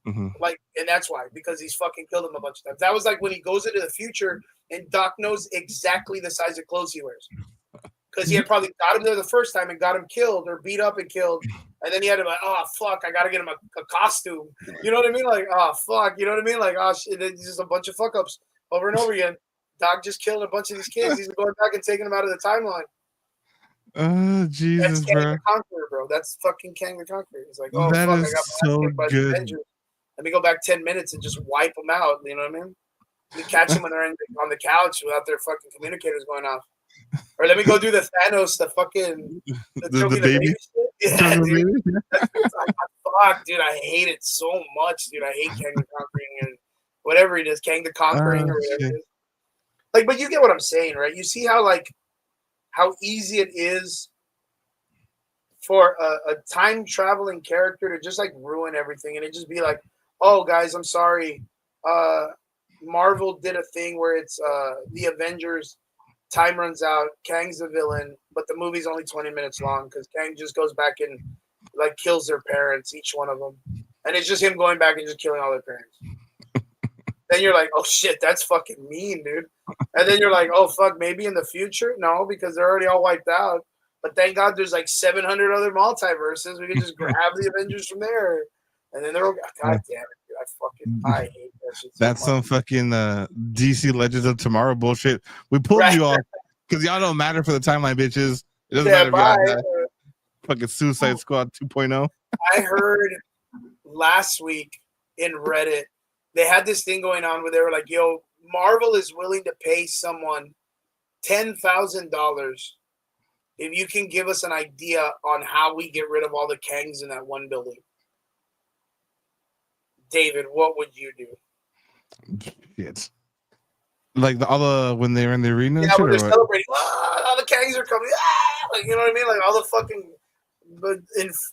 Mm-hmm. Like, and that's why, because he's fucking killed him a bunch of times. That was like when he goes into the future and Doc knows exactly the size of clothes he wears. because he had probably got him there the first time and got him killed or beat up and killed. And then he had to be like, oh, fuck, I got to get him a costume. You know what I mean? Like, oh, fuck. You know what I mean? Like, oh, shit. It's just a bunch of fuck ups over and over again. Doc just killed a bunch of these kids. He's going back and taking them out of the timeline. Oh, Jesus, That's Kang bro. the Conqueror, bro. That's fucking Kang the Conqueror. He's like, oh, That fuck, is I got my so ass kicked by the good. Avengers. Let me go back 10 minutes and just wipe them out. You know what I mean? You catch them when they're on the couch without their fucking communicators going off. Or let me go do the Thanos, the fucking the baby. shit. Yeah, dude. Fuck, dude, I hate it so much, dude. I hate Kang the Conquering and whatever it is, Kang the Conquering or whatever it is. Like, but you get what I'm saying, right? You see how easy it is for a time traveling character to just like ruin everything, and it just be like, oh, guys, I'm sorry. Marvel did a thing where it's the Avengers. Time runs out. Kang's the villain, but the movie's only 20 minutes long because Kang just goes back and like kills their parents, each one of them, and it's just him going back and just killing all their parents. Then you're like, oh shit, that's fucking mean, dude. And then you're like, oh fuck, maybe in the future, no, because they're already all wiped out. But thank God there's like 700 other multiverses. We can just grab the Avengers from there, and then they're all. God damn it, dude! I hate that shit. That's some fucking DC Legends of Tomorrow bullshit. We pulled you off because y'all don't matter for the timeline, bitches. It doesn't matter if y'all fucking Suicide Squad 2.0. I heard last week in Reddit they had this thing going on where they were like, "Yo, Marvel is willing to pay someone $10,000 if you can give us an idea on how we get rid of all the Kangs in that one building." David, what would you do? Shit. Like when they're in the arena? Yeah, when they're celebrating, all the Kangs are coming. Like, you know what I mean? Like all the fucking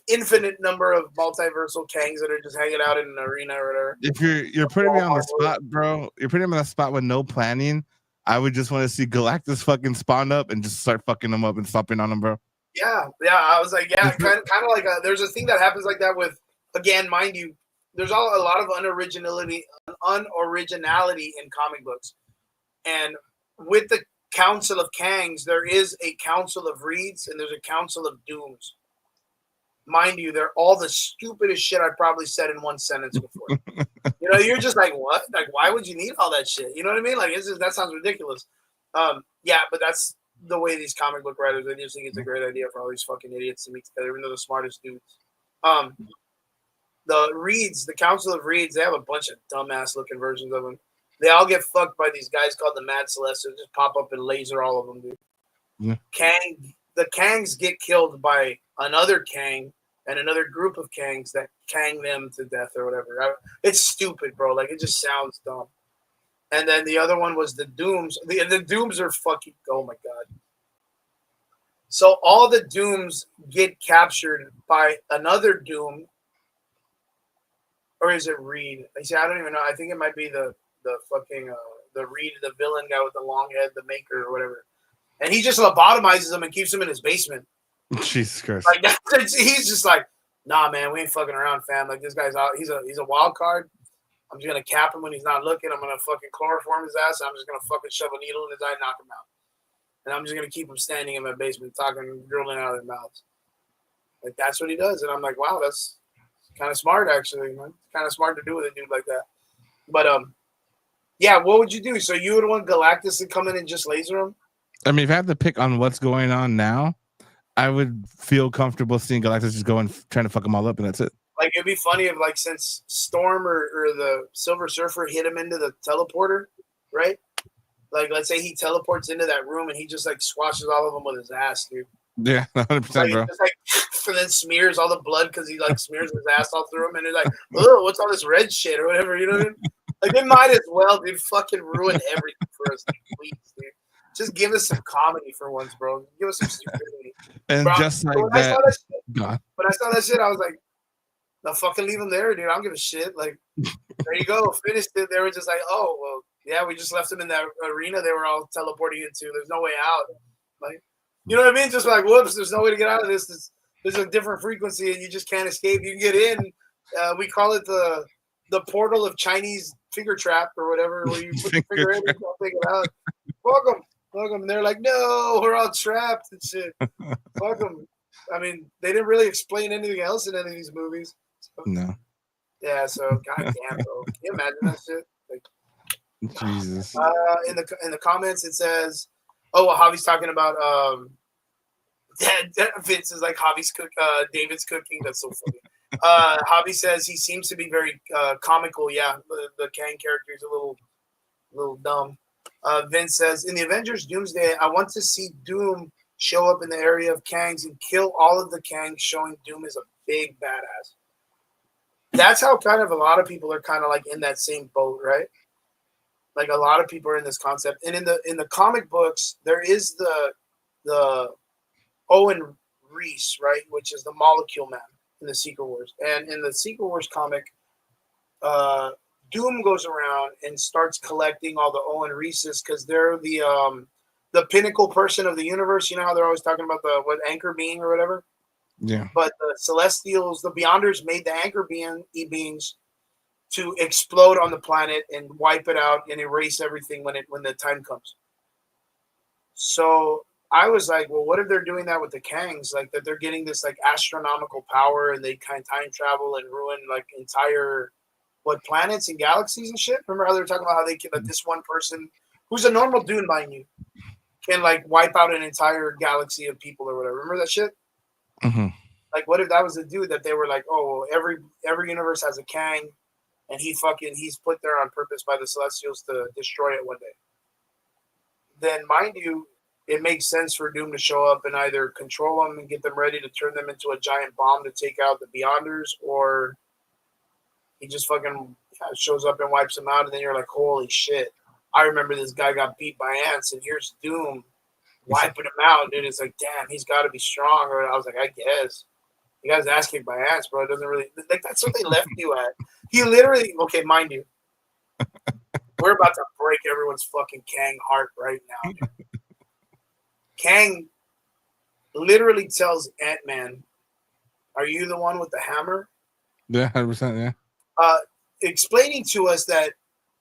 infinite number of multiversal Kangs that are just hanging out in an arena or whatever. If you're putting me on the spot, bro, you're putting me on the spot with no planning. I would just want to see Galactus fucking spawn up and just start fucking them up and stomping on them, bro. Yeah. I was like, yeah, kind of like there's a thing that happens like that with, again, mind you, there's a lot of unoriginality in comic books, and with the Council of Kangs, there is a Council of Reeds and there's a Council of Dooms. Mind you, they're all the stupidest shit I probably said in one sentence before. You know, you're just like, what? Like, why would you need all that shit? You know what I mean? Like, that sounds ridiculous. Yeah, but that's the way these comic book writers, they just think it's a great idea for all these fucking idiots to meet together, even though they're the smartest dudes. The Reeds, the Council of Reeds, they have a bunch of dumbass looking versions of them. They all get fucked by these guys called the Mad Celestials. Just pop up and laser all of them, dude. Yeah. The Kangs get killed by another Kang and another group of Kangs that Kang them to death or whatever. It's stupid, bro. Like, it just sounds dumb. And then the other one was the Dooms. The Dooms are fucking, oh my God. So all the Dooms get captured by another Doom. Or is it Reed? I don't even know. I think it might be the fucking the Reed, the villain guy with the long head, the Maker or whatever. And he just lobotomizes them and keeps them in his basement. Jesus Christ! Like he's just like, nah, man, we ain't fucking around, fam. Like, this guy's out. He's a wild card. I'm just gonna cap him when he's not looking. I'm gonna fucking chloroform his ass. I'm just gonna fucking shove a needle in his eye, and knock him out. And I'm just gonna keep him standing in my basement, talking, drilling out of their mouths. Like, that's what he does. And I'm like, wow, that's kind of smart, actually, man. Kind of smart to do with a dude like that. But yeah, what would you do? So you would want Galactus to come in and just laser him? I mean, if I had to pick on what's going on now, I would feel comfortable seeing Galactus just go and trying to fuck them all up, and that's it. Like, it'd be funny if, like, since Storm or the Silver Surfer hit him into the teleporter, right? Like, let's say he teleports into that room and he just, like, squashes all of them with his ass, dude. Yeah, 100%, like, bro. Just, like, and then smears all the blood because he, like, smears his ass all through him, and they're like, oh, what's all this red shit or whatever, you know what I mean? Like, they might as well, dude, fucking ruin everything for us, please, dude. Just give us some comedy for once, bro. Give us some stupidity. And bro, just like when that. When I saw that shit, I was like, no, fucking leave him there, dude. I don't give a shit. Like, there you go. Finished it. They were just like, oh, well, yeah, we just left them in that arena they were all teleporting into. There's no way out. Like, you know what I mean? Just like, whoops, there's no way to get out of this. There's a different frequency and you just can't escape. You can get in. We call it the portal of Chinese finger trap or whatever, where you put your finger in and don't take it out. Welcome. Fuck them. And they're like, no, we're all trapped and shit. Fuck them. I mean, they didn't really explain anything else in any of these movies. So, No. yeah, so goddamn, bro. Can you imagine that shit? Like, Jesus. in the comments it says, oh, well, Javi's talking about Vince is like David's cooking. That's so funny. Javi says he seems to be very comical. Yeah, the Kang character is a little dumb. Vince says in the Avengers Doomsday, I want to see Doom show up in the area of Kangs and kill all of the Kangs, showing Doom is a big badass. That's how kind of a lot of people are kind of like in that same boat, right? Like a lot of people are in this concept, and in the comic books, there is the Owen Reese, right, which is the Molecule Man in the Secret Wars, and in the Secret Wars comic, Doom goes around and starts collecting all the Owen Reeses because they're the pinnacle person of the universe. You know how they're always talking about the anchor being or whatever. Yeah. But the Celestials, the Beyonders, made the anchor beings to explode on the planet and wipe it out and erase everything when the time comes. So I was like, well, what if they're doing that with the Kangs? Like that they're getting this like astronomical power and they kind of time travel and ruin like entire planets and galaxies and shit. Remember how they were talking about how they can, like, this one person who's a normal dude, mind you, can like wipe out an entire galaxy of people or whatever. Remember that shit? Mm-hmm. Like, what if that was the dude that they were like, oh, well, every universe has a Kang, and he's put there on purpose by the Celestials to destroy it one day. Then, mind you, it makes sense for Doom to show up and either control them and get them ready to turn them into a giant bomb to take out the Beyonders, or he just fucking shows up and wipes them out, and then you're like, holy shit. I remember this guy got beat by ants, and here's Doom wiping him out, dude. It's like, damn, he's got to be strong. Or I was like, I guess. You guys ass kicked by ants, bro. It doesn't really, like, that's what they left you at. He literally, okay, mind you, we're about to break everyone's fucking Kang heart right now, dude. Kang literally tells Ant-Man, are you the one with the hammer? Yeah, 100%. Yeah. Explaining to us that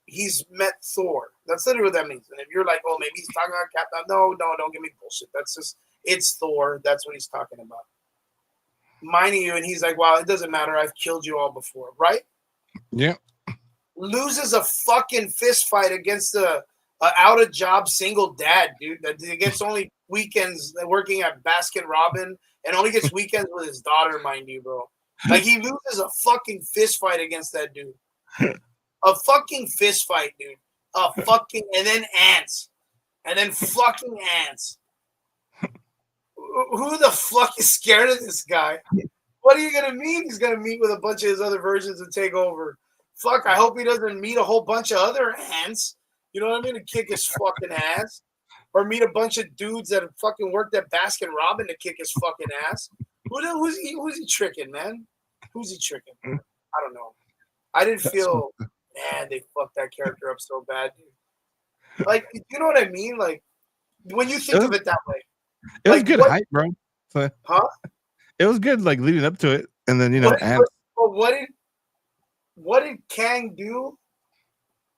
he's met Thor. That's literally what that means. And if you're like, oh, maybe he's talking about Captain, no, don't give me bullshit. That's just, it's Thor. That's what he's talking about. Minding you, and he's like, wow, it doesn't matter. I've killed you all before, right? Yeah. Loses a fucking fist fight against a out of job single dad, dude. That gets only weekends working at Baskin Robbins and only gets weekends with his daughter, mind you, bro. Like, he loses a fucking fist fight against that dude. A fucking fist fight, dude. And then ants. And then fucking ants. Who the fuck is scared of this guy? What are you going to mean? He's going to meet with a bunch of his other versions and take over. Fuck, I hope he doesn't meet a whole bunch of other ants. You know what I mean? To kick his fucking ass. Or meet a bunch of dudes that fucking worked at Baskin Robbins to kick his fucking ass. Who's he tricking, man? Who's he tricking? I don't know. I didn't feel, man, they fucked that character up so bad, dude. Like, you know what I mean? Like, when you think of it that way. It was good hype, bro. So, it was good, like, leading up to it. And then, what did Kang do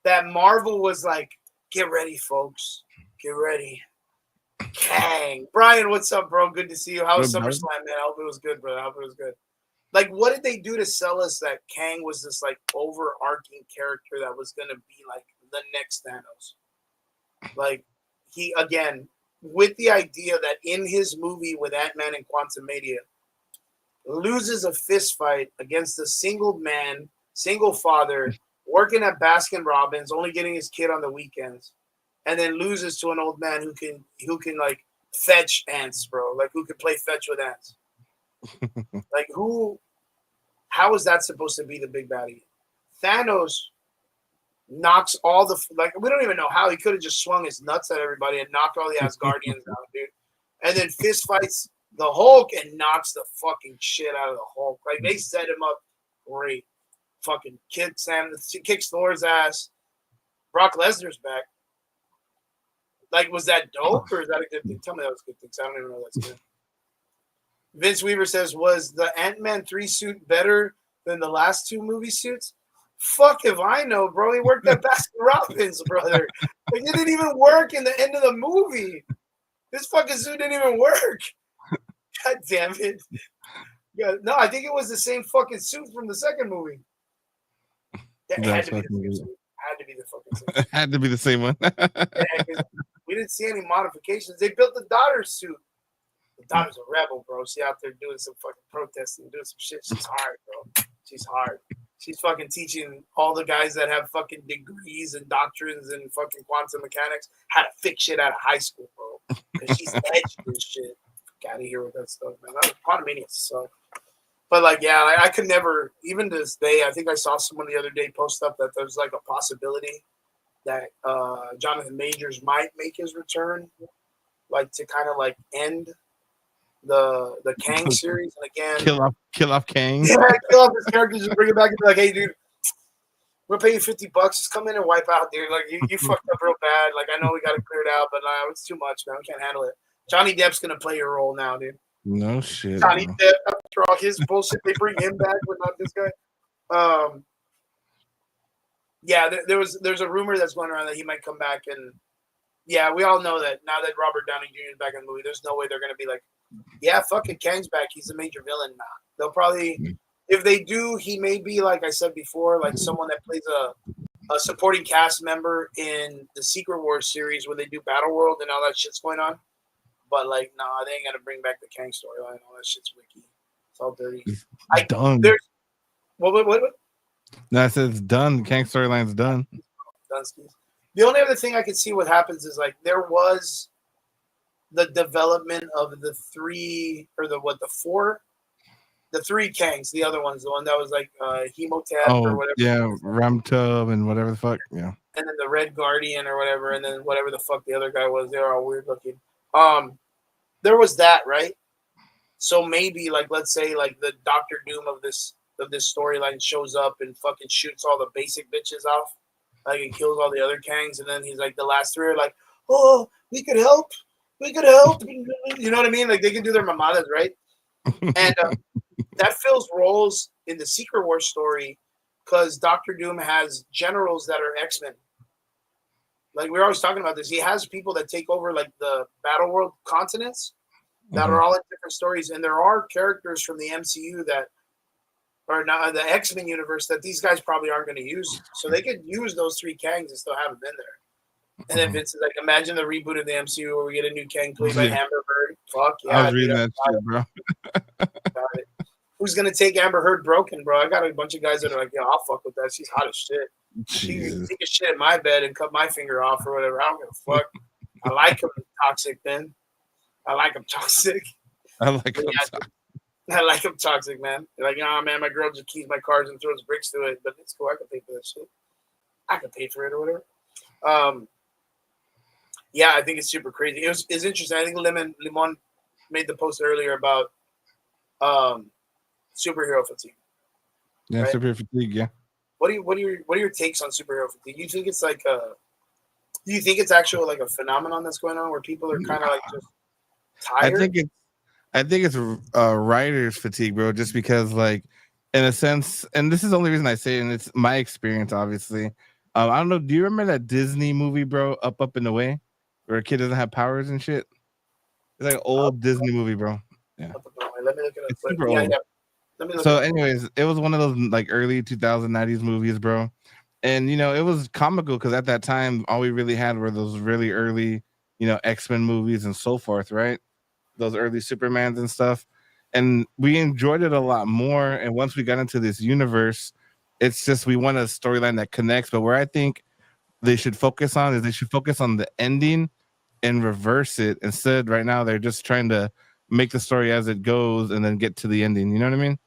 that Marvel was like, get ready, folks. Get ready. Kang. Brian, what's up, bro? Good to see you. How was SummerSlam, man? I hope it was good, brother. I hope it was good. Like, what did they do to sell us that Kang was this, like, overarching character that was going to be, like, the next Thanos? Like, he, again, with the idea that in his movie with Ant-Man and Quantumania, loses a fist fight against a single man, single father, working at Baskin Robbins, only getting his kid on the weekends, and then loses to an old man who can like fetch ants, bro. Like, who can play fetch with ants. Like, how is that supposed to be the big baddie? Thanos knocks all the, like, we don't even know how. He could have just swung his nuts at everybody and knocked all the Asgardians out, dude. And then fist fights the Hulk and knocks the fucking shit out of the Hulk. Like, they set him up great. Fucking kicks Thor's ass. Brock Lesnar's back. Like, was that dope or is that a good thing? Tell me that was a good thing. I don't even know that's good. Vince Weaver says, was the Ant-Man 3 suit better than the last two movie suits? Fuck if I know, bro. He worked at Baskin Robbins, brother. Like, it didn't even work in the end of the movie. This fucking suit didn't even work. God damn it. Yeah, no, I think it was the same fucking suit from the second movie. Yeah, it had to be the same suit. Had to be the fucking same suit. Had to be the same one. Yeah, we didn't see any modifications. They built the daughter's suit. The daughter's a rebel, bro. She out there doing some fucking protesting, doing some shit. She's hard, bro. She's hard. She's fucking teaching all the guys that have fucking degrees and doctrines and fucking quantum mechanics how to fix shit out of high school, bro. Because she's edgy and shit. Get out of here with that stuff, man. That was Quantumania suck. But like, yeah, I could never, even to this day, I think I saw someone the other day post up that there's like a possibility that Jonathan Majors might make his return, like to kind of like end the Kang series, and again kill off Kang. Yeah, kill off his character, just bring it back and be like, hey dude, we'll pay you $50, just come in and wipe out, dude. Like you fucked up real bad. Like I know we got it cleared out, but it's too much, man. We can't handle it. Johnny Depp's gonna play your role now, dude. No shit. Johnny Depp, after all his bullshit, they bring him back, but not this guy. Yeah, there's a rumor that's going around that he might come back, and yeah, we all know that now that Robert Downey Jr. is back in the movie, there's no way they're gonna be like, yeah, fucking Kang's back. He's a major villain now. They'll probably, if they do, he may be, like I said before, like someone that plays a supporting cast member in the Secret Wars series when they do Battle World and all that shit's going on. But like, nah, they ain't gonna bring back the Kang storyline. All that shit's wiki. It's all dirty. Done. There's what? No, I said it's done. Kang storyline's done. Done. The only other thing I could see what happens is like there was the development of the three Kangs. The other one's the one that was like Hemotep or whatever. Yeah, Ramtub and whatever the fuck. Yeah. And then the Red Guardian or whatever, and then whatever the fuck the other guy was. They're all weird looking. There was that, right? So maybe like let's say like the Doctor Doom of this storyline shows up and fucking shoots all the basic bitches off, like and kills all the other Kangs, and then he's like the last three are like, oh, we could help. You know what I mean? Like they can do their mamadas, right? And that fills roles in the Secret Wars story because Doctor Doom has generals that are X-Men. Like we're always talking about this. He has people that take over like the Battle World continents that are all in different stories. And there are characters from the MCU that are not the X-Men universe that these guys probably aren't going to use. So they could use those three Kangs and still have them in there. And if it's like, imagine the reboot of the MCU where we get a new Kang played by Amber Heard. Fuck yeah. I was reading that shit, bro. Who's going to take Amber Heard broken, bro? I got a bunch of guys that are like, yeah, I'll fuck with that. She's hot as shit. She can take a shit in my bed and cut my finger off or whatever. I don't give a fuck. I like him toxic, then. I like him toxic. I like him toxic. I like him toxic, man. They're like, nah, man, my girl just keys my cards and throws bricks to it, but it's cool. I can pay for that shit. I can pay for it or whatever. Yeah, I think it's super crazy. It's interesting. I think Limon made the post earlier about superhero fatigue. Yeah, right? Superhero fatigue. Yeah. What are your takes on superhero fatigue? Do you think it's like do you think it's actually like a phenomenon that's going on where people are kind of like just tired? I think it's writer's fatigue, bro. Just because, like, in a sense, and this is the only reason I say it, and it's my experience, obviously. I don't know. Do you remember that Disney movie, bro? Up and Away, where a kid doesn't have powers and shit. It's like an old Disney movie, bro. Yeah. Let me look it up. It's super old. So, anyways, it was one of those like early 2090s movies, bro. And you know, it was comical because at that time, all we really had were those really early, you know, X-Men movies and so forth, right? Those early Supermans and stuff. And we enjoyed it a lot more. And once we got into this universe, it's just we want a storyline that connects. But where I think they should focus on is they should focus on the ending and reverse it. Instead, right now, they're just trying to make the story as it goes and then get to the ending. You know what I mean?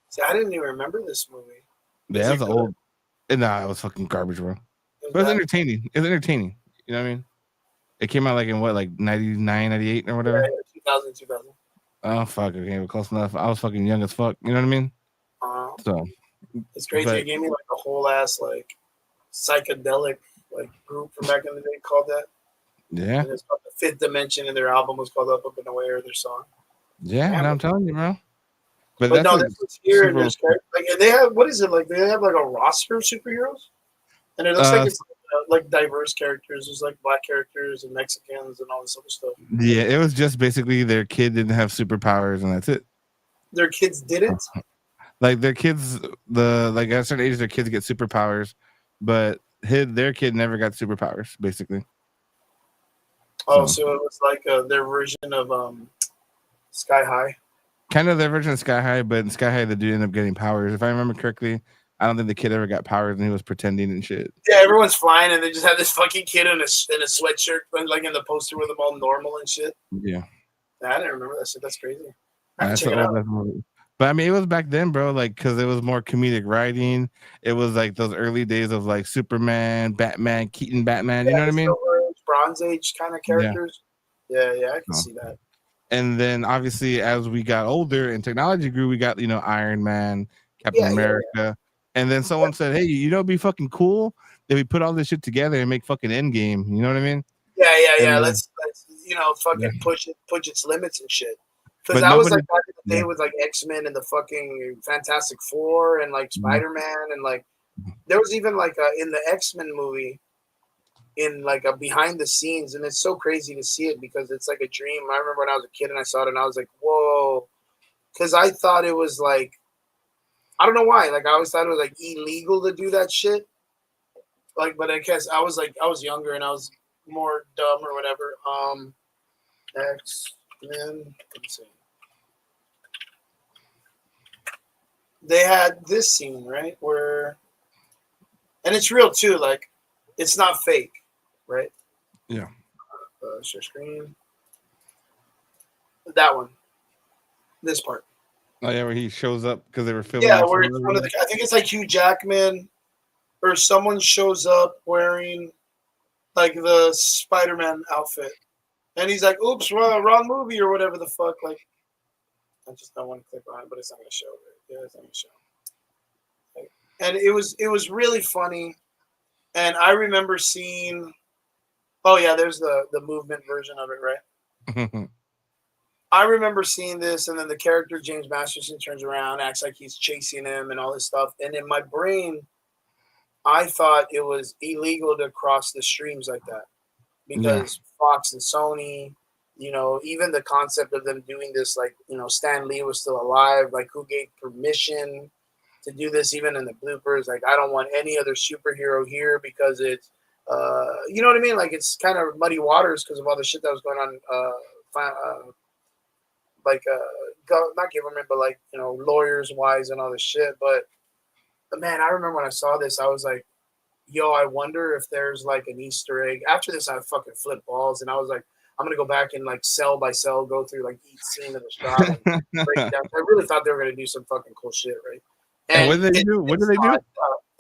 See, I didn't even remember this movie. Yeah, it was old. Nah, it was fucking garbage, bro. But it's entertaining. It's entertaining. You know what I mean? It came out like in what, like 99, 98 or whatever? Yeah, 2000. Oh, fuck. Okay, close enough. I was fucking young as fuck. You know what I mean? So it's crazy. It gave me like a whole ass like psychedelic like group from back in the day called that. Yeah. And it's called The Fifth Dimension, and their album was called Up and Away, or their song. Yeah, and I'm telling you, bro. But that's no, like this was here, and super. there's like, and they have what is it like? They have like a roster of superheroes, and it looks like Uh, it's like diverse characters. There's like black characters and Mexicans and all this other stuff. yeah, it was just basically their kid didn't have superpowers, and that's it. Their kids didn't. Like their kids, like at a certain age, their kids get superpowers, but their kid never got superpowers, basically. Oh, So so it was like their version of Sky High. kind of their version of Sky High, but in Sky High they do end up getting powers. If I remember correctly, I don't think the kid ever got powers, and he was pretending and shit. Yeah, everyone's flying, and they just have this fucking kid in a sweatshirt, like in the poster with them all normal and shit. Yeah, I didn't remember that shit. That's crazy. I have to that's check the it out. old movie. But I mean, it was back then, bro. Like, because it was more comedic writing. It was like those early days of like Superman, Batman, Keaton, Batman. You Yeah, know what I the mean? Silver Age, Bronze Age kind of Yeah. characters. Yeah, I can So. see that. And then obviously, as we got older and technology grew, we got Iron Man, Captain Yeah. America, and then someone said, "Hey, it'd be fucking cool if we put all this shit together and make fucking Endgame." You know what I mean? Yeah. And Let's fucking push its limits and shit. Because but that was nobody, like back in the day with like X-Men and the fucking Fantastic Four and like Spider-Man and like there was even like in the X-Men movie in like a behind the scenes, and it's so crazy to see it because it's like a dream. I remember when I was a kid and I saw it and I was like, whoa, because I thought it was like, I don't know why, like I always thought it was like illegal to do that shit. Like, but I guess I was younger and I was more dumb or whatever. X-Men, let's see. They had this scene, right, where, and it's real too, like, it's not fake, right? Yeah. Share screen. That one. This part. Oh yeah, where he shows up because they were filming. Yeah, where it's one of the, I think it's like Hugh Jackman or someone shows up wearing like the Spider-Man outfit. And he's like, oops, wrong movie or whatever the fuck. Like, I just don't want to click on it, but it's not going to show it. Yeah, it's not going to show. Like, and it was really funny. And I remember seeing, oh yeah, there's the movement version of it, right? I remember seeing this, and then the character James Masterson turns around, acts like he's chasing him and all this stuff. And in my brain, I thought it was illegal to cross the streams like that because Fox and Sony, even the concept of them doing this, like, Stan Lee was still alive. Like, who gave permission to do this? Even in the bloopers, like, I don't want any other superhero here because it's, you know what I mean? Like, it's kind of muddy waters because of all the shit that was going on. Not government, but like, lawyers wise and all this shit. But man, I remember when I saw this, I was like, yo, I wonder if there's like an Easter egg. After this, I fucking flipped balls and I was like, I'm going to go back and like cell by cell, go through like each scene of the shot and break it down. I really thought they were going to do some fucking cool shit, right? And what did they do? What did they do?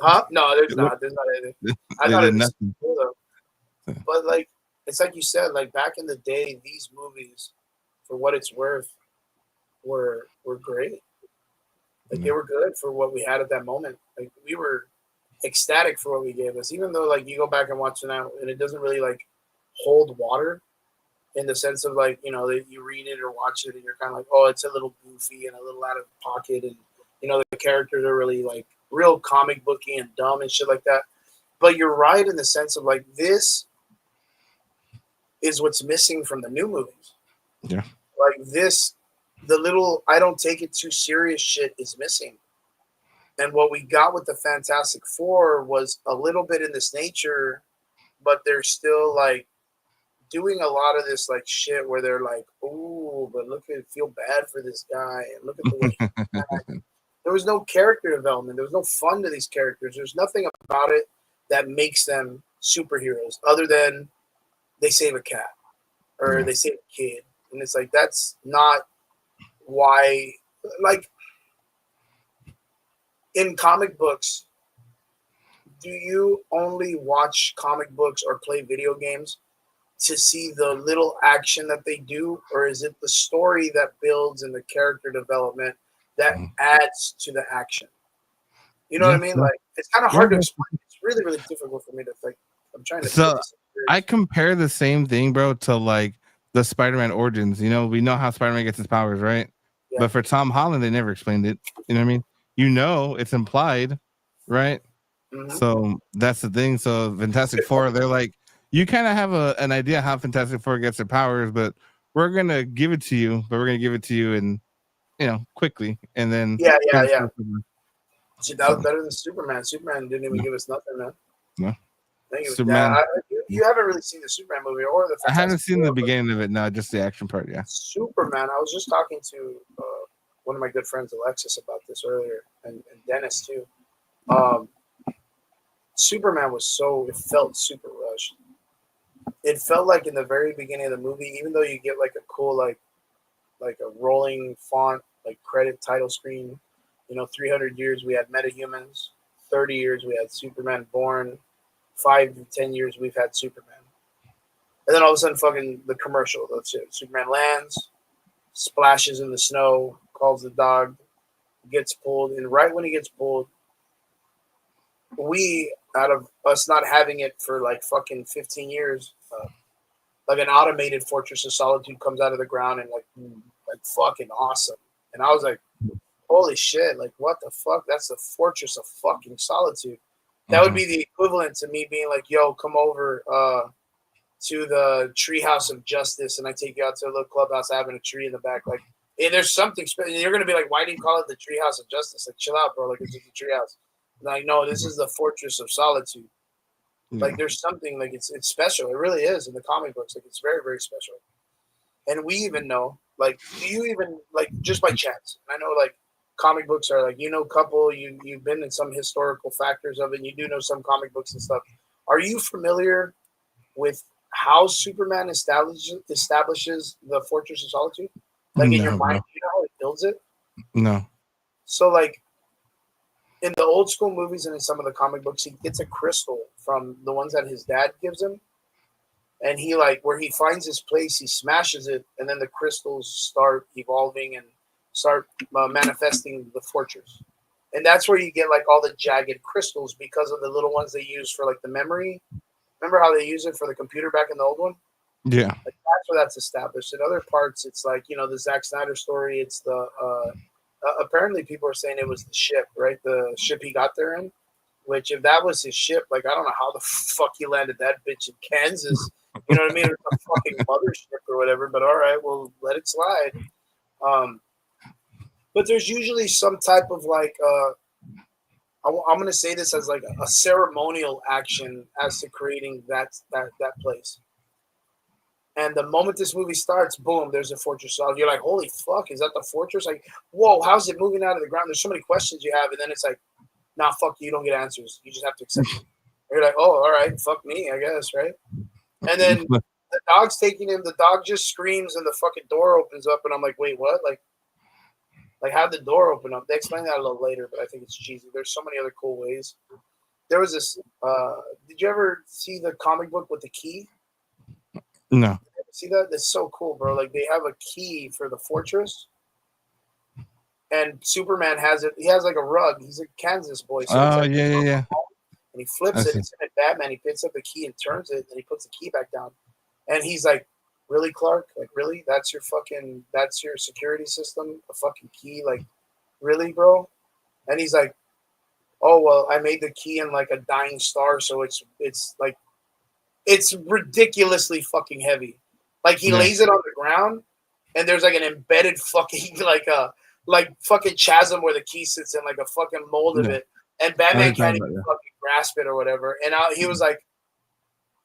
Huh? No, there's not. There's not anything. I thought it was nothing. cool though. But like, it's like you said, like back in the day, these movies, for what it's worth, were great. Like they were good for what we had at that moment. Like we were ecstatic for what we gave us, even though like you go back and watch it now and it doesn't really like hold water in the sense of like, that you read it or watch it and you're kind of like, oh, it's a little goofy and a little out of pocket, and the characters are really like real comic booky and dumb and shit like that. But you're right in the sense of like this is what's missing from the new movies. Yeah. Like this, the little I don't take it too serious shit is missing. And what we got with the Fantastic Four was a little bit in this nature, but they're still like doing a lot of this like shit where they're like, oh, but feel bad for this guy and look at the way he acted. There was no character development. There was no fun to these characters. There's nothing about it that makes them superheroes other than they save a cat or they save a kid. And it's like, that's not why, like, in comic books, do you only watch comic books or play video games to see the little action that they do? Or is it the story that builds and the character development that adds to the action? You know what I mean? Like, it's kind of hard to explain. It's really, really difficult for me to think. I'm trying to. So I compare the same thing, bro, to like the Spider-Man origins. We know how Spider-Man gets his powers, right? Yeah. But for Tom Holland, they never explained it. You know what I mean? It's implied, right? Mm-hmm. So that's the thing. So Fantastic Four, they're like, you kind of have an idea how Fantastic Four gets their powers, but we're gonna give it to you, but we're gonna give it to you in quickly, and then Yeah. See, that was so, better than Superman. Superman didn't even give us nothing, man. no. Thank you. Superman. You haven't really seen the Superman movie or the I haven't Fantastic seen Four, the beginning of it. No, just the action part. Yeah. Superman. I was just talking to one of my good friends, Alexis, about this earlier, and Dennis too. Superman it felt super rushed. It felt like in the very beginning of the movie, even though you get like a cool like a rolling font like credit title screen, 300 years we had metahumans, 30 years we had Superman born, 5 to 10 years we've had Superman. And then all of a sudden, fucking the commercial. That's it. Superman lands, splashes in the snow, calls the dog, gets pulled. And right when he gets pulled, out of us not having it for like fucking 15 years, like an automated Fortress of Solitude comes out of the ground and like fucking awesome. And I was like, holy shit, like what the fuck? That's the Fortress of fucking Solitude. That would be the equivalent to me being like, yo, come over to the Treehouse of Justice, and I take you out to a little clubhouse having a tree in the back. Like, hey, there's something special. You're gonna be like, why do you call it the Treehouse of Justice? Like, chill out, bro. Like, it's just a treehouse. Like, no, this is the Fortress of Solitude. Yeah. Like, there's something like it's special. It really is in the comic books. Like, it's very, very special. And we even know, like, do you even like just by chance? I know, like, comic books are like, couple. You've been in some historical factors of it. And you do know some comic books and stuff. Are you familiar with how Superman establishes the Fortress of Solitude? Like in your mind, do you know how it builds it? No. So like in the old school movies and in some of the comic books, he gets a crystal from the ones that his dad gives him. And he where he finds his place, he smashes it, and then the crystals start evolving and start manifesting the fortress. And that's where you get like all the jagged crystals because of the little ones they use for like the memory. Remember how they use it for the computer back in the old one? Yeah. Like that's where that's established. In other parts, it's like, the Zack Snyder story. It's the apparently people are saying it was the ship, right? The ship he got there in. Which if that was his ship, like I don't know how the fuck he landed that bitch in Kansas. You know what I mean? It's a fucking mothership or whatever. But all right, well, let it slide. But there's usually some type of like I'm going to say this as like a ceremonial action as to creating that place. And the moment this movie starts, boom, there's a fortress. You're like, holy fuck, is that the fortress? Like, whoa, how's it moving out of the ground? There's so many questions you have, and then it's like, nah, fuck you, don't get answers. You just have to accept it. You're like, oh, all right, fuck me, I guess, right? And then the dog's taking him. The dog just screams, and the fucking door opens up, and I'm like, wait, what? Like how'd the door open up? They explain that a little later, but I think it's cheesy. There's so many other cool ways. There was this. Did you ever see the comic book with the key? No. See that? That's so cool, bro. Like they have a key for the fortress, and Superman has it. He has like a rug. He's a Kansas boy. So oh like, yeah. And he flips it. It's in Batman. He picks up the key and turns it, and he puts the key back down. And he's like, really, Clark? Like, really? That's your security system? A fucking key? Like, really, bro? And he's like, oh, well, I made the key in like a dying star, so it's like, it's ridiculously fucking heavy. Like, he lays it on the ground, and there's like an embedded fucking, like fucking chasm where the key sits in, like a fucking mold of it. And Batman can't even fucking grasp it or whatever. And he was like,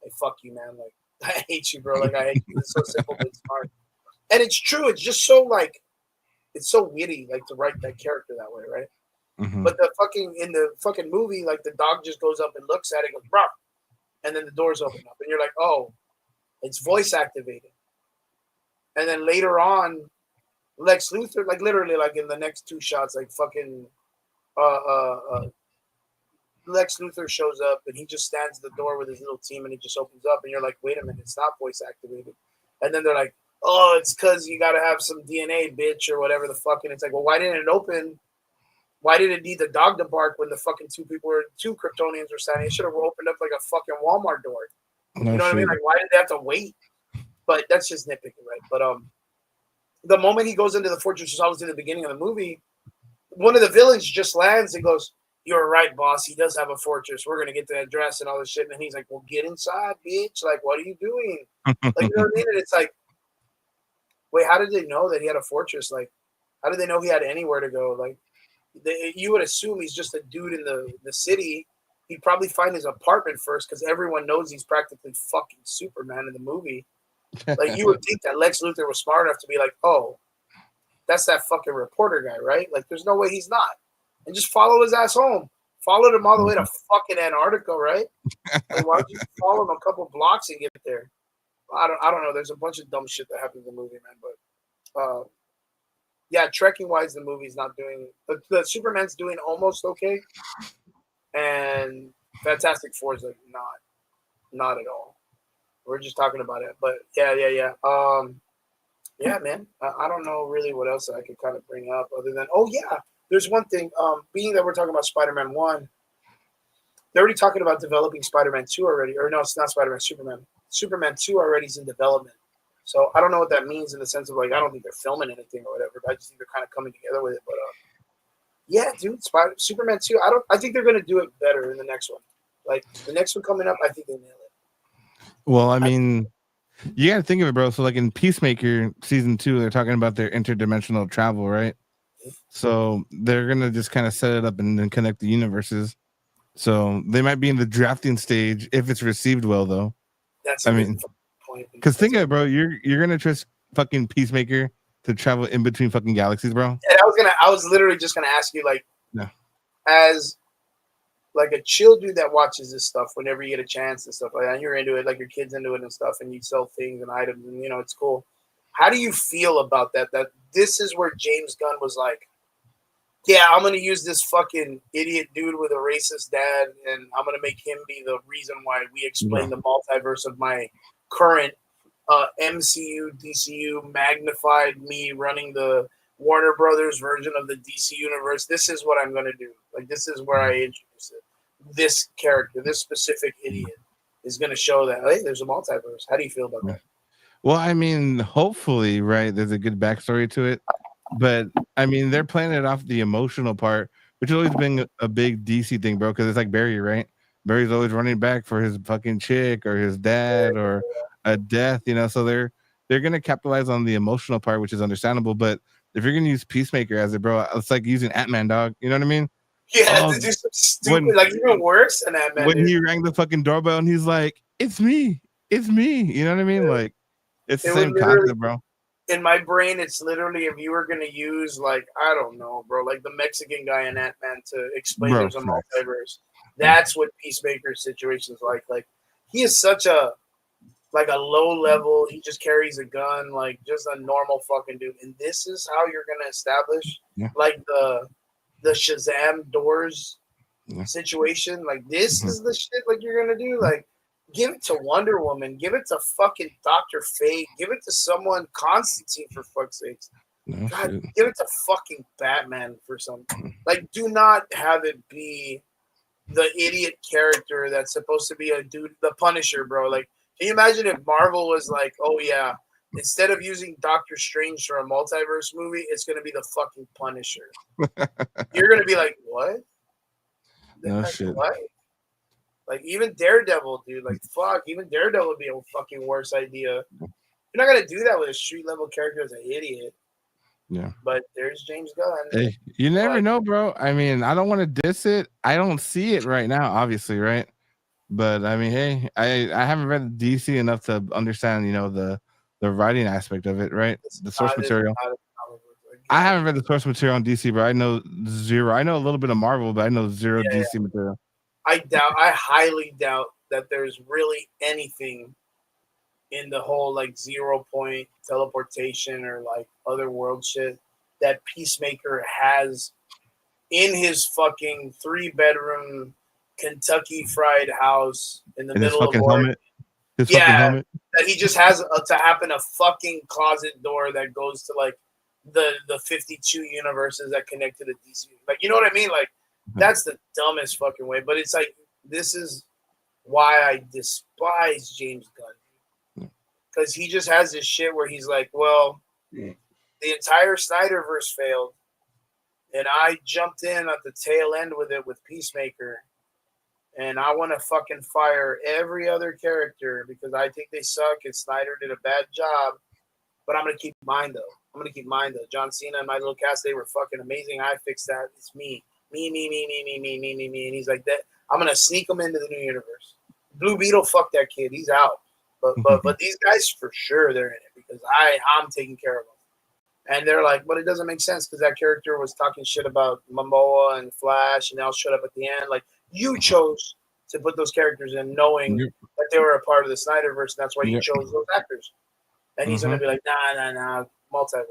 hey, fuck you, man. Like, I hate you, bro. Like, I hate you. It's so simple but smart. And it's true. It's just so, like, it's so witty, like, to write that character that way, right? Mm-hmm. But in the fucking movie, like, the dog just goes up and looks at it and goes, bro. And then the doors open up. And you're like, oh, it's voice activated. And then later on, Lex Luthor, like, literally, like, in the next two shots, like, fucking, Lex Luthor shows up and he just stands at the door with his little team and he just opens up and you're like, wait a minute, it's not voice activated. And then they're like, oh, it's because you got to have some DNA, bitch, or whatever the fuck. And it's like, well, why didn't it open? Why did it need the dog to bark when the fucking two Kryptonians were standing? It should have opened up like a fucking Walmart door. You know what I mean? Like, why did they have to wait? But that's just nitpicking, right? But the moment he goes into the fortress, which was always in the beginning of the movie, one of the villains just lands and goes, "You're right, boss. He does have a fortress. We're gonna get the address and all this shit." And he's like, "Well, get inside, bitch. Like, what are you doing?" Like, you know what I mean? And it's like, wait, how did they know that he had a fortress? Like, how did they know he had anywhere to go? Like, you would assume he's just a dude in the city. He'd probably find his apartment first because everyone knows he's practically fucking Superman in the movie. Like, you would think that Lex Luthor was smart enough to be like, "Oh, that's that fucking reporter guy, right?" Like, there's no way he's not. And just follow his ass home. Followed him all the way to fucking Antarctica, right? Like, why don't you follow him a couple blocks and get there? I don't know. There's a bunch of dumb shit that happens in the movie, man. But yeah, trekking wise, the movie's not doing. The Superman's doing almost okay, and Fantastic Four is like not at all. We're just talking about it, but yeah. Yeah, man. I don't know really what else I could kind of bring up other than, oh yeah, there's one thing. Being that we're talking about Spider-Man 1, they're already talking about developing Spider-Man 2 already. Or no, it's not Spider-Man, Superman. Superman 2 already is in development. So I don't know what that means in the sense of, like, I don't think they're filming anything or whatever, but I just think they're kind of coming together with it. But yeah, dude, Superman 2, I think they're going to do it better in the next one. Like, the next one coming up, I think they nail it. Well, I mean, you got to think of it, bro. So, like in Peacemaker season 2, they're talking about their interdimensional travel, right? So they're gonna just kind of set it up and then connect the universes. So they might be in the drafting stage if it's received well, though. That's I mean, point. because think of it, bro. You're gonna trust fucking Peacemaker to travel in between fucking galaxies, bro. And I was literally just gonna ask you, like, yeah, as like a chill dude that watches this stuff whenever you get a chance and stuff like that, and you're into it, like your kid's into it and stuff, and you sell things and items, and it's cool. How do you feel about that? That this is where James Gunn was like, yeah, I'm gonna use this fucking idiot dude with a racist dad, and I'm gonna make him be the reason why we explain the multiverse of my current MCU, DCU, magnified me running the Warner Brothers version of the DC universe. This is what I'm gonna do. Like, this is where I introduce it. This character, this specific idiot, is gonna show that, hey, there's a multiverse. How do you feel about that? Well, I mean, hopefully, right? There's a good backstory to it, but I mean, they're playing it off the emotional part, which has always been a big DC thing, bro. Because it's like Barry, right? Barry's always running back for his fucking chick or his dad or a death, So they're gonna capitalize on the emotional part, which is understandable. But if you're gonna use Peacemaker as it, bro, it's like using Ant-Man, dog. You know what I mean? Yeah, to do some stupid, like even worse than Ant-Man. When he rang the fucking doorbell and he's like, "It's me, it's me." You know what I mean? Like, it's the same concept, bro. In my brain, it's literally, if you were gonna use, like, I don't know, bro, like the Mexican guy in Ant-Man to explain there's a multiverse. That's what Peacemaker's situation is like. Like, he is such a low level. He just carries a gun, like just a normal fucking dude. And this is how you're gonna establish like the Shazam doors situation. Like, this is the shit like you're gonna do. Like, give it to Wonder Woman. Give it to fucking Dr. Fate. Give it to someone, Constantine, for fuck's sakes. God, give it to fucking Batman for something. Like, do not have it be the idiot character that's supposed to be a dude, the Punisher, bro. Like, can you imagine if Marvel was like, oh yeah, instead of using Doctor Strange for a multiverse movie, it's gonna be the fucking Punisher. You're gonna be like, what? No shit. What? Like, even Daredevil, dude. Like, fuck, even Daredevil would be a fucking worse idea. You're not gonna do that with a street level character as an idiot. Yeah. But there's James Gunn. Hey, you never know, bro. I mean, I don't want to diss it. I don't see it right now, obviously, right? But I mean, hey, I haven't read DC enough to understand, the writing aspect of it, right? The source material. I haven't read the source material on DC, but I know zero. I know a little bit of Marvel, but I know zero DC material. I highly doubt that there's really anything in the whole, like, 0 point teleportation or like other world shit that Peacemaker has in his fucking 3-bedroom Kentucky Fried House in the middle of Oregon. Fucking helmet. That he just has to happen a fucking closet door that goes to like the 52 universes that connect to the DC. Like, you know what I mean? Like, that's the dumbest fucking way. But it's like, this is why I despise James Gunn. Because he just has this shit where he's like, well, the entire Snyderverse failed, and I jumped in at the tail end with it with Peacemaker, and I want to fucking fire every other character because I think they suck and Snyder did a bad job. But I'm gonna keep mine though. John Cena and my little cast, they were fucking amazing. I fixed that. It's me. And he's like that. I'm gonna sneak him into the new universe. Blue Beetle, fuck that kid. He's out. But these guys for sure they're in it because I'm taking care of them. And they're like, but it doesn't make sense because that character was talking shit about Momoa and Flash, and they all showed up at the end. Like you chose to put those characters in, knowing that they were a part of the Snyderverse, and that's why you chose those actors. And he's gonna be like, nah, multiverse.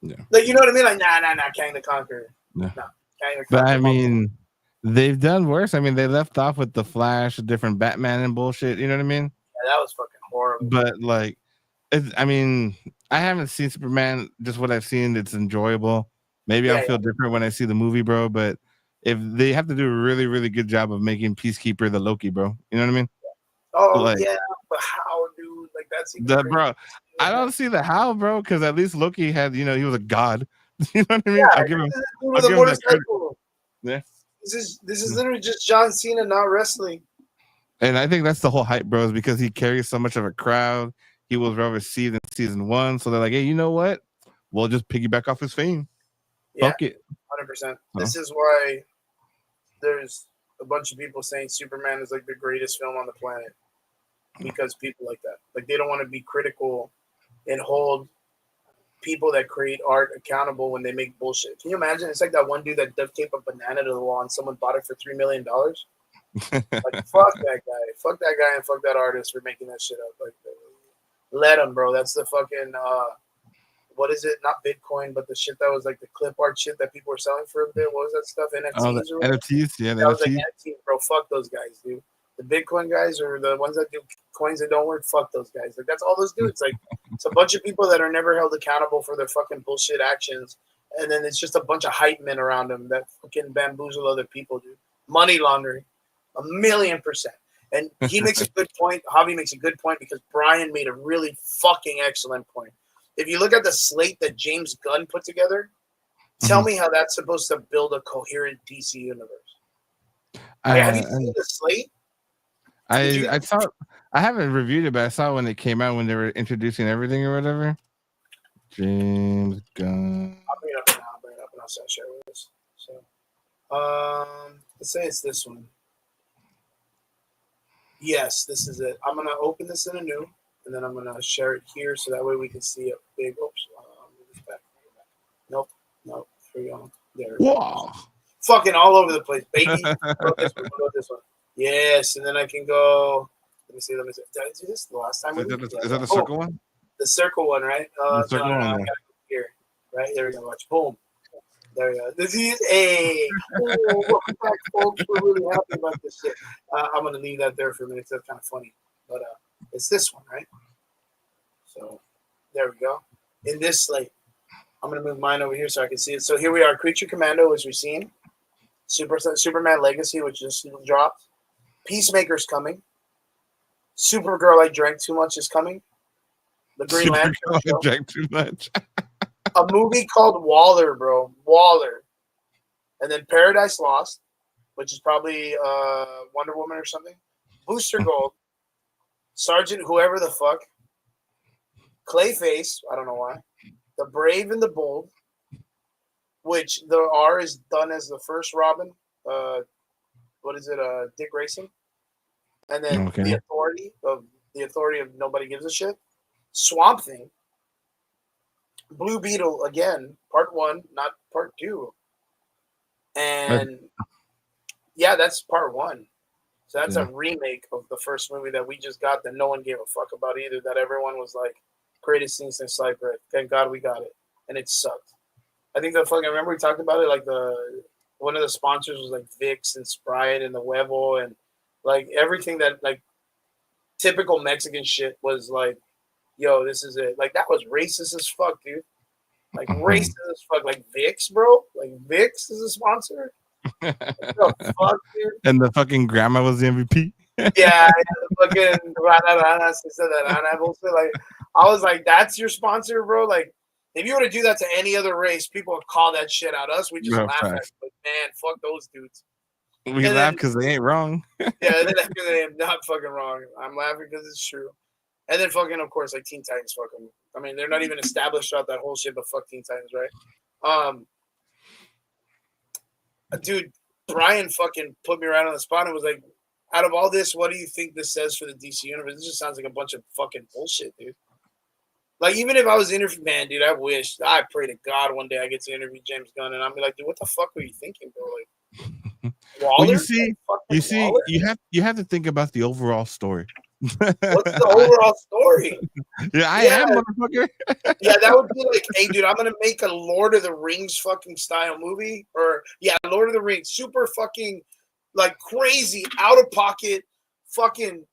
Yeah. Like you know what I mean? Like, nah, Kang the Conqueror. Yeah. No, Kang the Conqueror. But I mean, they've done worse. I mean, they left off with the Flash, different Batman and bullshit. You know what I mean? Yeah, that was fucking horrible. But like, I mean, I haven't seen Superman. Just what I've seen, it's enjoyable. Maybe I'll feel different when I see the movie, bro. But if they have to do a really, really good job of making Peacekeeper the Loki, bro. You know what I mean? Oh like, yeah, but how, dude? Like that's even bro. I don't see the how, bro. Because at least Loki had, he was a god. You know what I mean? Yeah, I'll give him that credit. Yeah. This is literally just John Cena not wrestling. And I think that's the whole hype, bro, is because he carries so much of a crowd. He was well received in season 1. So they're like, hey, you know what? We'll just piggyback off his fame. Yeah, fuck it. 100%. This is why there's a bunch of people saying Superman is like the greatest film on the planet. Because people like that. Like they don't want to be critical and hold people that create art accountable when they make bullshit. Can you imagine? It's like that one dude that duct taped a banana to the wall and someone bought it for $3 million. Like fuck that guy and fuck that artist for making that shit up. Like let him, bro. That's the fucking what is it? Not Bitcoin, but the shit that was like the clip art shit that people were selling for a bit. What was that stuff? NFTs or whatever? NFTs, yeah. That was like NFTs, bro. Fuck those guys, dude. The Bitcoin guys or the ones that do coins that don't work, fuck those guys. Like that's all those dudes. Like it's a bunch of people that are never held accountable for their fucking bullshit actions, and then it's just a bunch of hype men around them that fucking bamboozle other people, dude. Money laundering, 1,000,000%. And he makes a good point. Javi makes a good point because Brian made a really fucking excellent point. If you look at the slate that James Gunn put together, tell me how that's supposed to build a coherent DC universe. Have you seen the slate? I saw. I haven't reviewed it, but I saw when it came out when they were introducing everything or whatever. James Gunn. I'll bring it up and I'll share with us. So, let's say it's this one. Yes, this is it. I'm gonna open this in a new, and then I'm gonna share it here so that way we can see a big. Oops. Back. Nope. Here we go. There. Wow. Fucking all over the place, baby. Go this one. Yes, and then I can go. Let me see. Did I do this the last time? Is that the circle one? The circle one, right? The circle one. I gotta go here, right? There we go. Watch. Boom. There we go. This is welcome back, folks. We're really happy about this shit. I'm gonna leave that there for a minute. That's kind of funny, but it's this one, right? So there we go. In this slate, I'm gonna move mine over here so I can see it. So here we are. Creature Commando, as we've seen. Superman Legacy, which just dropped. Peacemaker's coming. Supergirl I Drank Too Much is coming. The Green Lantern show. I drank too much. A movie called Waller, bro. Waller. And then Paradise Lost, which is probably Wonder Woman or something. Booster Gold. Sergeant whoever the fuck. Clayface, I don't know why. The Brave and the Bold, which the R is done as the first Robin. What is it? Dick Grayson. And then the authority of Nobody Gives a Shit. Swamp Thing. Blue Beetle again, part 1, not part 2. And yeah, that's part 1. So that's a remake of the first movie that we just got that no one gave a fuck about either. That everyone was like, greatest scene since sliced bread. Thank God we got it, and it sucked. I think I remember we talked about it. Like one of the sponsors was like Vicks and Sprite and the Huevo and like everything that like typical Mexican shit was like, yo, this is it. Like that was racist as fuck, dude. Like racist as fuck. Like Vicks, bro. Like Vicks is a sponsor. What the fuck, dude? And the fucking grandma was the MVP. Yeah, the fucking rana said that rana bullshit. Like I was like, that's your sponsor, bro. Like If you were to do that to any other race, people would call that shit out. Us, we just No, laugh at facts. it. Like, man, fuck those dudes. We And laugh then, because they ain't wrong. yeah, and then after they am not fucking wrong. I'm laughing because it's true. And then fucking, of course, like Teen Titans fucking. I mean, they're not even established throughout that whole shit, but fuck Teen Titans, right? Dude, Brian fucking put me right on the spot and was like, out of all this, what do you think this says for the DC universe? This just sounds like a bunch of fucking bullshit, dude. Like, even if I was interviewed, man, dude, I pray to God one day I get to interview James Gunn, and I'm like, dude, what the fuck were you thinking, bro? Like, Waller? Well, Waller? you have to think about the overall story. What's the overall story? Yeah, I am, motherfucker. Yeah, that would be like, hey, dude, I'm gonna make a Lord of the Rings fucking style movie, or yeah, Lord of the Rings, super fucking like crazy, out of pocket, fucking,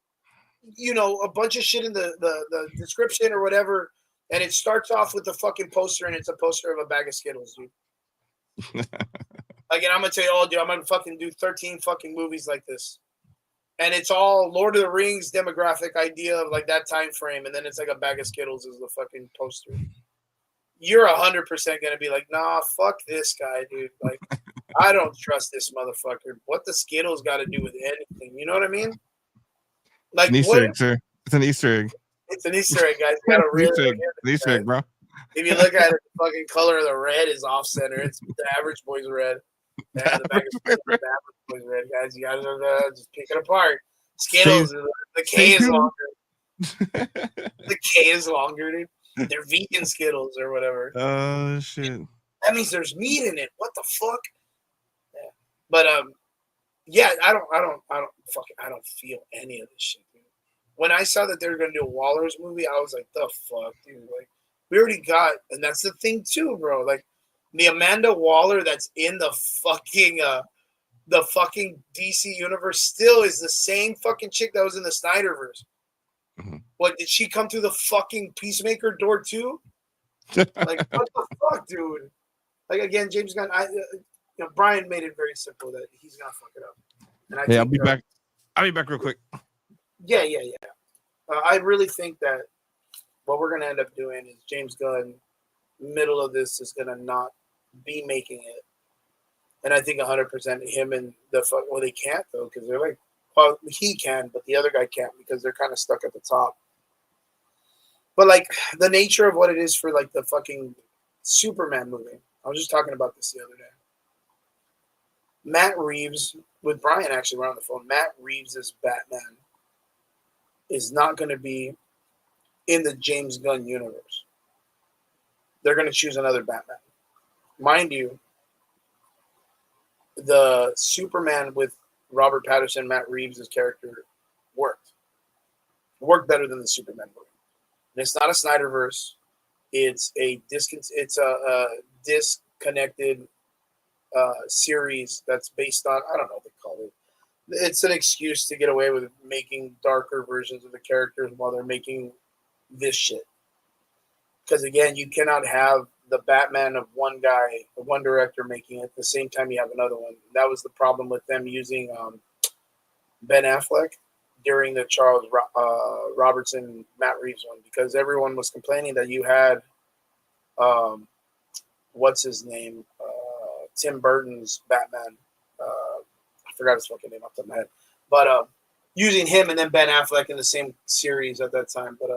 you know, a bunch of shit in the description or whatever, and it starts off with the fucking poster, and it's a poster of a bag of Skittles, dude. Like, and I'm gonna tell you, oh, dude, I'm gonna fucking do 13 fucking movies like this. And it's all Lord of the Rings demographic idea of like that time frame, and then it's like a bag of Skittles is the fucking poster. You're 100% gonna be like, nah, fuck this guy, dude. Like, I don't trust this motherfucker. What the Skittles got to do with anything? You know what I mean? Like, it's an Easter egg, sir. It's an Easter egg. It's an Easter egg, guys. You gotta really Easter egg, bro. If you look at it, the fucking color of the red is off center. It's the average boy's red. And the bag of Skittles, the average boy's red, guys. You gotta just pick it apart. Skittles, the K is longer. The K is longer, dude. They're vegan Skittles or whatever. Oh shit! That means there's meat in it. What the fuck? Yeah. But yeah, I don't feel any of this shit, dude. When I saw that they were gonna do a Waller's movie, I was like, the fuck, dude. Like, we already got, and that's the thing too, bro. Like, the Amanda Waller that's in the fucking DC universe still is the same fucking chick that was in the Snyderverse. Mm-hmm. What, did she come through the fucking Peacemaker door too? Like, what the fuck, dude? Like, again, James Gunn, Brian made it very simple that he's gonna fuck it up. And I'll be back. I'll be back real quick. Yeah. I really think that what we're gonna end up doing is James Gunn, middle of this, is gonna not be making it, and I think 100% him and well, they can't though, because they're like, well, he can, but the other guy can't because they're kind of stuck at the top. But like the nature of what it is for like the fucking Superman movie, I was just talking about this the other day. Matt Reeves, with Brian actually, we're on the phone. Matt Reeves' Batman is not going to be in the James Gunn universe. They're going to choose another Batman. Mind you, the Superman with Robert Pattinson, Matt Reeves' character worked better than the Superman movie. And it's not a Snyderverse. It's a disconnected series that's based on, I don't know what they call it. It's an excuse to get away with making darker versions of the characters while they're making this shit. Because again, you cannot have the Batman of one guy, one director making it at the same time you have another one. That was the problem with them using Ben Affleck during the Charles Robertson Matt Reeves one, because everyone was complaining that you had what's his name, Tim Burton's Batman. I forgot his fucking name off the top of my head, but using him and then Ben Affleck in the same series at that time, but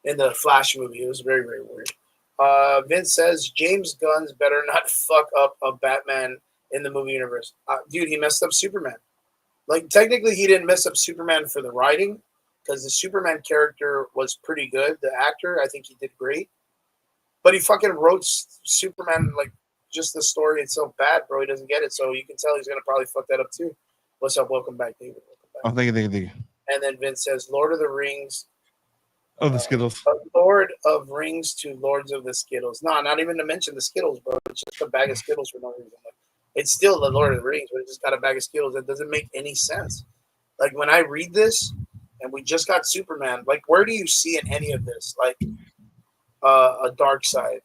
in the Flash movie, it was very, very weird. Vince says James Gunn's better not fuck up a Batman in the movie universe. Dude, he messed up Superman. Like, technically, he didn't mess up Superman for the writing, because the Superman character was pretty good. The actor, I think he did great. But he fucking wrote Superman, like, just the story itself bad, bro. He doesn't get it. So you can tell he's going to probably fuck that up, too. What's up? Welcome back, David. Welcome back. Oh, thank you. And then Vince says, Lord of the Rings. Oh, the Skittles. Lord of Rings to Lords of the Skittles. No, not even to mention the Skittles, bro. It's just a bag of Skittles for no reason. Like, it's still the Lord of the Rings, but it just got a bag of Skittles. That doesn't make any sense. Like, when I read this, and we just got Superman, like, where do you see in any of this, like, a Dark Side,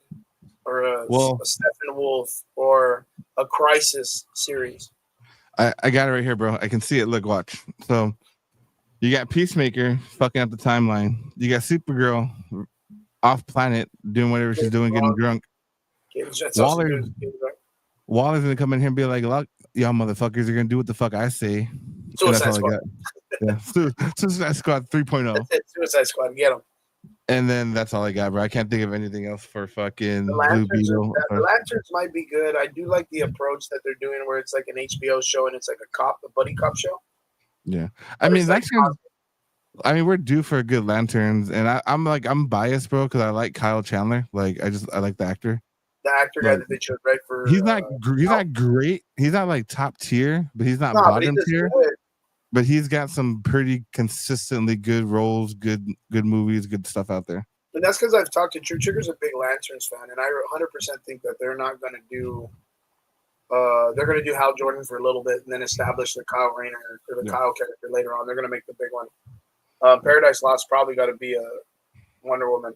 or a Steppenwolf, or a Crisis series? I got it right here, bro. I can see it. Look, watch. So you got Peacemaker fucking up the timeline. You got Supergirl off planet doing whatever she's doing, getting drunk. That's all she's Waller, doing. Waller's gonna come in here and be like, "Look, y'all motherfuckers are gonna do what the fuck I say," and that's Suicide all I Squad. got. Yeah, Suicide Squad 3.0. That's it. Suicide Squad. Get them. And then that's all I got, bro. I can't think of anything else for The fucking Blue Lanterns, Beetle. the Lanterns might be good. I do like the approach that they're doing, where it's like an HBO show and it's like a buddy cop show. Yeah, I But mean it's like I mean, we're due for a good Lanterns, and I'm biased, bro, because I like Kyle Chandler. Like, I like the actor. the actor guy Like, that they chose right for. he's not great. He's not like top tier, but he's not no, but he bottom does tier. good. But he's got some pretty consistently good roles, good movies, good stuff out there. And that's because I've talked to True Trigger's a big Lanterns fan, and I 100% think that they're not going to do. They're going to do Hal Jordan for a little bit, and then establish the Kyle Rayner or the Kyle character later on. They're going to make the big one. Paradise Lost probably got to be a Wonder Woman.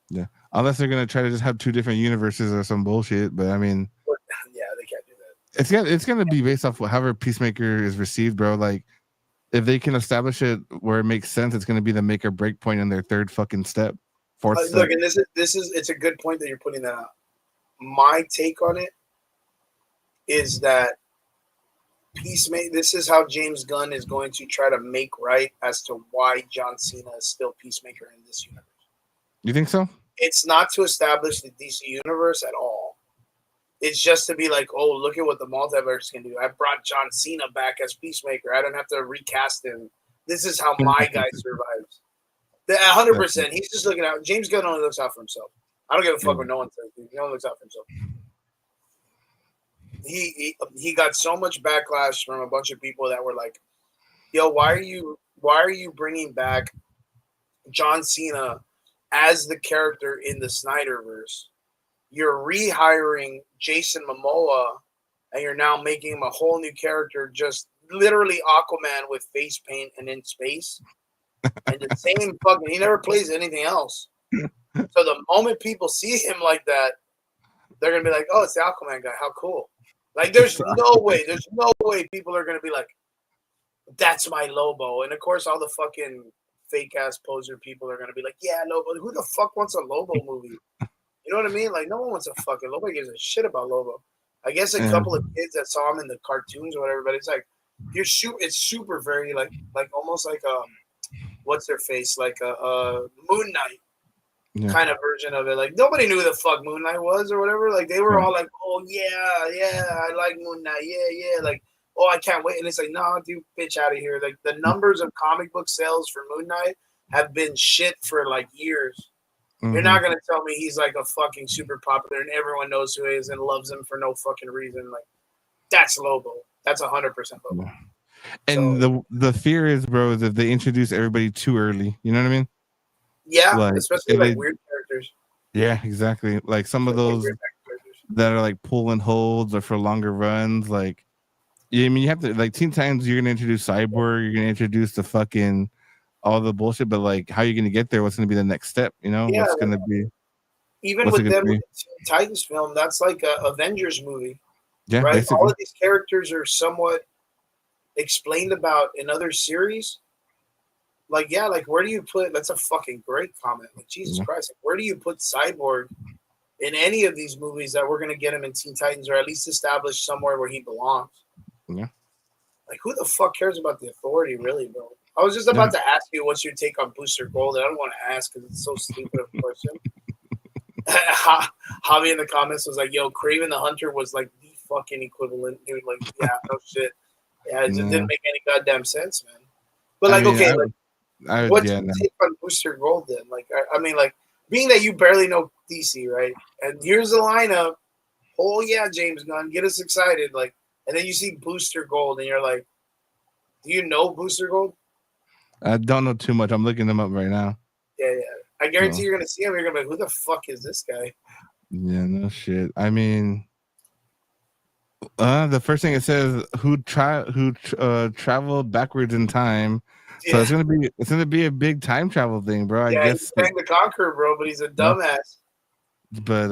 Yeah, unless they're going to try to just have two different universes or some bullshit. But I mean, yeah, they can't do that. It's going to be based off however Peacemaker is received, bro. Like, if they can establish it where it makes sense, it's going to be the make or break point in their third fucking step. Look, and this is it's a good point that you're putting that out. My take on it is that Peacemaker. This is how James Gunn is going to try to make right as to why John Cena is still Peacemaker in this universe. You think so? It's not to establish the DC universe at all. It's just to be like, oh, look at what the multiverse can do. I brought John Cena back as Peacemaker. I don't have to recast him. This is how my guy survives. 100%. He's just looking out. James Gunn only looks out for himself. I don't give a fuck what no one says. He only looks out for himself. He got so much backlash from a bunch of people that were like, "Yo, why are you bringing back John Cena as the character in the Snyderverse? You're rehiring Jason Momoa, and you're now making him a whole new character, just literally Aquaman with face paint and in space." And the same fucking, he never plays anything else. So the moment people see him like that, they're gonna be like, "Oh, it's the Aquaman guy. How cool!" Like, there's no way people are gonna be like, "That's my Lobo." And of course, all the fucking fake ass poser people are gonna be like, "Yeah, Lobo. Who the fuck wants a Lobo movie?" You know what I mean? Like, no one wants a fucking Lobo. Gives a shit about Lobo. I guess a couple of kids that saw him in the cartoons or whatever, but it's like it's super very like almost like what's their face, like a Moon Knight kind of version of it. Like, nobody knew who the fuck Moon Knight was or whatever. Like, they were all like, "Oh yeah, I like Moon Knight, yeah." Like, "Oh, I can't wait." And it's like, "No, dude, bitch, out of here." Like, the numbers of comic book sales for Moon Knight have been shit for like years. You're not gonna tell me he's like a fucking super popular and everyone knows who he is and loves him for no fucking reason. Like, that's Lobo. That's 100% Lobo. And so, the fear is, bro, is if they introduce everybody too early. You know what I mean? Yeah, like, especially like weird characters. Yeah, exactly. Like some of those that are like pulling holds or for longer runs. Like, yeah, I mean, you have to, like, Teen Titans, you're gonna introduce Cyborg, you're gonna introduce the fucking all the bullshit, but like, how are you gonna get there? What's gonna be the next step? You know, what's gonna be? Even with them, with the Teen Titans film, that's like a Avengers movie. Yeah, right. Basically. All of these characters are somewhat explained about in other series. Like, yeah, like, where do you put? That's a fucking great comment. Like, Jesus Christ, like, where do you put Cyborg in any of these movies that we're gonna get him in Teen Titans, or at least establish somewhere where he belongs? Yeah. Like, who the fuck cares about the Authority, really, bro? I was just about to ask you what's your take on Booster Gold. I don't want to ask because it's so stupid of a question. Javi in the comments was like, "Yo, Kraven the Hunter was like the fucking equivalent, dude." Like, yeah, no shit. Yeah, it just didn't make any goddamn sense, man. But like, okay, what's your take on Booster Gold then? Like, I mean, like, being that you barely know DC, right? And here's the lineup. Oh yeah, James Gunn, get us excited. Like, and then you see Booster Gold, and you're like, "Do you know Booster Gold?" I don't know too much. I'm looking them up right now. Yeah. I guarantee you're gonna see him. You're gonna be like, "Who the fuck is this guy?" Yeah, no shit. I mean, the first thing it says who traveled backwards in time. So it's gonna be a big time travel thing, bro. I guess he's Kang the Conqueror, bro, but he's a dumbass. But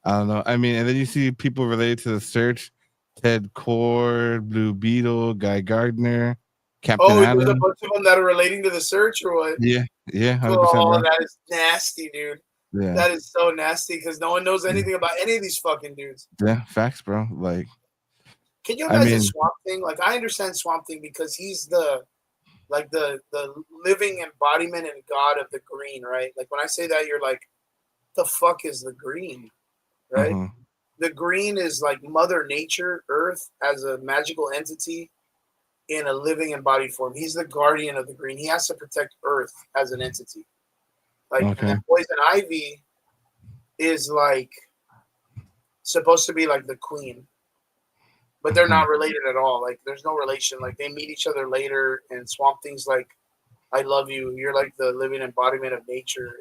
I don't know. I mean, and then you see people related to the search: Ted Cord, Blue Beetle, Guy Gardner, Captain Adam. There's a bunch of them that are relating to the search, or what? Yeah, Yeah, 100%, Oh, bro. that is nasty, dude. Yeah, That is so nasty because no one knows yeah, anything about any of these fucking dudes. yeah. Facts, bro. Like, Can you I imagine mean, Swamp Thing? Like, I understand Swamp Thing because he's the living embodiment and god of the green, right? Like when I say that, you're like, the fuck is the green, right? uh-huh. The green is like Mother Nature, Earth as a magical entity in a living embodied form. He's the guardian of the green. He has to protect Earth as an entity. Like, and Okay. then Poison Ivy is like supposed to be like the queen, but they're Uh-huh. not related at all. Like, there's no relation. Like, they meet each other later, and Swamp Thing's like, I love you. You're like the living embodiment of nature.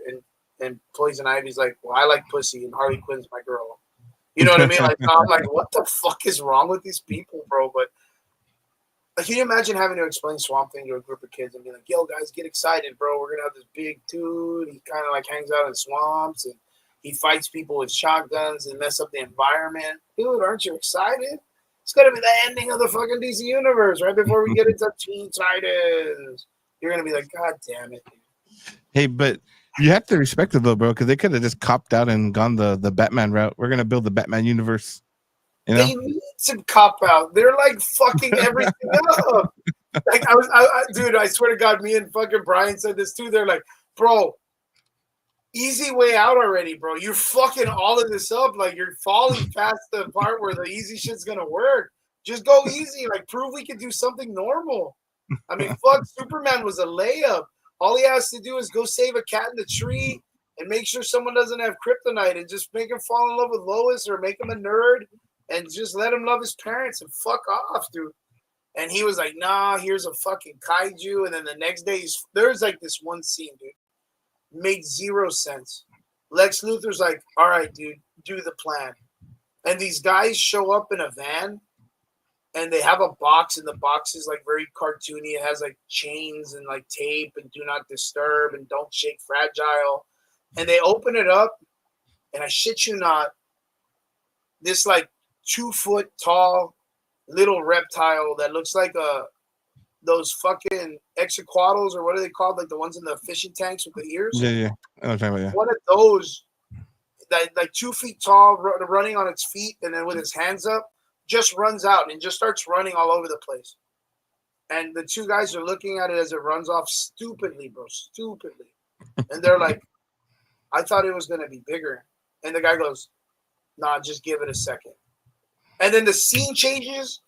And Poison Ivy's like, well, I like pussy, and Harley Quinn's my girl. You know what I mean? Like, I'm like, what the fuck is wrong with these people, bro? But like, can you imagine having to explain Swamp Thing to a group of kids and be like, yo, guys, get excited, bro. We're gonna have this big dude. He kind of like hangs out in swamps and he fights people with shotguns and mess up the environment. Dude, aren't you excited? It's gonna be the ending of the fucking DC universe right before we get into Teen Titans. You're gonna be like, God damn it, dude. Hey, but you have to respect it though, bro, because they could have just copped out and gone the Batman route. We're gonna build the Batman universe, you know? They need some cop out. They're like fucking everything up. Like dude, I swear to God, me and fucking Brian said this too. They're like, bro, easy way out already, bro. You're fucking all of this up. Like, you're falling past the part where the easy shit's gonna work. Just go easy. Like, prove we can do something normal. I mean, fuck, Superman was a layup. All he has to do is go save a cat in the tree and make sure someone doesn't have kryptonite and just make him fall in love with Lois or make him a nerd and just let him love his parents and fuck off, dude. And he was like, nah, here's a fucking kaiju. And then the next day, there's like this one scene, dude. Made zero sense. Lex Luthor's like, all right, dude, do the plan. And these guys show up in a van and they have a box, and the box is like very cartoony. It has like chains and like tape and do not disturb and don't shake fragile. And they open it up, and I shit you not, this like 2 foot tall little reptile that looks like those fucking exequattles, or what are they called? Like the ones in the fishing tanks with the ears. Yeah, yeah. I know what I'm talking about, yeah. One of those, that like 2 feet tall, running on its feet, and then with his hands up, just runs out and just starts running all over the place. And the two guys are looking at it as it runs off stupidly, bro, stupidly. And they're like, I thought it was going to be bigger. And the guy goes, nah, just give it a second. And then the scene changes,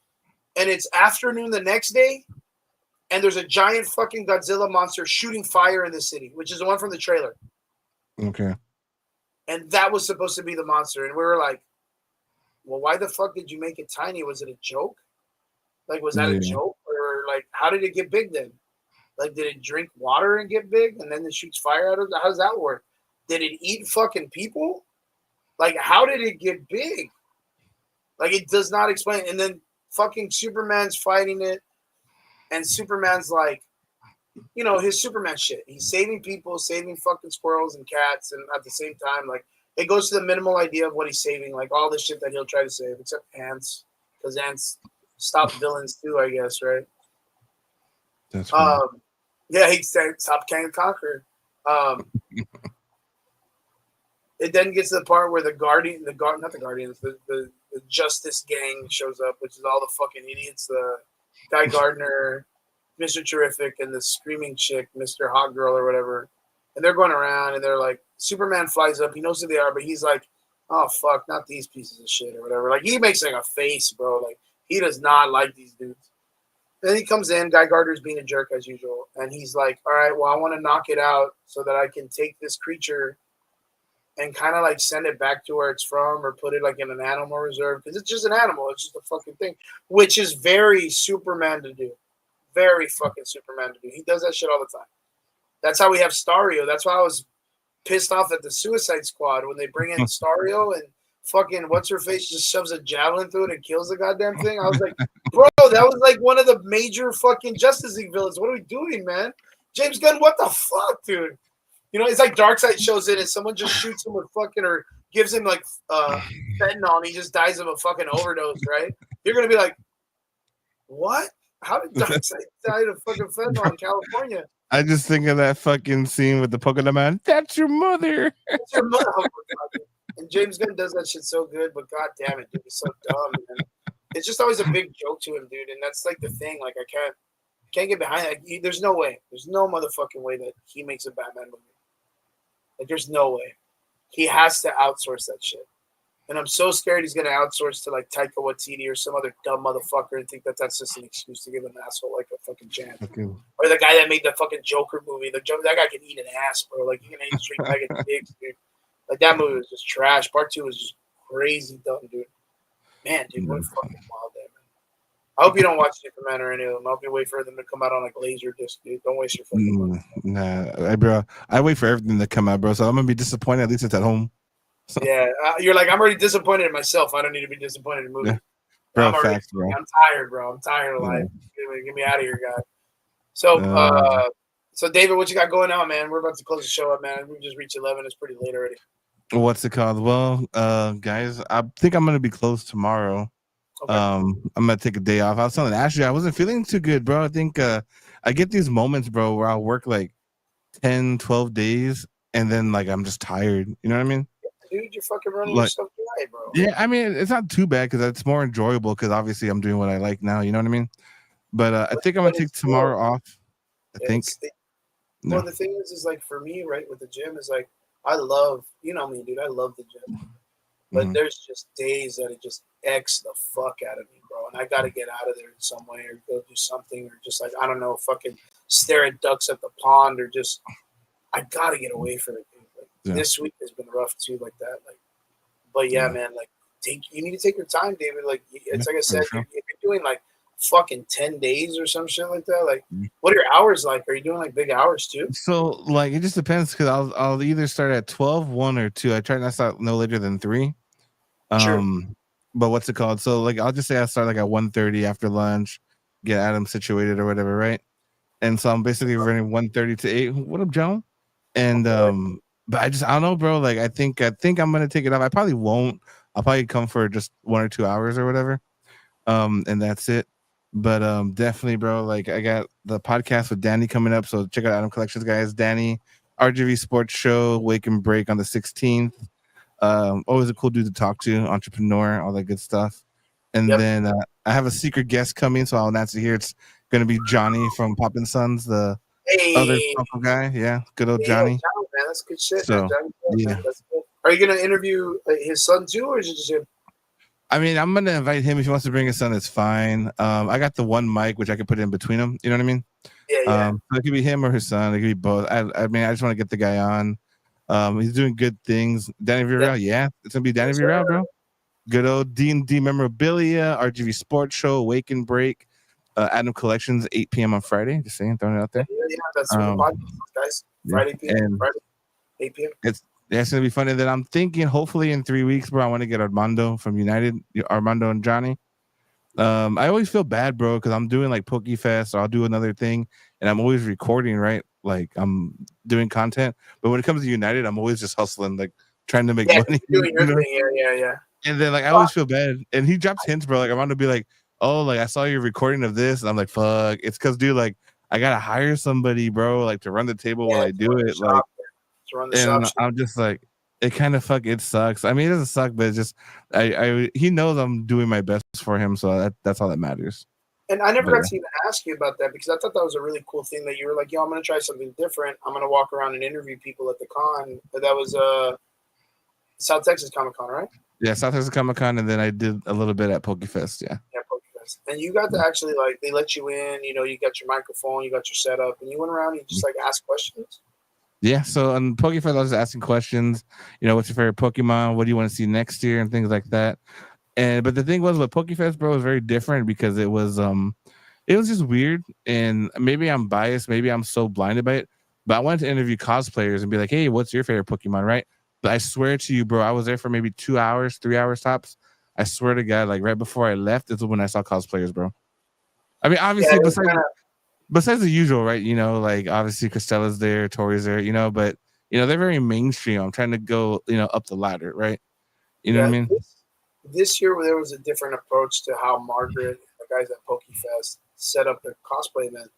and it's afternoon the next day, and there's a giant fucking Godzilla monster shooting fire in the city, which is the one from the trailer. Okay. And that was supposed to be the monster. And we were like, well, why the fuck did you make it tiny? Was it a joke? Like, was that a joke? Or, like, how did it get big then? Like, did it drink water and get big and then it shoots fire out of it? How does that work? Did it eat fucking people? Like, how did it get big? Like, it does not explain. And then fucking Superman's fighting it. And Superman's like, you know, his Superman shit. He's saving people, saving fucking squirrels and cats. And at the same time, like, it goes to the minimal idea of what he's saving. Like, all the shit that he'll try to save, except ants. Because ants stop villains too, I guess, right? That's funny. Yeah, he said, stop King and Conquer. It then gets to the part where the Justice Gang shows up, which is all the fucking idiots. The Guy Gardner, Mr. Terrific, and the screaming chick, Mr. Hot Girl or whatever. And they're going around, and they're like, Superman flies up. He knows who they are, but he's like, oh, fuck, not these pieces of shit or whatever. Like, he makes like a face, bro. Like, he does not like these dudes. Then he comes in. Guy Gardner's being a jerk as usual. And he's like, all right, well, I want to knock it out so that I can take this creature and kind of like send it back to where it's from or put it like in an animal reserve. Because it's just an animal. It's just a fucking thing, which is very Superman to do. Very fucking Superman to do. He does that shit all the time. That's how we have Starrio. That's why I was pissed off at the Suicide Squad when they bring in Starrio and fucking what's-her-face just shoves a javelin through it and kills the goddamn thing. I was like, bro, that was like one of the major fucking Justice League villains. What are we doing, man? James Gunn, what the fuck, dude? You know, it's like Darkseid shows in and someone just shoots him with fucking or gives him like fentanyl and he just dies of a fucking overdose, right? You're going to be like, what? How did Darkseid die of fucking fentanyl in California? I just think of that fucking scene with the Pokemon man. That's your mother. It's your mother. Oh my God, dude. And James Gunn does that shit so good, but god damn it, dude, he's so dumb, man. It's just always a big joke to him, dude, and that's like the thing. Like I can't get behind it. Like, there's no way. There's no motherfucking way that he makes a Batman movie. Like there's no way. He has to outsource that shit. And I'm so scared he's gonna outsource to like Taika Waititi or some other dumb motherfucker and think that that's just an excuse to give an asshole like a fucking chance. Okay. Or the guy that made the fucking Joker movie. That guy can eat an ass, bro. Like you can eat straight bag of dicks, dude. Like that movie was just trash. Part 2 was just crazy dumb, dude. Man, dude, what a fucking wild day, man. I hope you don't watch Superman or any of them. I hope you wait for them to come out on like laser disc, dude. Don't waste your fucking money. Nah, bro. I wait for everything to come out, bro. So I'm gonna be disappointed. At least it's at home. Yeah, you're like, I'm already disappointed in myself. I don't need to be disappointed in movies. Yeah. Bro, I'm facts, bro. I'm tired, bro. I'm tired of life. Get me out of here, guy. So, so David, what you got going on, man? We're about to close the show up, man. We just reached 11. It's pretty late already. What's it called? Well, guys, I think I'm gonna be closed tomorrow. Okay. I'm gonna take a day off. I was telling Ashley I wasn't feeling too good, bro. I think I get these moments, bro, where I'll work like 10, 12 days and then like I'm just tired. You know what I mean? Dude, you're fucking running yourself dry, bro. Yeah, I mean, it's not too bad because it's more enjoyable because obviously I'm doing what I like now. You know what I mean? But I think I'm gonna take tomorrow off. I think. Well, the thing is like for me, right, with the gym is like I love, you know me, dude. I love the gym, but there's just days that it just X the fuck out of me, bro. And I got to get out of there in some way or go do something or just like I don't know, fucking stare at ducks at the pond or just I got to get away from it. Like, this week has been rough too, like that. Like, but yeah, man, like you need to take your time, David. Like it's like I said, if you're doing like fucking 10 days or some shit like that, like what are your hours like? Are you doing like big hours too? So like it just depends because I'll either start at 12, 1 or 2. I try not to start no later than 3. But what's it called? So like I'll just say I start like at 1:30 after lunch, get Adam situated or whatever, right? And so I'm basically running 1:30 to 8. What up, Joe? And but I don't know, bro. Like I think I'm gonna take it off. I probably won't. I'll probably come for just 1 or 2 hours or whatever. And that's it. But definitely, bro. Like I got the podcast with Danny coming up, so check out Adam Collections, guys. Danny, RGV Sports Show, Wake and Break on the 16th. Always a cool dude to talk to, entrepreneur, all that good stuff. And then I have a secret guest coming, so I'll announce it here. It's gonna be Johnny from Poppin' Sons, the other uncle guy. Yeah, good old Johnny. Johnny, man, that's good shit. So, man. That's good. Are you gonna interview his son too, or is it just him? I mean, I'm gonna invite him if he wants to bring his son. It's fine. I got the one mic which I could put in between them. You know what I mean? Yeah. So it could be him or his son. It could be both. I mean, I just want to get the guy on. He's doing good things. Danny Virel, it's gonna be Danny Virel, bro. Good old D&D memorabilia, RGV Sports Show, Wake and Break, Adam Collections, 8 p.m. on Friday. Just saying, throwing it out there. Yeah, that's what the podcast, guys. Friday p.m. Friday, 8 p.m. It's gonna be funny that I'm thinking. Hopefully, in 3 weeks, bro, I want to get Armando from United, Armando and Johnny. I always feel bad, bro, because I'm doing like PokeFest, or I'll do another thing, and I'm always recording, right? Like I'm doing content, but when it comes to United, I'm always just hustling, like trying to make money. Doing your thing, yeah. And then like I always feel bad, and he drops hints, bro. Like I want to be like, oh, like I saw your recording of this, and I'm like, fuck. It's because, dude, like I gotta hire somebody, bro, like to run the table while I do it, like. And I'm just like, it kind of it sucks. I mean, it doesn't suck, but it's just he knows I'm doing my best for him, so that's all that matters. And I never got to even ask you about that because I thought that was a really cool thing that you were like, yo, I'm gonna try something different. I'm gonna walk around and interview people at the con. But that was South Texas Comic Con, right? Yeah, South Texas Comic Con, and then I did a little bit at PokeFest. Yeah, PokeFest. And you got to actually like they let you in. You know, you got your microphone, you got your setup, and you went around and you just like ask questions. Yeah, so on PokeFest, I was asking questions. You know, what's your favorite Pokemon? What do you want to see next year, and things like that. But the thing was, with PokeFest, bro, was very different because it was just weird. And maybe I'm biased, maybe I'm so blinded by it. But I wanted to interview cosplayers and be like, hey, what's your favorite Pokemon, right? But I swear to you, bro, I was there for maybe 2 hours, 3 hours tops. I swear to God, like right before I left, is when I saw cosplayers, bro. I mean, obviously, besides the usual, right? You know, like obviously Cristella's there, Tori's there, you know, but you know, they're very mainstream. I'm trying to go, you know, up the ladder, right? You know what I mean? This year there was a different approach to how Margaret, the guys at PokeFest, set up their cosplay event.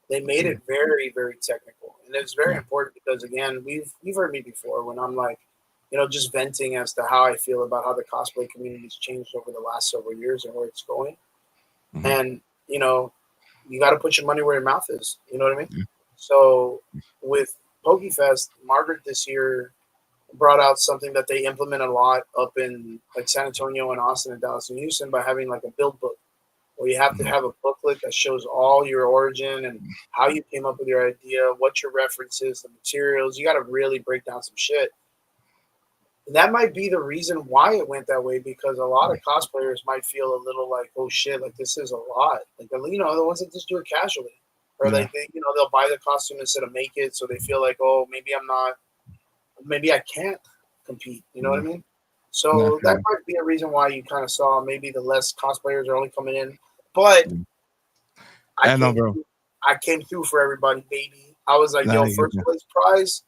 They made it very, very technical, and it's very important because again, you've heard me before when I'm like, just venting as to how I feel about how the cosplay community's changed over the last several years and where it's going. And you got to put your money where your mouth is. You know what I mean? So with PokeFest, Margaret this year brought out something that they implement a lot up in like San Antonio and Austin and Dallas and Houston by having like a build book where you have to have a booklet that shows all your origin and how you came up with your idea, what your references, the materials. You got to really break down some shit. And that might be the reason why it went that way, because a lot of cosplayers might feel a little like, oh shit, like this is a lot. Like, the ones that just do it casually, or like they'll buy the costume instead of make it, so they feel like, oh, maybe I can't compete. You know what I mean? So that might be a reason why you kind of saw maybe the less cosplayers are only coming in. But I came through for everybody, baby. I was like, yo, first place prize.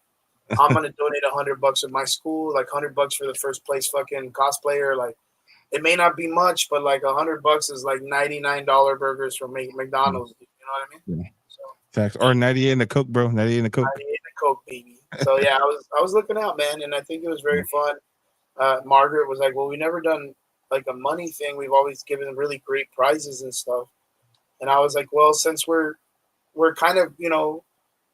I'm gonna donate $100 of my school, like $100 for the first place fucking cosplayer. Like, it may not be much, but like $100 is like $99 burgers from McDonald's. You know what I mean? So, facts. Or 98 in the Coke, bro. 98 in the Coke. 98 in the Coke, baby. So yeah, I was looking out, man, and I think it was very fun. Margaret was like, well, we never done like a money thing. We've always given really great prizes and stuff. And I was like, well, since we're kind of,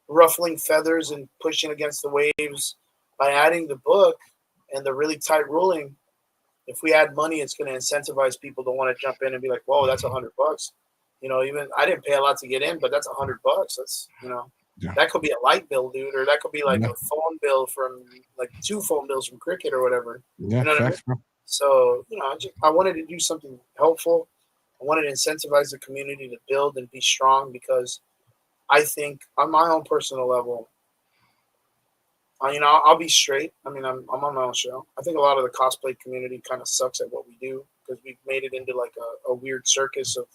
ruffling feathers and pushing against the waves by adding the book and the really tight ruling, if we add money, it's going to incentivize people to want to jump in and be like, whoa, that's $100. Even I didn't pay a lot to get in, but that's $100. That's, that could be a light bill, dude, or that could be like a phone bill from like 2 phone bills from Cricket or whatever. Yeah, you know what I mean? Bro. So, I wanted to do something helpful. I wanted to incentivize the community to build and be strong, because I think on my own personal level, I'll be straight. I mean, I'm on my own show. I think a lot of the cosplay community kind of sucks at what we do, because we've made it into like a weird circus of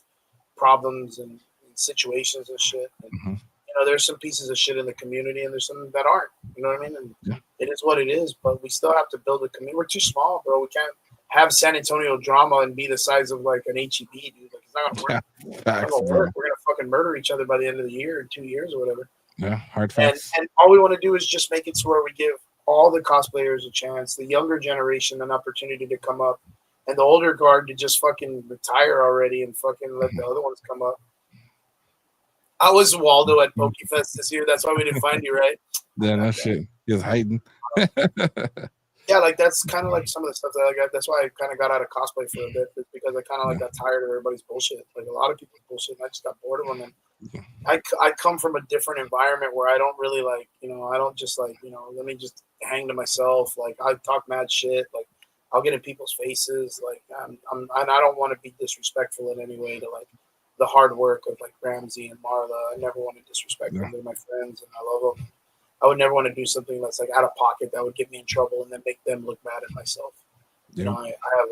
problems and situations and shit. And, there's some pieces of shit in the community, and there's some that aren't. You know what I mean? And it is what it is. But we still have to build a community. We're too small, bro. We can't have San Antonio drama and be the size of like an HEB, dude. Like, it's not gonna work. It's not gonna work. We're gonna fucking murder each other by the end of the year, in 2 years or whatever. Yeah, hard facts. And all we want to do is just make it to where we give all the cosplayers a chance, the younger generation an opportunity to come up, and the older guard to just fucking retire already and fucking let the other ones come up. I was Waldo at PokeFest this year. That's why we didn't find you, right? Yeah, no shit. He was hiding. Yeah, like that's kind of like some of the stuff that I got. That's why I kind of got out of cosplay for a bit, because I kind of like got tired of everybody's bullshit. Like a lot of people's bullshit, and I just got bored of them. And I come from a different environment where I don't really like, I don't just like, let me just hang to myself. Like, I talk mad shit. Like, I'll get in people's faces. Like, and I don't want to be disrespectful in any way to like the hard work of like Ramsey and Marla. I never want to disrespect them. They're my friends and I love them. I would never want to do something that's like out of pocket that would get me in trouble and then make them look mad at myself. I have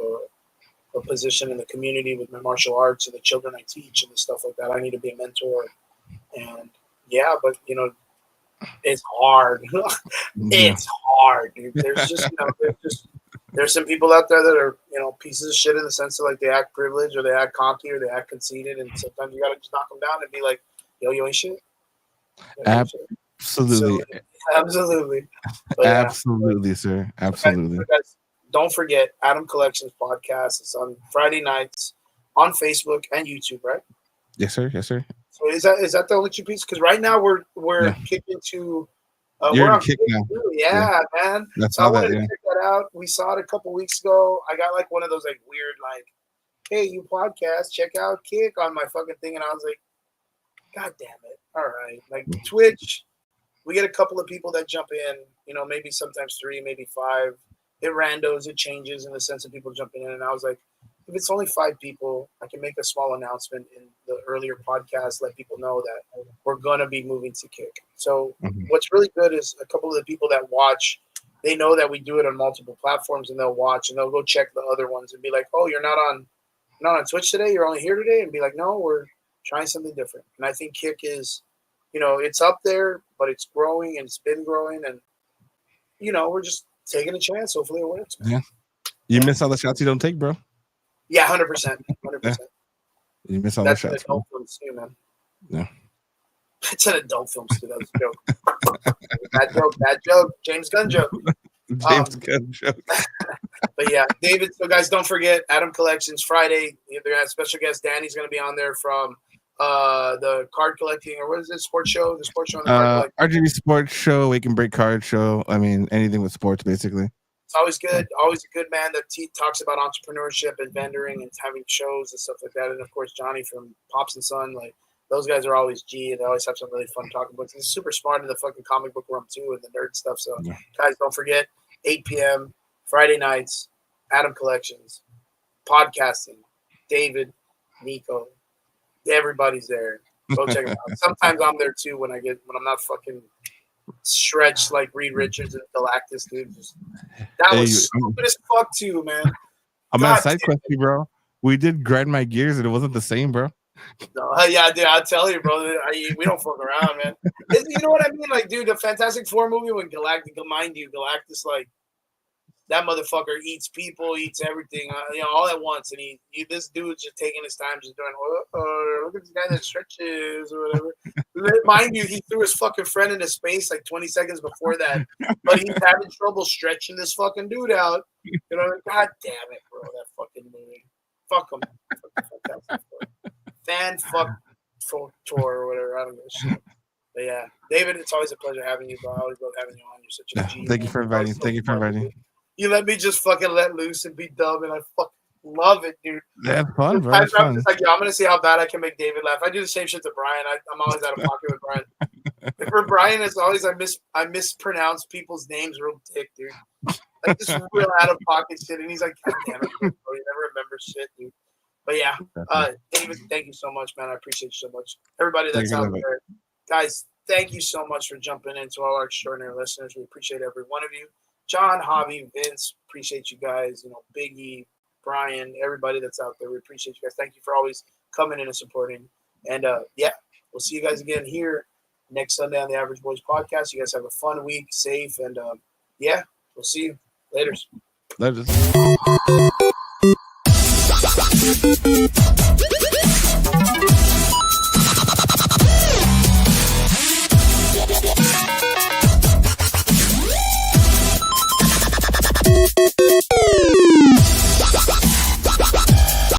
a position in the community with my martial arts and the children I teach and the stuff like that. I need to be a mentor. And yeah, but it's hard. It's hard, dude. There's just, there's some people out there that are, pieces of shit in the sense of like they act privileged or they act cocky or they act conceited. And sometimes you got to just knock them down and be like, yo, you ain't shit. Absolutely. Absolutely. But absolutely, sir. Absolutely. Guys, don't forget Adam Collections podcast. It's on Friday nights on Facebook and YouTube, right? Yes, sir. Yes, sir. So is that the only 2 pieces? Because right now we're kicking to we're on kick now. Yeah, man. That's so I wanted to check that out. We saw it a couple weeks ago. I got like one of those like weird like, hey, you podcast, check out Kick on my fucking thing, and I was like, God damn it. All right. Like Twitch, we get a couple of people that jump in, maybe sometimes 3, maybe 5. It randos, it changes in the sense of people jumping in. And I was like, if it's only 5 people, I can make a small announcement in the earlier podcast, let people know that we're going to be moving to Kick. So what's really good is a couple of the people that watch, they know that we do it on multiple platforms, and they'll watch and they'll go check the other ones and be like, oh, you're not on Twitch today? You're only here today? And be like, no, we're trying something different. And I think Kick is, it's up there, but it's growing and it's been growing. And, we're just taking a chance. Hopefully it works, man. Yeah. You miss all the shots you don't take, bro. Yeah, 100%. 100%. You miss all the shots. That's too, man. Yeah. It's an adult film, too. That was a joke. Bad joke. James Gunn joke. James Gunn joke. But yeah, David. So guys, don't forget Adam Collections Friday. They're gonna have special guest Danny's going to be on there from the card collecting, or what is it? Sports show. The sports show. On the card RGB Sports Show. We can break card show. I mean, anything with sports, basically. It's always good. Always a good man that talks about entrepreneurship and vendoring and having shows and stuff like that. And of course, Johnny from Pops and Son. Like those guys are always G, and they always have some really fun talking books. He's super smart in the fucking comic book realm too, and the nerd stuff. So guys, don't forget 8 p.m. Friday nights. Adam Collections, podcasting, David, Nico, everybody's there. Go check them out. Sometimes I'm there too when I'm not fucking stretched like Reed Richards and Galactus, dude. That was stupid as fuck too, man. I'm on a side quest, bro. We did grind my gears and it wasn't the same, bro. No, yeah, dude, I'll tell you, bro. We don't fuck around, man. You know what I mean? Like, dude, the Fantastic Four movie when Galactus, like, that motherfucker eats people, eats everything, all at once. And this dude's just taking his time, just doing, look at this guy that stretches or whatever. Mind you, he threw his fucking friend into space like 20 seconds before that. But he's having trouble stretching this fucking dude out. You know, God damn it, bro, that fucking movie. Fuck him. Fan fuck tour or whatever. I don't give a shit. But yeah, David, it's always a pleasure having you, bro. I always love having you on. You're such a G. Thank you for inviting. Thank you for inviting. You let me just fucking let loose and be dumb, and I fucking love it, dude. That's fun, bro. I'm just like, I'm gonna see how bad I can make David laugh. I do the same shit to Brian. I'm always out of pocket with Brian. For Brian, it's always I mispronounce people's names real dick, dude. Like just real out of pocket shit, and he's like, God damn it, bro, you never remember shit, dude. But yeah, David, thank you so much, man. I appreciate you so much. Everybody that's out there, guys, thank you so much for jumping in to all our extraordinary listeners. We appreciate every one of you. John, Javi, Vince, appreciate you guys. You know, Biggie, Brian, everybody that's out there. We appreciate you guys. Thank you for always coming in and supporting. And yeah, we'll see you guys again here next Sunday on the Average Boys Podcast. You guys have a fun week, safe, and yeah, we'll see you later. Later.